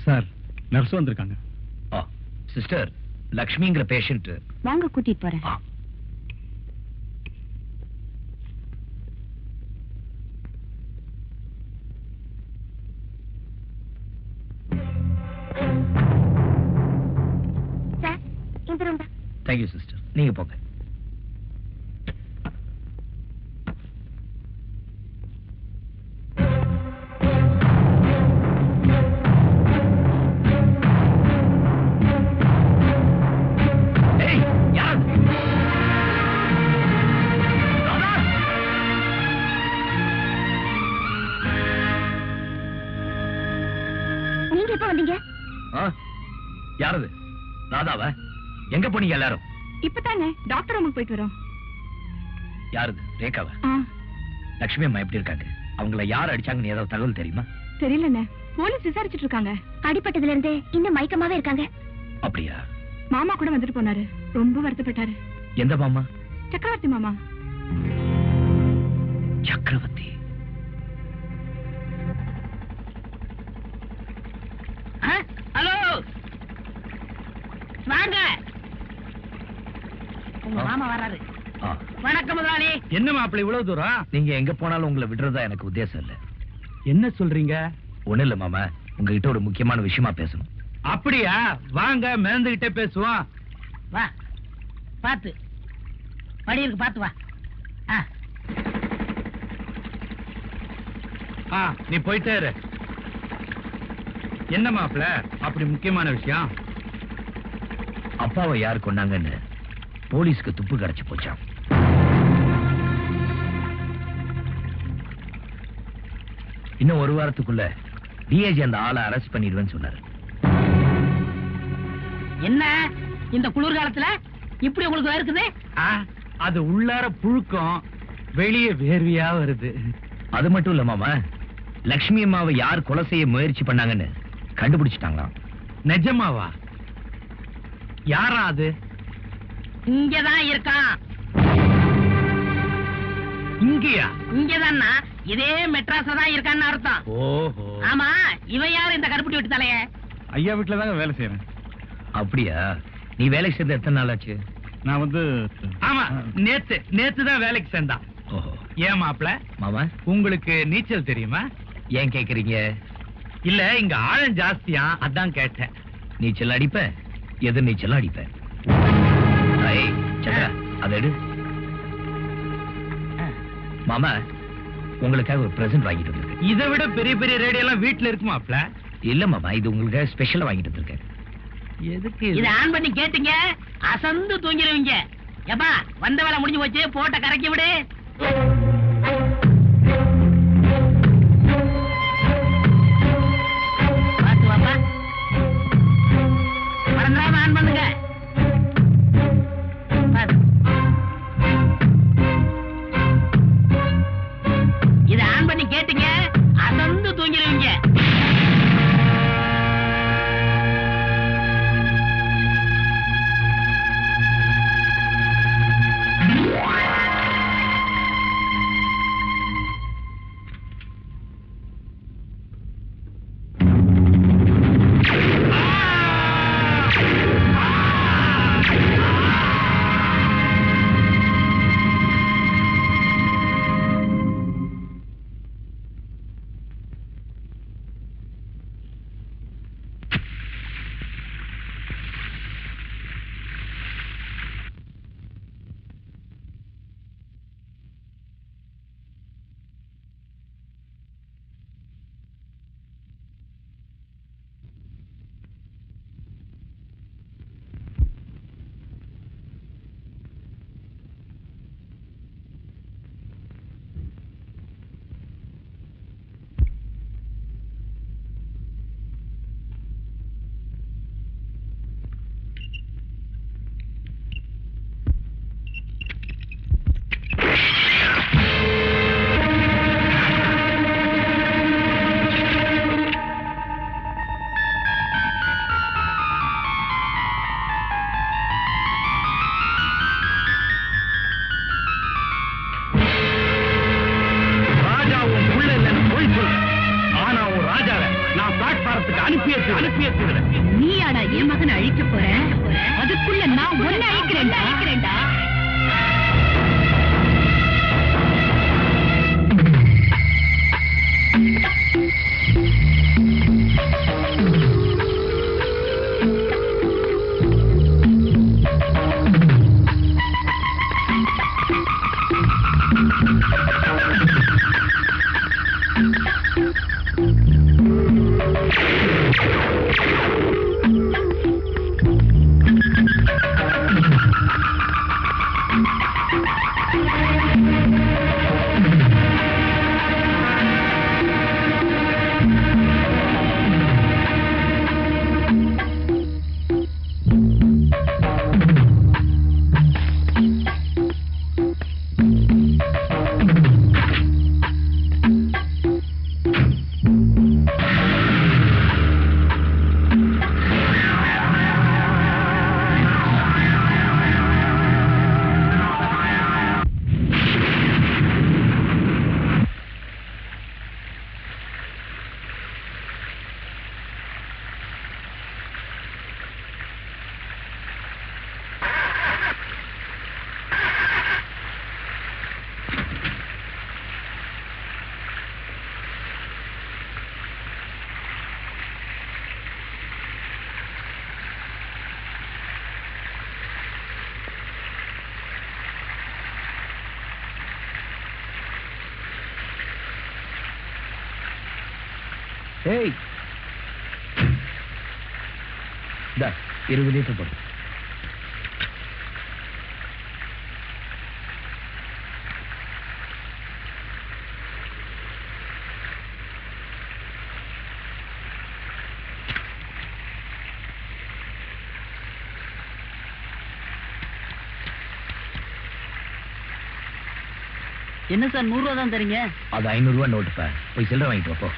Speaker 3: சார், நர்ஸ் வந்திருக்காங்க.
Speaker 6: சிஸ்டர், லக்ஷ்மிங்கிற பேஷண்ட்
Speaker 1: வாங்க, கூட்டிட்டு போறேன். சார், இந்த ரூம் தான்.
Speaker 6: தேங்க்யூ சிஸ்டர், நீங்க போங்க. யாரது? ராதாவா? எங்க போனீங்க எல்லாரும்?
Speaker 1: இப்பதானே டாக்டர் ரூமுக்கு போயிட்டு வரோம்.
Speaker 6: யாரது? ரேகாவா? லட்சுமி அம்மா எப்படி இருக்காங்க? அவங்கள யார் அடிச்சாங்கன்னு ஏதாவது தகவல் தெரியுமா?
Speaker 1: தெரியலண்ணே, போலீஸ் விசாரிச்சுட்டு இருக்காங்க. அடிபட்டதுல இருந்து இன்னும் மயக்கமாவே இருக்காங்க.
Speaker 6: அப்படியா?
Speaker 1: மாமா கூட வந்துட்டு போனாரு, ரொம்ப வருத்தப்பட்டாரு.
Speaker 6: எந்த மாமா?
Speaker 1: சக்கரவர்த்தி மாமா.
Speaker 6: சக்கரவர்த்தி?
Speaker 7: ஹலோ, வாங்க. உங்க மாமா வர்றாரு.
Speaker 6: ஆ.
Speaker 7: வணக்கம் முதலாளி.
Speaker 3: என்ன மாப்பிள்ளை இவ்வளவு தூரம்?
Speaker 6: நீங்க எங்க போனாலும் உங்களை விடுறதா எனக்கு உத்தேசம் இல்ல.
Speaker 3: என்ன சொல்றீங்க?
Speaker 6: ஒண்ணு இல்ல மாமா, உங்ககிட்ட ஒரு முக்கியமான விஷயமா பேசணும்.
Speaker 3: அப்படியா? வாங்க மேந்துகிட்டே பேசுவோம்.
Speaker 7: வா, பாத்து படி இருக்கு, பாத்து வா.
Speaker 3: நீ போயிட்டே இரு. என்ன மாப்பிள்ளை அப்படி முக்கியமான விஷயம்?
Speaker 6: அப்பாவை யார் கொண்டாங்கன்னு போலீஸ்க்கு துப்பு கிடைச்சு போச்சாம். இன்னும் ஒரு வாரத்துக்குள்ள டிஐஜி அந்த ஆளை அரெஸ்ட் பண்ணிடுவேன்னு சொன்னாரு.
Speaker 7: என்ன இந்த குளிர்காலத்துல இப்படி உங்களுக்கு இருக்குது?
Speaker 3: அது உள்ளார புழுக்கம், வெளியே வேர்வையா வருது.
Speaker 6: அது மட்டும் இல்ல மாமா, லட்சுமி அம்மாவை யார் கொலை செய்ய முயற்சி பண்ணாங்கன்னு கண்டுபிடிச்சிட்டாங்களாம்.
Speaker 3: நிஜமாவா? யாரா அது?
Speaker 7: இங்கதான் இருக்கான்.
Speaker 3: இங்கயா?
Speaker 7: இங்கதான்னா இதே மெட்ராஸ்ல தான் இருக்கான்னு அர்த்தம்.
Speaker 3: ஓஹோ.
Speaker 7: ஆமா, இவன் யாரு இந்த கருப்பட்டி விட்டு தலைய?
Speaker 10: ஐயா வீட்டுல தாங்க வேலை செய்யறேன்.
Speaker 6: அப்படியா? நீ வேலைக்கு சேர்ந்து எத்தனை நாள் ஆச்சு?
Speaker 10: நான் வந்து
Speaker 3: ஆமா, நேத்து தான் வேலைக்கு சேர்ந்தான்.
Speaker 6: ஓஹோ.
Speaker 3: ஏன் மாப்பிள்ள,
Speaker 6: மாமா
Speaker 3: உங்களுக்கு நீச்சல் தெரியுமா?
Speaker 6: ஏன் கேக்குறீங்க?
Speaker 3: இல்ல, இங்க ஆழம் ஜாஸ்தியா, அதான் கேட்டேன்.
Speaker 6: நீச்சல் அடிப்பேன், எதிர் நீச்சல் அடிப்பேன். ஐய், சந்திரா, அதை எடு. மாமா, உங்களுக்காக ஒரு பிரசன்ட் வாங்கிட்டு வந்திருக்கேன்.
Speaker 3: இதை விட பெரிய பெரிய ரேடியோ எல்லாம் வீட்டுல இருக்கு மாப்பிள்ள.
Speaker 6: இல்ல மாமா, இது உங்களுக்காக ஸ்பெஷலா வாங்கிட்டு வந்திருக்கேன்.
Speaker 3: எதுக்கு
Speaker 7: இத ஆன் பண்ணி கேட்டீங்க, அசந்து தூங்கிடுவீங்க. எப்பா, வந்த வேலை முடிஞ்சு போச்சு, போட்ட கரைக்கி விடு. பாத்து வாப்பா, மறந்துடாம ஆன் பண்ணுங்க. இத ஆன் பண்ணி கேட்டீங்க, அசந்து தூங்கிடுவீங்க.
Speaker 1: நீயாடா என் மகனை அழிக்க போற? அதுக்குள்ள நான் ஒன்னு அழிக்கிறேன்டா.
Speaker 6: ஏய் 20 லிட்டர் போடு.
Speaker 7: என்ன சார் 100 ரூபா தான் தரீங்க?
Speaker 6: அது 500 ரூபா நோட்டுப்பா. போய் சில்லறை வாங்கிட்டு வா போ.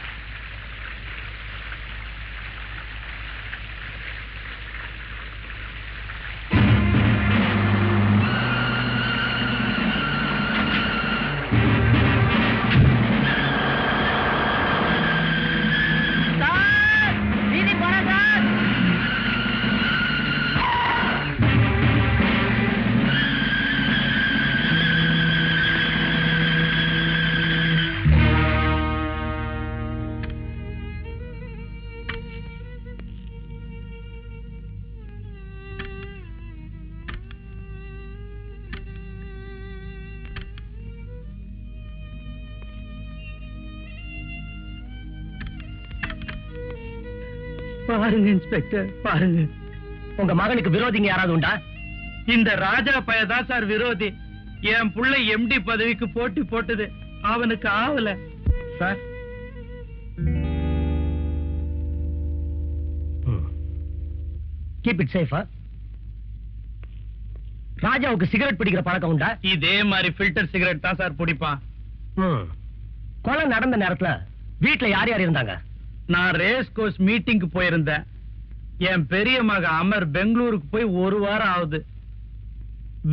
Speaker 3: பாருங்க இன்ஸ்பெக்டர், பாருங்க.
Speaker 6: உங்க மகனுக்கு விரோதிங்க யாராவது உண்டா?
Speaker 3: இந்த ராஜா பையதான் சார் விரோதி. என் புள்ளை எம்டி பதவிக்கு போட்டி போட்டது அவனுக்கு ஆவல
Speaker 6: சார். கீப் இட் சேஃபா. ராஜாவுக்கு சிகரெட் பிடிக்கிற பழக்கம் உண்டா?
Speaker 3: இதே மாதிரி ஃபில்டர் சிகரெட் தான் சார் பிடிப்பான்.
Speaker 6: கொலை நடந்த நேரத்துல வீட்டுல யார் யார் இருந்தாங்க?
Speaker 3: நான் ரேஸ் கோர்ஸ் மீட்டிங்க்கு போயிருந்தேன். என் பெரிய மக அமர் பெங்களூருக்கு போய் 1 வாரம் ஆகுது.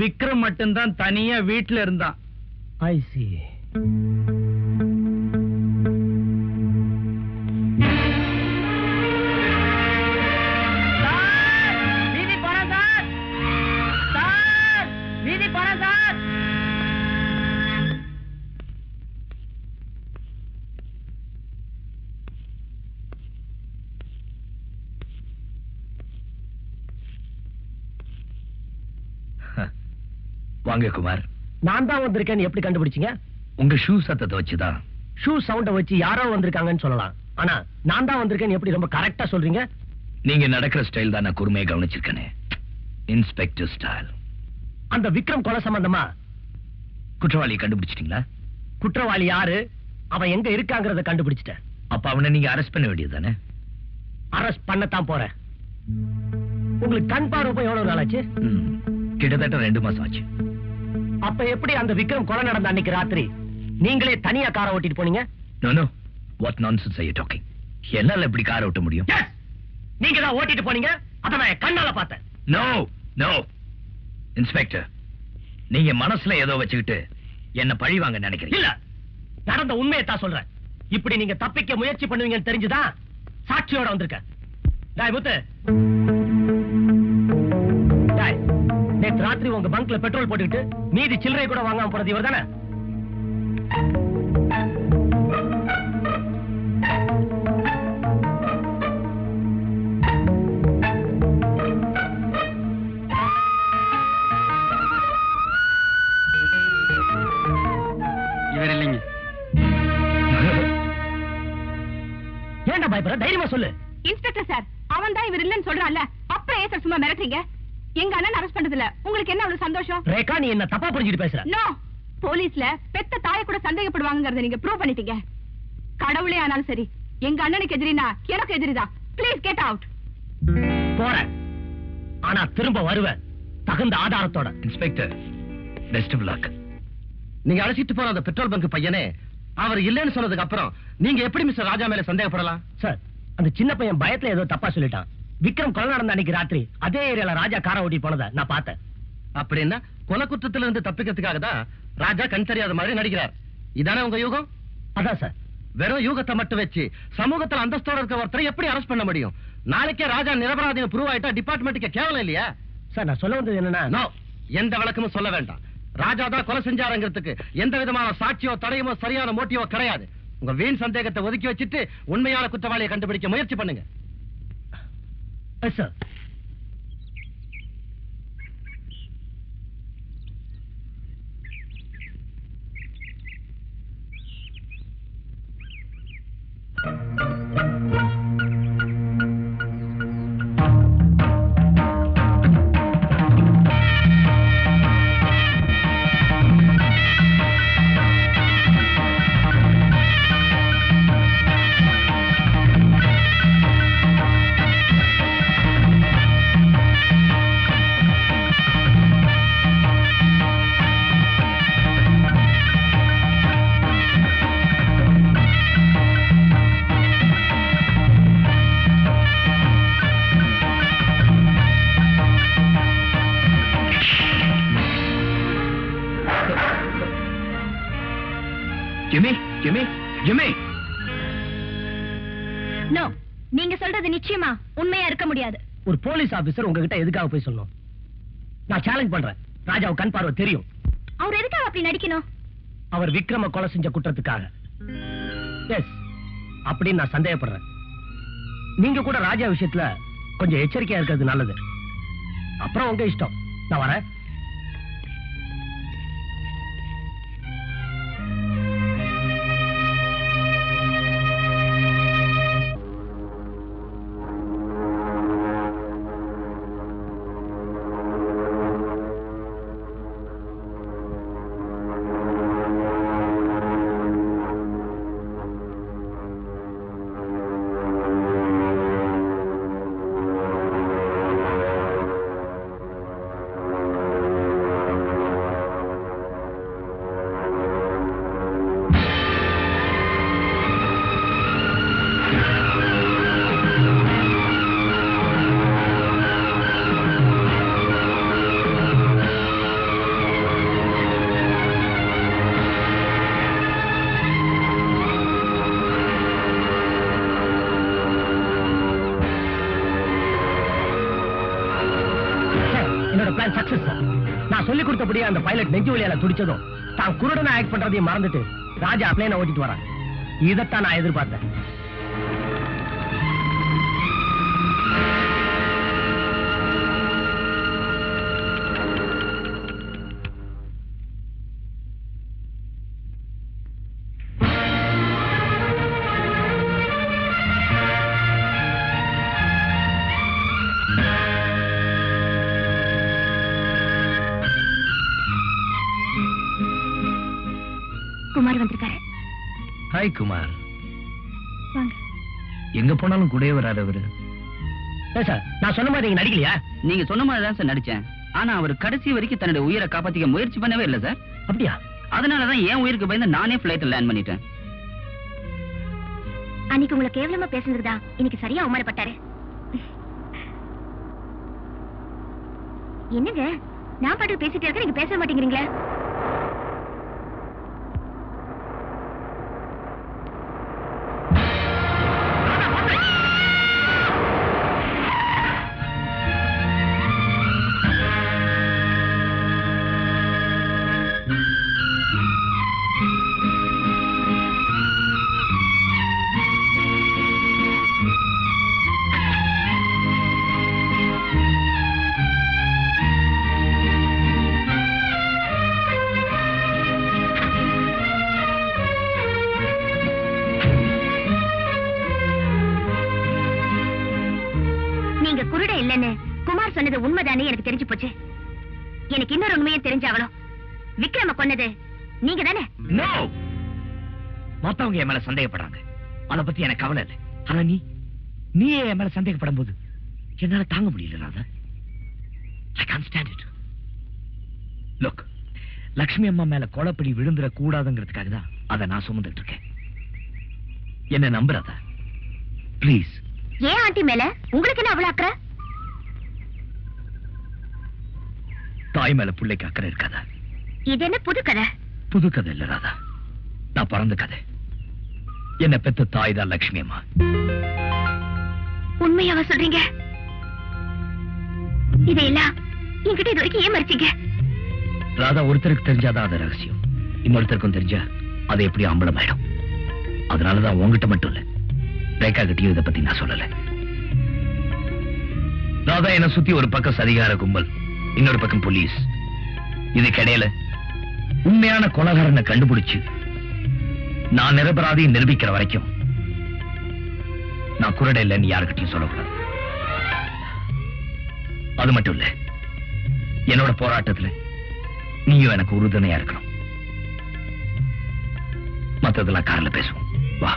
Speaker 3: விக்ரம் மட்டும்தான் தனியா வீட்டுல இருந்தான்.
Speaker 6: I see. வாங்க குமார். நான் தான் வந்திருக்கேன். எப்படி கண்டுபிடிச்சீங்க? உங்க ஷூ சத்தத்தை வச்சுதான். ஷூ சவுண்ட வச்சு யாரோ வந்திருக்காங்கன்னு சொல்லலாம். ஆனா நான் தான் வந்திருக்கேன் எப்படி ரொம்ப கரெக்டா சொல்றீங்க? நீங்க நடக்கிற ஸ்டைல் தான் நான் கூர்மையை கவனிச்சிருக்கேன். Inspector style. அந்த விக்ரம் கொலை சம்பந்தமா குற்றவாளியை கண்டுபிடிச்சிட்டீங்களா? குற்றவாளி யாரு, அவன் எங்க இருக்காங்கறத கண்டுபிடிச்சிட்டேன். அப்ப அவனை நீங்க அரெஸ்ட் பண்ண வேண்டியதுதானே? அரெஸ்ட் பண்ணத்தான் போறேன். உங்களுக்கு கண் பார்வை எவ்வளவு நாள் ஆச்சு? கிட்டத்தட்ட 2 மாசம் ஆச்சு. அப்ப எப்படி அந்த விக்ரம் கொலை நடந்த அன்னைக்கு ராத்திரி நீங்களே தனியா காரை ஓட்டிட்டு போனீங்க? No no, what nonsense are you talking? என்னால எப்படி காரை ஓட்ட முடியும்? நீங்க தான் ஓட்டிட்டு போனீங்க, அத நான் கண்ணால பார்த்தேன். நோ நோ இன்ஸ்பெக்டர், நீங்க மனசுல ஏதோ வச்சுக்கிட்டு என்ன பழி வாங்க நினைக்கிறீங்க. இல்ல, நடந்த உண்மையை தான் சொல்றேன். இப்படி நீங்க தப்பிக்க முயற்சி பண்ணுவீங்கன்னு தெரிஞ்சுதான் சாட்சியோட வந்திருக்கேன். டேய் முத்து, டேய், நேத்து ராத்திரி உங்க பங்க்ல பெட்ரோல் போட்டுக்கிட்டு மீதி சில்லறை கூட வாங்காம போறது இவர் தானே?
Speaker 3: இவர் இல்லைங்க.
Speaker 6: ஏன்டா பயப்படுற? தைரியமா சொல்லு.
Speaker 8: இன்ஸ்பெக்டர் சார், அவன் தான் இவர் இல்லன்னு சொல்றான்ல, அப்புறம் ஏன் சார் சும்மா மிரட்டுறீங்க? எங்க அண்ணன் அரெஸ்ட் பண்ணதுல உங்களுக்கு என்ன அவ்வளவு சந்தோஷம்?
Speaker 6: ரேகா, நீ என்ன தப்பா புரிஞ்சுட்டு பேசுற.
Speaker 8: நோ, போலீஸ்ல பெத்த தாயை கூட சந்தேகப்படுவாங்கறத நீங்க ப்ரூவ் பண்ணிட்டீங்க. கடவுளே ஆனாலும் சரி, எங்க அண்ணனுக்கு எதிரினா எனக்கு எதிரிதான். Please get out.
Speaker 6: போறேன், ஆனா திரும்ப வருவேன் தகுந்த ஆதாரத்தோட. Inspector, best of luck.
Speaker 2: நீங்க அழைச்சிட்டு போற அந்த பெட்ரோல் பங்க் பையனே அவர் இல்லைன்னு சொன்னதுக்கு அப்புறம் நீங்க எப்படி மிஸ்டர் ராஜா மேல சந்தேகப்படலாம்?
Speaker 6: சார், அந்த சின்ன பையன் பயத்துல ஏதோ தப்பா சொல்லிட்டான். விக்ரம் கொலை நடந்த அன்னைக்கு ராத்திரி அதே ஏரியால ராஜா காரை ஓட்டி போனதை நான் பார்த்தேன்.
Speaker 2: அப்படின்னா கொலை குற்றத்துல இருந்து தப்பிக்கிறதுக்காக தான் ராஜா கண் தெரியாத மாதிரி நடிக்கிறார். இதானே உங்க யூகம்?
Speaker 6: அதான் சார்.
Speaker 2: வெறும் யூகத்தை மட்டும் வச்சு சமூகத்துல அந்தஸ்தோட இருக்க ஒருத்தரை எப்படி அரெஸ்ட் பண்ண முடியும்? நாளைக்கே ராஜா நிரபராதின்னு ப்ரூவ் ஆயிட்டா டிபார்ட்மெண்ட்டுக்கு கேவலம் இல்லையா?
Speaker 6: சார், நான் சொல்ல வந்தது என்னன்னா,
Speaker 2: நோ, எந்த விளக்கமும் சொல்ல வேண்டாம். ராஜா தான் கொலை செஞ்சாருங்கிறதுக்கு எந்த விதமான சாட்சியோ தடையுமோ சரியான மோட்டிவோ கிடையாது. உங்க வீண் சந்தேகத்தை ஒதுக்கி வச்சுட்டு உண்மையான குற்றவாளியை கண்டுபிடிக்க முயற்சி பண்ணுங்க.
Speaker 6: Sir, Jimmy Jimmy Jimmy
Speaker 1: no, நீங்க சொல்றது நிச்சயமா உண்மையா இருக்க முடியாது.
Speaker 7: ஒரு போலீஸ் ஆபீசர் உங்ககிட்ட எதுக்காக போய் சொல்லணும்? நான் சேலஞ்ச் பண்றேன். ராஜாவுக்கு கண் பார்வை தெரியும்.
Speaker 1: அவர் எதுக்காக அப்படி நடிக்கணும்?
Speaker 7: அவர் விக்ரம கொலை செஞ்ச குற்றத்துக்காக. எஸ், அப்படின்னு நான் சந்தேகப்படுறேன். நீங்க கூட ராஜா விஷயத்துல கொஞ்சம் எச்சரிக்கையா இருக்கிறது நல்லது. அப்புறம் உங்க இஷ்டம். நான் வரேன். நான் சொல்லி கொடுத்தபடியே அந்த பைலட் நெஞ்சு வலியால துடிச்சதும் தான் குருடனை ஆக்ட் பண்றதையும் மறந்துட்டு ராஜா பிளேனை ஓட்டிட்டு வரான். இதைத்தான் நான் எதிர்பார்த்தேன்.
Speaker 1: குமார் வந்திருக்காரு.
Speaker 6: ஹாய் குமார்.
Speaker 1: வாங்க.
Speaker 6: எங்க போனாலும் கூடவே வராது அவரு.
Speaker 7: சார், நான் சொன்ன மாதிரி நீங்க நடிக்கலையா?
Speaker 11: நீங்க சொன்ன மாதிரி தான் சார் நடிச்சேன். ஆனா அவர் கடைசி வரைக்கும் தன்னுடைய உயிரை காப்பாத்திக்க முயற்சி பண்ணவே இல்லை சார்.
Speaker 7: அப்படியா?
Speaker 11: அதனாலதான் என் உயிருக்கு பயந்து நானே பிளைட்ல லேண்ட் பண்ணிட்டேன்.
Speaker 1: அன்னைக்கு உங்களை கேவலமா பேசுனதுதான் இன்னைக்கு சரியா அவமானப்பட்டாரு. என்னங்க, நான் பாட்டு பேசிட்டே இருக்க, நீங்க பேச மாட்டேங்கிறீங்களா? குமார் சொன்னது உண்மைதானே எனக்கு தெரிஞ்சு போச்சு. எனக்கு இன்னொரு உண்மையை தெரிஞ்சாகணும். விக்ரம கொன்னது நீங்க தானே?
Speaker 6: நோ, மொத்தவங்க என் மேல சந்தேகப்படுறாங்க. அத பத்தி எனக்கு கவலை இல்லை. ஆனா நீ என் மேல சந்தேகப்படும் போது என்னால தாங்க முடியல Radha. I can't stand it. Look, Lakshmi அம்மா மேல கொலைப்படி விழுந்துட கூடாதுங்கிறதுக்காக தான் அதை நான் சுமந்துட்டு இருக்கேன். என்ன நம்புறதா ப்ளீஸ்?
Speaker 1: ஏன் ஆண்டி மேல உங்களுக்கு என்ன அவ்வளவு அக்கறை?
Speaker 6: தாய் மேல பிள்ளைக்கு அக்கறை இருக்காதா?
Speaker 1: இது என்ன புது கதை?
Speaker 6: புது கதை இல்ல ராதா, நான் பிறந்த கதை. என்ன பெத்த தாய் தான் லட்சுமி அம்மா.
Speaker 1: உண்மையாவா சொல்றீங்க? இதையெல்லாம் என்கிட்ட இது வரைக்கும் ஏன் மறைச்சீங்க?
Speaker 6: ராதா, ஒருத்தருக்கு தெரிஞ்சாதான் அது ரகசியம். இன்னொருத்தருக்கும் தெரிஞ்சா அது எப்படி அம்பலமாயிடும். அதனாலதான் உங்ககிட்ட மட்டும் இல்ல, ரேகா கிட்டயும் இதை பத்தி நான் சொல்லல. ராதா, என்ன சுத்தி ஒரு பக்கம் சதிகார கும்பல், இன்னொரு பக்கம் போலீஸ். இதுக்கிடையில உண்மையான கொலைகாரனை கண்டுபிடிச்சு நான் நிரபராதியை நிரூபிக்கிற வரைக்கும் நான் குருட இல்லைன்னு யாருக்கிட்டையும் சொல்லக்கூடாது. அது மட்டும் இல்ல, என்னோட போராட்டத்துல நீயும் எனக்கு உறுதுணையா இருக்கணும். மத்ததெல்லாம் கார்ல பேசுவோம், வா.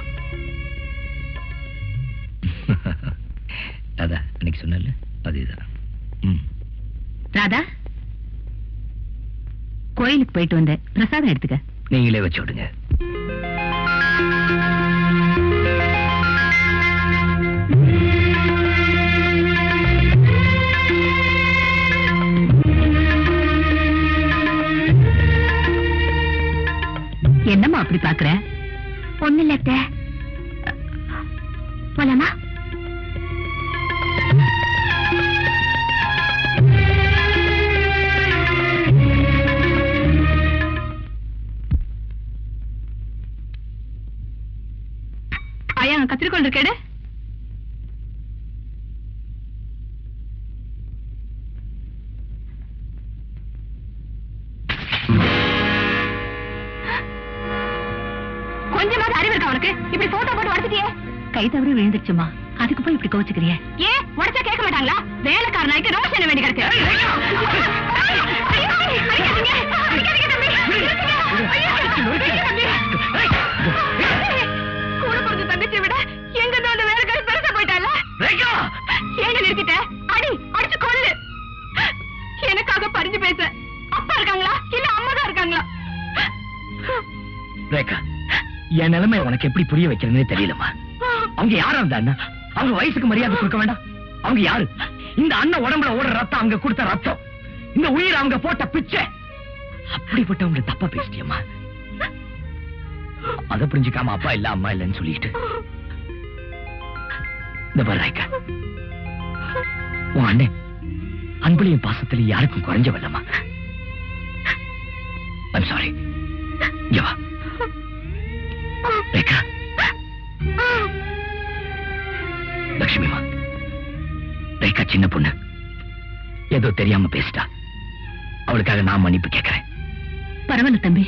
Speaker 6: அதான் இன்னைக்கு சொன்ன அதேதான்.
Speaker 8: ராதா, கோயிலுக்கு போயிட்டு வந்தேன், பிரசாதம் எடுத்துக்க.
Speaker 6: நீங்களே வச்சு விடுங்க.
Speaker 8: என்னம்மா அப்படி பாக்குற?
Speaker 1: ஒண்ணு இல்ல அத்தை. போலாமா?
Speaker 8: ஐயா கத்திரிக்கோள் இருக்கேடு. கொஞ்சமாவது அறிவு இருக்கா உனக்கு? இப்படி போட்டோ போட்டு உடச்சிட்டியே. கை தவறி விழுந்துருச்சுமா, அதுக்கு போய் இப்படி கோச்சுக்கிறிய? ஏன் உடச்சா கேட்க மாட்டாங்களா? வேலைக்காரனாய்க்கு ரோஸ் என்ன வேண்டி கிடக்கு? கூட பிறந்த தங்கச்சியை விட எங்க அந்த வேலைக்காரி பெருசா போயிட்டால. ஏங்க நிறுத்திட்ட? அடி அடிச்சு கொள்ளு. எனக்காக பறிஞ்சு பேச அப்பா இருக்காங்களா இல்ல அம்மா தான் இருக்காங்களா?
Speaker 6: ரேகா, என் நிலைமை உனக்கு எப்படி புரிய வைக்கிறதுன்னு தெரியலமா. அவங்க யாரா இருந்தா அவங்க வயசுக்கு மரியாதை கொடுக்க வேண்டாம்? அவங்க யாரு? இந்த அண்ணன் உடம்புல ஓடுற ரத்தம் அவங்க கொடுத்த ரத்தம், இந்த உயிர் அவங்க போட்ட பிச்சை. அப்படிப்பட்டவங்க தப்பா பேசிட்டியம்மா. அதை புரிஞ்சுக்காம அப்பா இல்ல அம்மா இல்லன்னு சொல்லிட்டு இந்த பாரு ரேகா, உன் அண்ணன் அன்புலையும் பாசத்திலையும் யாருக்கும் குறைஞ்சவல்லம்மா. I'm sorry. இங்க வா ரேகா. லட்சுமிமா, ரேகா சின்ன பொண்ணு, ஏதோ தெரியாம பேசிட்டா. அவளுக்காக நான் மன்னிப்பு கேட்கிறேன்.
Speaker 8: பரவாயில்ல தம்பி.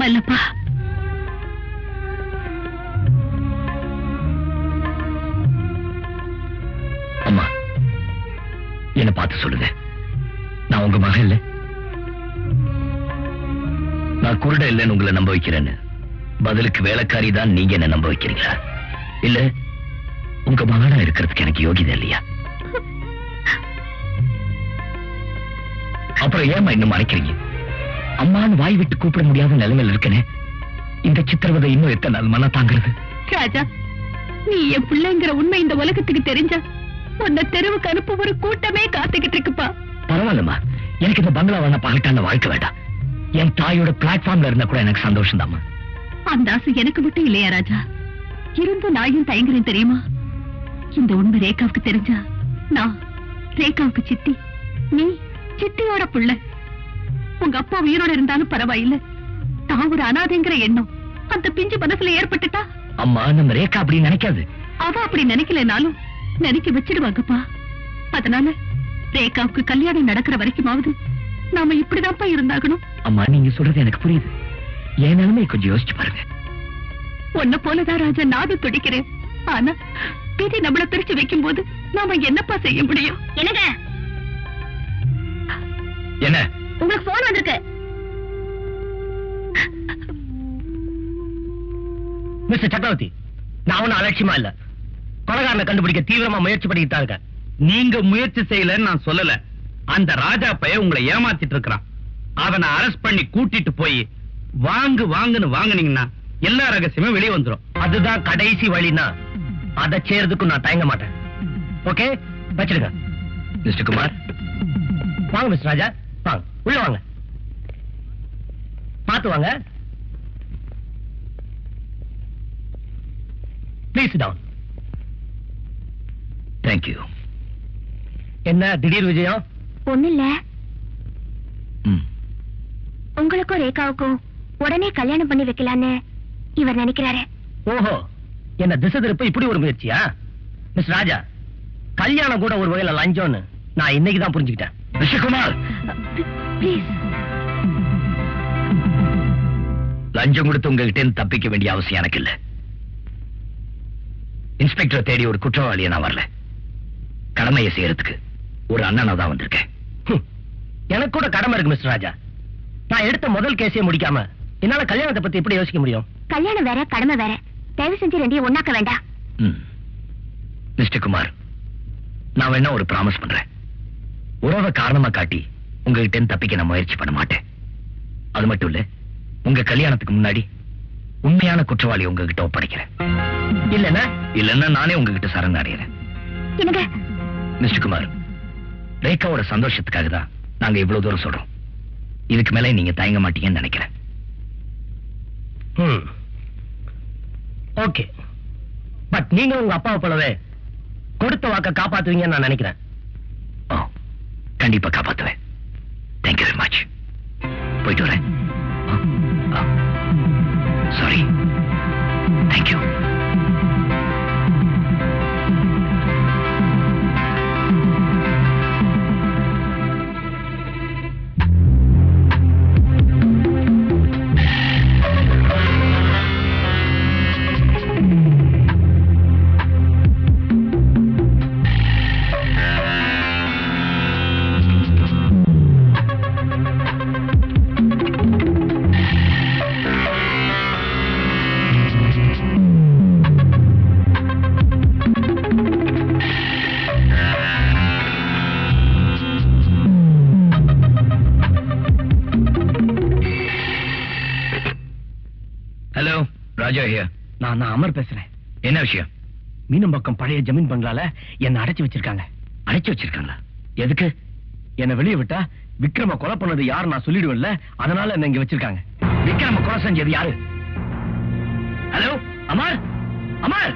Speaker 1: இல்லப்பா.
Speaker 6: அம்மா, என்ன பார்த்து சொல்லுங்க, நான் உங்க மகன் இல்ல? நான் குருட இல்லைன்னு உங்களை நம்ப வைக்கிறேன்னு பதிலுக்கு வேலைக்காரி தான் நீங்க என்ன நம்ப வைக்கிறீங்களா? இல்ல உங்க மகனா இருக்கிறதுக்கு எனக்கு யோகிதை இல்லையா? அப்புறம் ஏமா இன்னும் மறைக்கிறீங்க? அம்மான்னு வாய் விட்டு கூப்பிட முடியாத நிலைமையில் இருக்கனே, இந்த சித்திரவதை இன்னும் எத்தனை நாள் மன தாங்கிறது?
Speaker 1: ராஜா, நீ என் பிள்ளைங்கிற உண்மை இந்த உலகத்துக்கு தெரிஞ்சா உன்னை தெருவுக்கு அனுப்ப ஒரு கூட்டமே காத்துக்கிட்டு இருக்குப்பா.
Speaker 6: பரவாயில்லம்மா, எனக்கு இந்த பங்களா வேணா பகட்டான வாழ்க்கை வேண்டாம். என் தாயோட பிளாட்ஃபார்ம்ல இருந்தா கூட எனக்கு சந்தோஷம் தாமா.
Speaker 1: அந்த ஆசை எனக்கு மட்டும் இல்லையா ராஜா? இருந்தும் நாயும் தயங்குறேன் தெரியுமா? இந்த உண்மை ரேகாவுக்கு தெரிஞ்சா நான் ரேகாவுக்கு சித்தி, நீ சித்தியோட புள்ள. உங்க அப்பா உயிரோட இருந்தாலும் பரவாயில்ல, தான் ஒரு அனாதைங்கிற எண்ணம் அந்த பிஞ்சு மனசுல ஏற்பட்டுட்டா?
Speaker 6: அம்மா, நம்ம ரேகா அப்படி நினைக்காது.
Speaker 1: அவ அப்படி நினைக்கலனாலும் நினைக்க வச்சிடுவாங்கப்பா. அதனால ரேகாவுக்கு கல்யாணம் நடக்கிற வரைக்குமாவது நாம இப்படிதான்ப்பா இருந்தாகணும்.
Speaker 6: அம்மா, நீங்க சொல்றது எனக்கு புரியுது. என் நிலைமையை கொஞ்சம் யோசிச்சு பாருங்க.
Speaker 1: உன்ன போலதான் ராஜா நானும் துடிக்கிறேன். ஆனா விதி நம்மள பிரிச்சு வைக்கும் போது நாம என்னப்பா செய்ய முடியும்? என்னங்க,
Speaker 6: என்ன
Speaker 1: உங்களுக்கு போன் வந்திருக்கு.
Speaker 6: மிஸ்டர் சக்கரவர்த்தி, நான் ஒன்னும் அலட்சியமா இல்ல. கொலைகாரனை கண்டுபிடிக்க தீவிரமா முயற்சி பண்ணிட்டு தான் இருக்கேன்.
Speaker 3: நீங்க முயற்சி செய்யலன்னு நான் சொல்லல. அந்த ராஜா பையன் உங்களை ஏமாத்திட்டு இருக்கிறான். அவனை அரெஸ்ட் பண்ணி கூட்டிட்டு போய் வாங்குன்னு வாங்குனீங்கன்னா எல்லா ரகசியமும் வெளியே வந்துடும்.
Speaker 6: அதுதான் கடைசி வழினா அதை செய்யறதுக்கும் நான் தயங்க மாட்டேன். ஓகே, வச்சிருக்க. மிஸ்டர் குமார், வாங்க. மிஸ்டர் ராஜா, வாங்க, உள்ள வாங்க. பார்த்து வாங்க. Please down. தேங்க்யூ. என்ன திடீர் விஜயம்?
Speaker 1: ஒண்ணு இல்ல, உங்களுக்கும் ரேகாவுக்கும் உடனே கல்யாணம் பண்ணி வைக்கலான்னு இவர் நினைக்கிறாரு.
Speaker 6: ஓஹோ, என்ன திசை திருப்ப இப்படி ஒரு முயற்சியா? மிஸ்டர் ராஜா, கல்யாணம் கூட ஒரு வகையில லஞ்சம்னு நான் இன்னைக்கு தான் புரிஞ்சுக்கிட்டேன். ரிஷிகுமார்,
Speaker 1: ப்ளீஸ்
Speaker 6: லஞ்சம் கொடுத்து உங்ககிட்ட தப்பிக்க வேண்டிய அவசியம் எனக்கு இல்ல. இன்ஸ்பெக்டர் தேடி ஒரு குற்றவாளியை நான் வரல. கடமையை செய்யறதுக்கு ஒரு அண்ணனா தான் வந்திருக்கேன்.
Speaker 5: எனக்கு கூட கடமை இருக்கு மிஸ்டர் ராஜா. நான் எடுத்த முதல் கேஸையே முடிக்காம என்னால கல்யாணத்தை பத்தி எப்படி யோசிக்க முடியும்?
Speaker 1: கல்யாணம் வேற கடமை வேற. தயவு செஞ்சு ரெண்டையும் ஒண்ணாக்க வேண்டாம்.
Speaker 6: மிஸ்டர் குமார், நான் வேணா ஒரு ப்ராமிஸ் பண்றேன். உறவை காரணமா காட்டி உங்ககிட்ட தப்பிக்க நான் முயற்சி பண்ண மாட்டேன். அது மட்டும் இல்ல, உங்க கல்யாணத்துக்கு முன்னாடி உண்மையான குற்றவாளி உங்ககிட்ட ஒப்படைக்கிறேன். இல்லன்னா நானே உங்ககிட்ட சரண் அடைகிறேன். மிஸ்டர் குமார், ரேகாவோட சந்தோஷத்துக்காக தான் நாங்க இவ்வளவு தூரம் சொல்றோம். இதுக்கு மேல நீங்க தயங்க மாட்டீங்கன்னு நினைக்கிறேன்.
Speaker 5: ஓகே, பட் நீங்க உங்க அப்பாவை போலவே கொடுத்த வாக்க காப்பாத்துவீங்கன்னு நான் நினைக்கிறேன்.
Speaker 6: கண்டிப்பா காப்பாத்துவேன். Thank you very much. போயிட்டு வரேன். சாரி. தேங்க்யூ.
Speaker 5: நான் அமர் பேசுறேன்.
Speaker 6: என்ன விஷயம்?
Speaker 5: மீனம்பாக்கம் பழைய ஜமீன் பங்களால என்ன அடைச்சு வச்சிருக்காங்க.
Speaker 6: அடைச்சு வச்சிருக்காங்களா?
Speaker 5: எதுக்கு? என்ன வெளியே விட்டா விக்ரம கொலை பண்ணது யாரு நான் சொல்லிடுவேன்ல, அதனால என்ன இங்க வச்சிருக்காங்க.
Speaker 6: விக்ரம கொலை செஞ்சது யாரு? ஹலோ அமர், அமர்.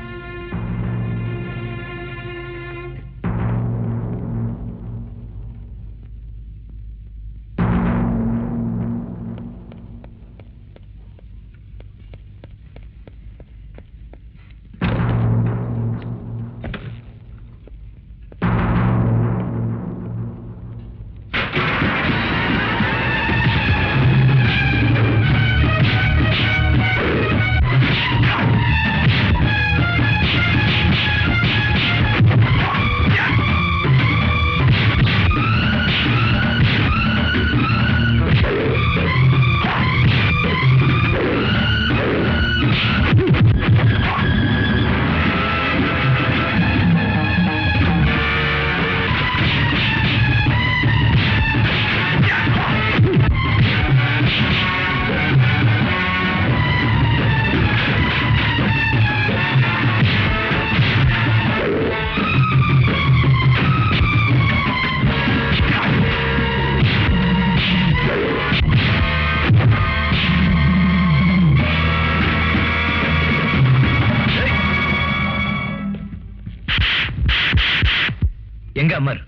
Speaker 6: எங்க அமர்?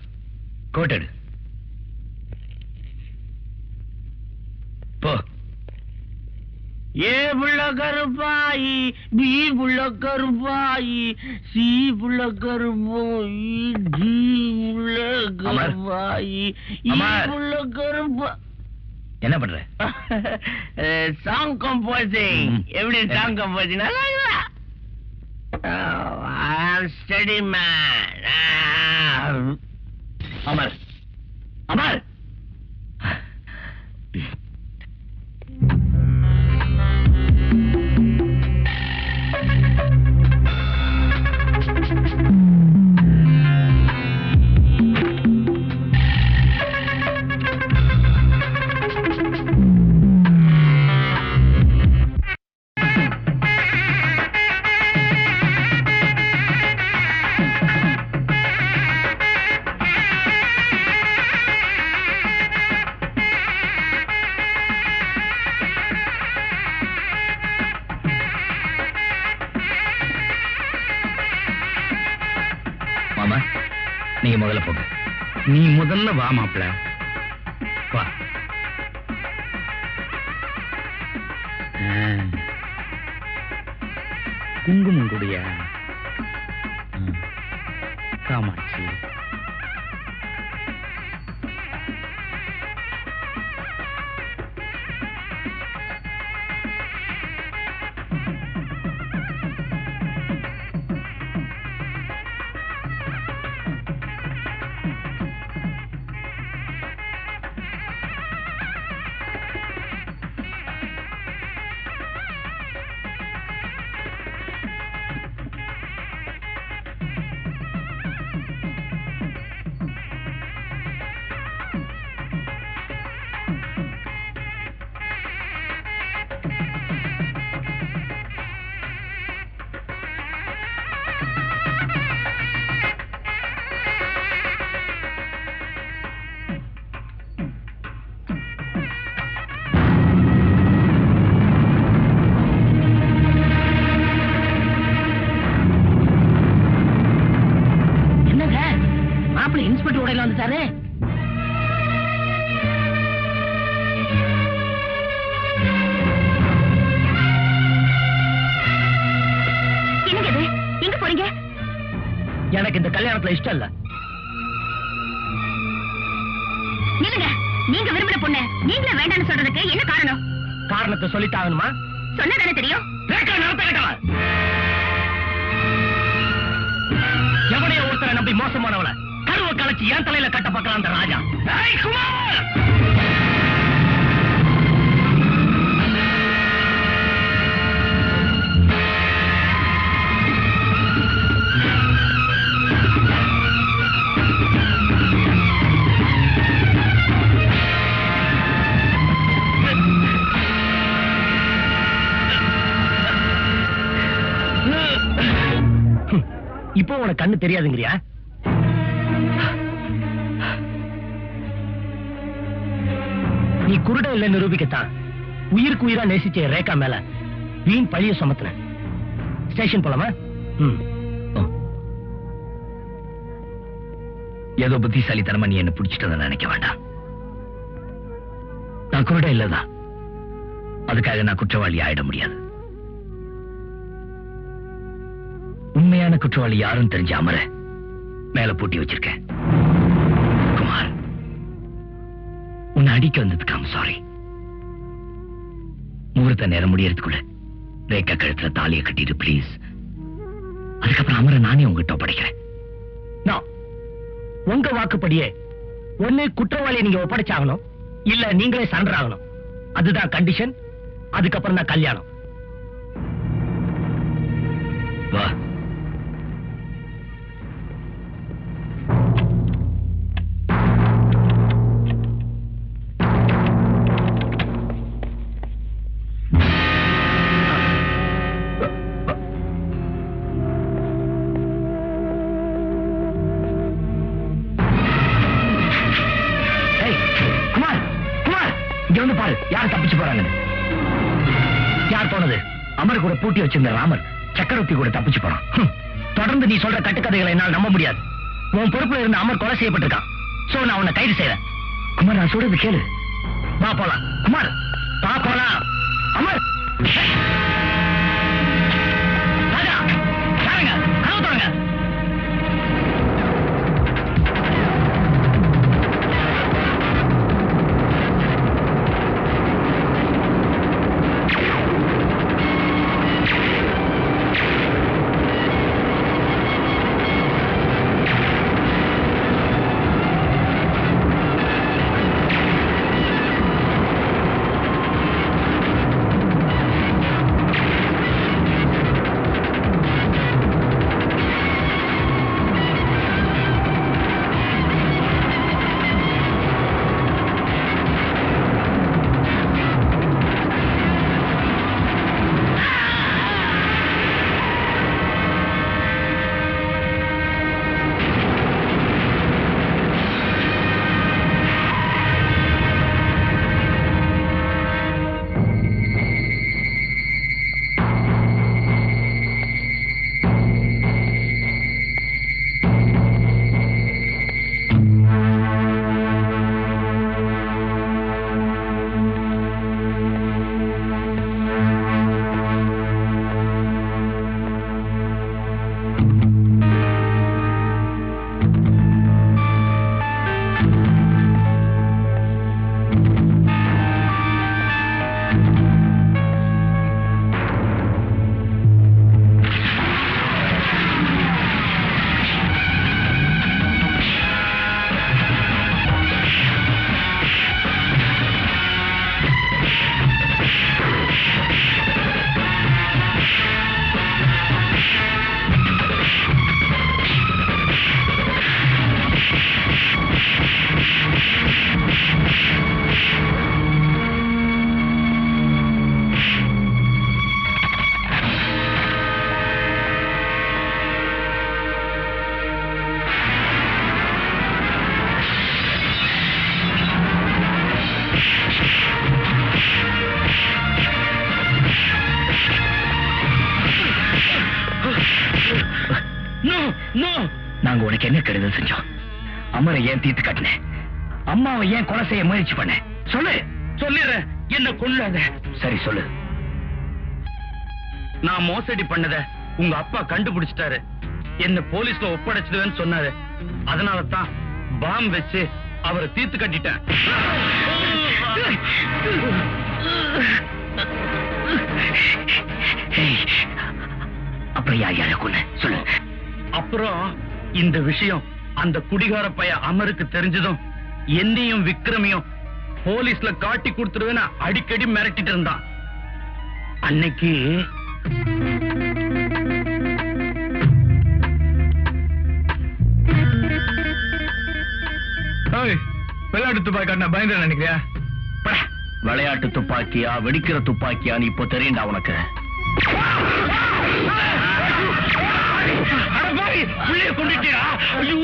Speaker 6: கோட்டடு போ.
Speaker 5: ஏ புள்ள கருப்பாயி, பி புள்ள கருப்பாயி, சி புள்ள கருப்பாயி, டி புள்ள கருப்பாயி, இ புள்ள கருப்பா.
Speaker 6: என்ன பண்ற?
Speaker 5: Song composing. எப்படி song composing? Study man.
Speaker 6: Amar, Amar. மாமா, நீங்க முதல்ல போங்க.
Speaker 3: நீ முதல்ல வா மாப்ள. வா. குங்குமம் குடியா? காமாட்சி.
Speaker 7: இன்ஸ்பெக்டர் உடையில வந்துட்டாரு.
Speaker 1: எங்க போறீங்க?
Speaker 6: எனக்கு இந்த கல்யாணத்துல இஷ்டம் இல்ல.
Speaker 1: நில்லுங்க. நீங்க விரும்பின பொண்ணு நீங்களே வேண்டாம்னு சொல்றதுக்கு என்ன காரணம்?
Speaker 6: காரணத்தை சொல்லிட்டாகணுமா?
Speaker 1: சொன்னதானே தெரியும்.
Speaker 6: எவனைய ஒருத்தரை நம்பி மோசமானவள கருவை கலைச்சு என் தலையில கட்ட பார்க்கலாம் அந்த ராஜா. குமார், இப்போ உனக்கு கண்ணு தெரியாதுங்கிறியா? நீ குருட இல்ல நிரூபிக்கத்தான் உயிருக்கு உயிரா நேசிச்ச ரேகா மேல வீண் பழிய சுமத்தின. ஸ்டேஷன் போலாமா? ஏதோ புத்திசாலித்தனமா நீ என்ன பிடிச்சிட்டு நினைக்க வேண்டாம். நான் குருட இல்லதான், அதுக்காக நான் குற்றவாளி ஆயிட முடியாது. உண்மையான குற்றவாளி யாரும் தெரிஞ்ச அமர மேல பூட்டி வச்சிருக்கேன். குமார், உன்னை அடிக்க வந்ததுக்கு I'm sorry. முகூர்த்த நேரம் முடியறதுக்குள்ள ரேகா கழுத்துல தாலியை கட்டிடு பிளீஸ். அதுக்கப்புறம் அமர நானே உங்ககிட்ட ஒப்படைக்கிறேன். உங்க வாக்குப்படியே ஒண்ணு குற்றவாளியை நீங்க ஒப்படைச்சாகணும், இல்ல நீங்களே சரண்டர் ஆகணும். அதுதான் கண்டிஷன். அதுக்கப்புறம் தான் கல்யாணம். வா. யார் தப்பிச்சு போறாங்க? யார் போனது? அமர் கூட பூட்டி வச்சிருந்த ராமர் சக்கரவர்த்தி கூட தப்பிச்சு போறான். தொடர்ந்து நீ சொல்ற கட்டுக்கதைகளை என்னால் நம்ப முடியாது. உன் பொறுப்புல இருந்த அமர் கொலை செய்யப்பட்டிருக்கான். சோ நான் உன்னை கைது செய்யறேன். குமார், நான் சொல்றது கேளு. வா போலாம். குமார், வா போலாம். அமர், ராஜா, யாருங்க? கதவு திறங்க. நாங்க உனக்கு என்ன கெடுதல் செஞ்சோம்? அமரை ஏன் தீர்த்து கட்டின? அம்மாவை ஏன் கொலை செய்ய முயற்சி பண்ண? சொல்லு.
Speaker 3: சொல்லிடுறேன், என்ன கொள்ளாத.
Speaker 6: சரி சொல்லு.
Speaker 3: நான் மோசடி பண்ணத உங்க அப்பா கண்டுபிடிச்சிட்டாரு. என்ன போலீஸ்ல ஒப்படைச்சிடுவேன்னு சொன்னாரு. அதனால தான் பாம் வச்சு அவரை தீர்த்து கட்டிட்டேன்.
Speaker 6: அப்புறம் யார் கொன்ன சொல்லு.
Speaker 3: அப்புறம் இந்த விஷயம் அந்த குடிகார பைய அமருக்கு தெரிஞ்சதும் என்னையும் விக்ரமையும் போலீஸ்ல காட்டி கொடுத்துருவேன்னு அடிக்கடி மிரட்டிட்டு இருந்தான். அன்னைக்கு
Speaker 4: விளையாட்டு துப்பாக்கி காட்டின பயந்து நினைக்கிறியா?
Speaker 6: விளையாட்டு துப்பாக்கியா வெடிக்கிற துப்பாக்கியா நீ இப்போ தெரியுண்டா உனக்கு.
Speaker 3: புள்ளைய கொண்டுட்டியா? ஐயோ,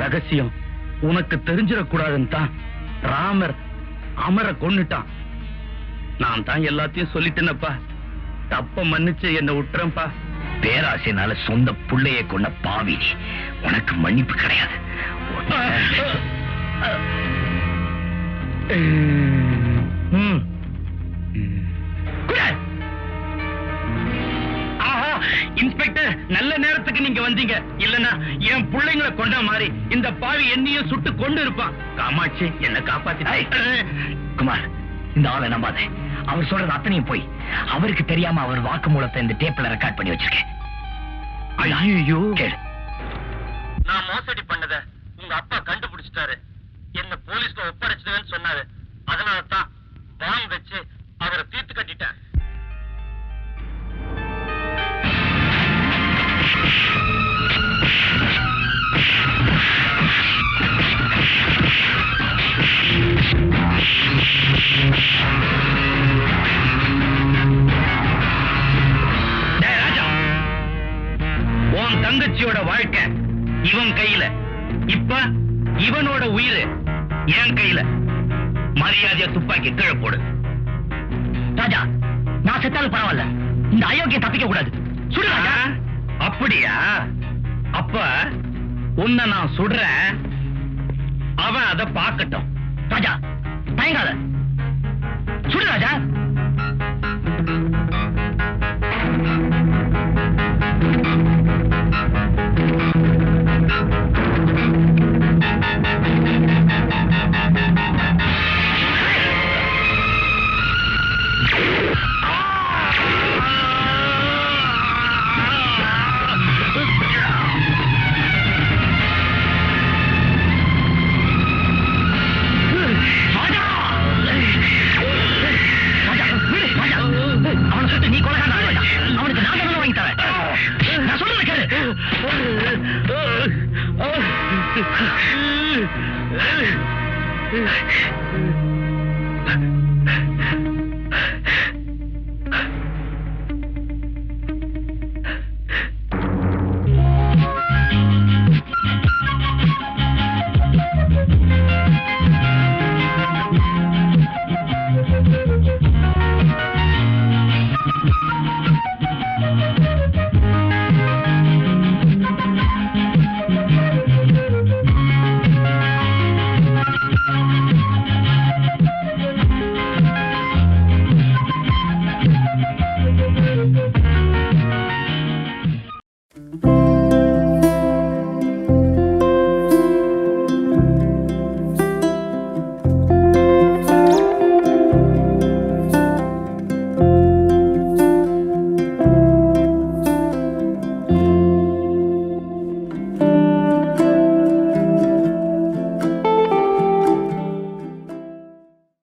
Speaker 3: ரகசியம் உனக்கு தெரிஞ்சிடக்கூடாதுன்னு தான் ராமர் அமர கொன்னுட்டான். நான் தான் எல்லாத்தையும் சொல்லிட்டேனப்பா. தப்ப மன்னிச்சு என்ன விட்டுறப்பா.
Speaker 6: பேராசைனால சொந்த புள்ளைய கொண்ட பாவி நீ. உனக்கு மன்னிப்பு கிடையாது.
Speaker 3: இன்ஸ்பெக்டர், நல்ல நேரத்துக்கு நீங்க வந்தீங்க. இல்லன்னா என் பிள்ளைங்களை கொண்ட மாதிரி இந்த பாவி என்னையும் சுட்டு கொண்டு இருப்பான். காமாட்சி, என்ன காப்பாத்தி.
Speaker 6: குமார், இந்த ஆளை நம்பாத. அவர் சொல்றது அத்தனையும் போய். அவருக்கு தெரியாம அவர் வாக்குமூலத்தை இந்த டேப்ல ரெக்கார்ட் பண்ணி வச்சிருக்கேன்.
Speaker 3: ஐயோ,
Speaker 6: கேளு.
Speaker 3: நான் மோசடி பண்ணத உங்க அப்பா கண்டுபிடிச்சிட்டாரு. என்ன போலீஸ்ல ஒப்படைச்சிடுவேன்னு சொன்னாரு. அதனால தான் பாம் வச்சு அவரை தீர்த்து கட்டிட்டேன். உன் தங்கச்சியோட வாழ்க்கை இவன் கையில. இப்ப இவனோட உயிர் என் கையில. மரியாதையா துப்பாக்கி கீழே போடு.
Speaker 6: ராஜா, நான் செத்தாலும் பரவாயில்ல. இந்த அயோக்கிய தப்பிக்க கூடாது. சுடு ராஜா.
Speaker 3: அப்படியா? அப்ப உன்னை நான் சுடுறேன். அவன் அதை பார்க்கட்டும்.
Speaker 6: ராஜா, தயங்காத. சுடு ராஜா. நீ கொலைகாரன் ஆகலையா? அவனுக்கு நான் தான் வாங்கி தரேன். நான் சொல்றத கேளு.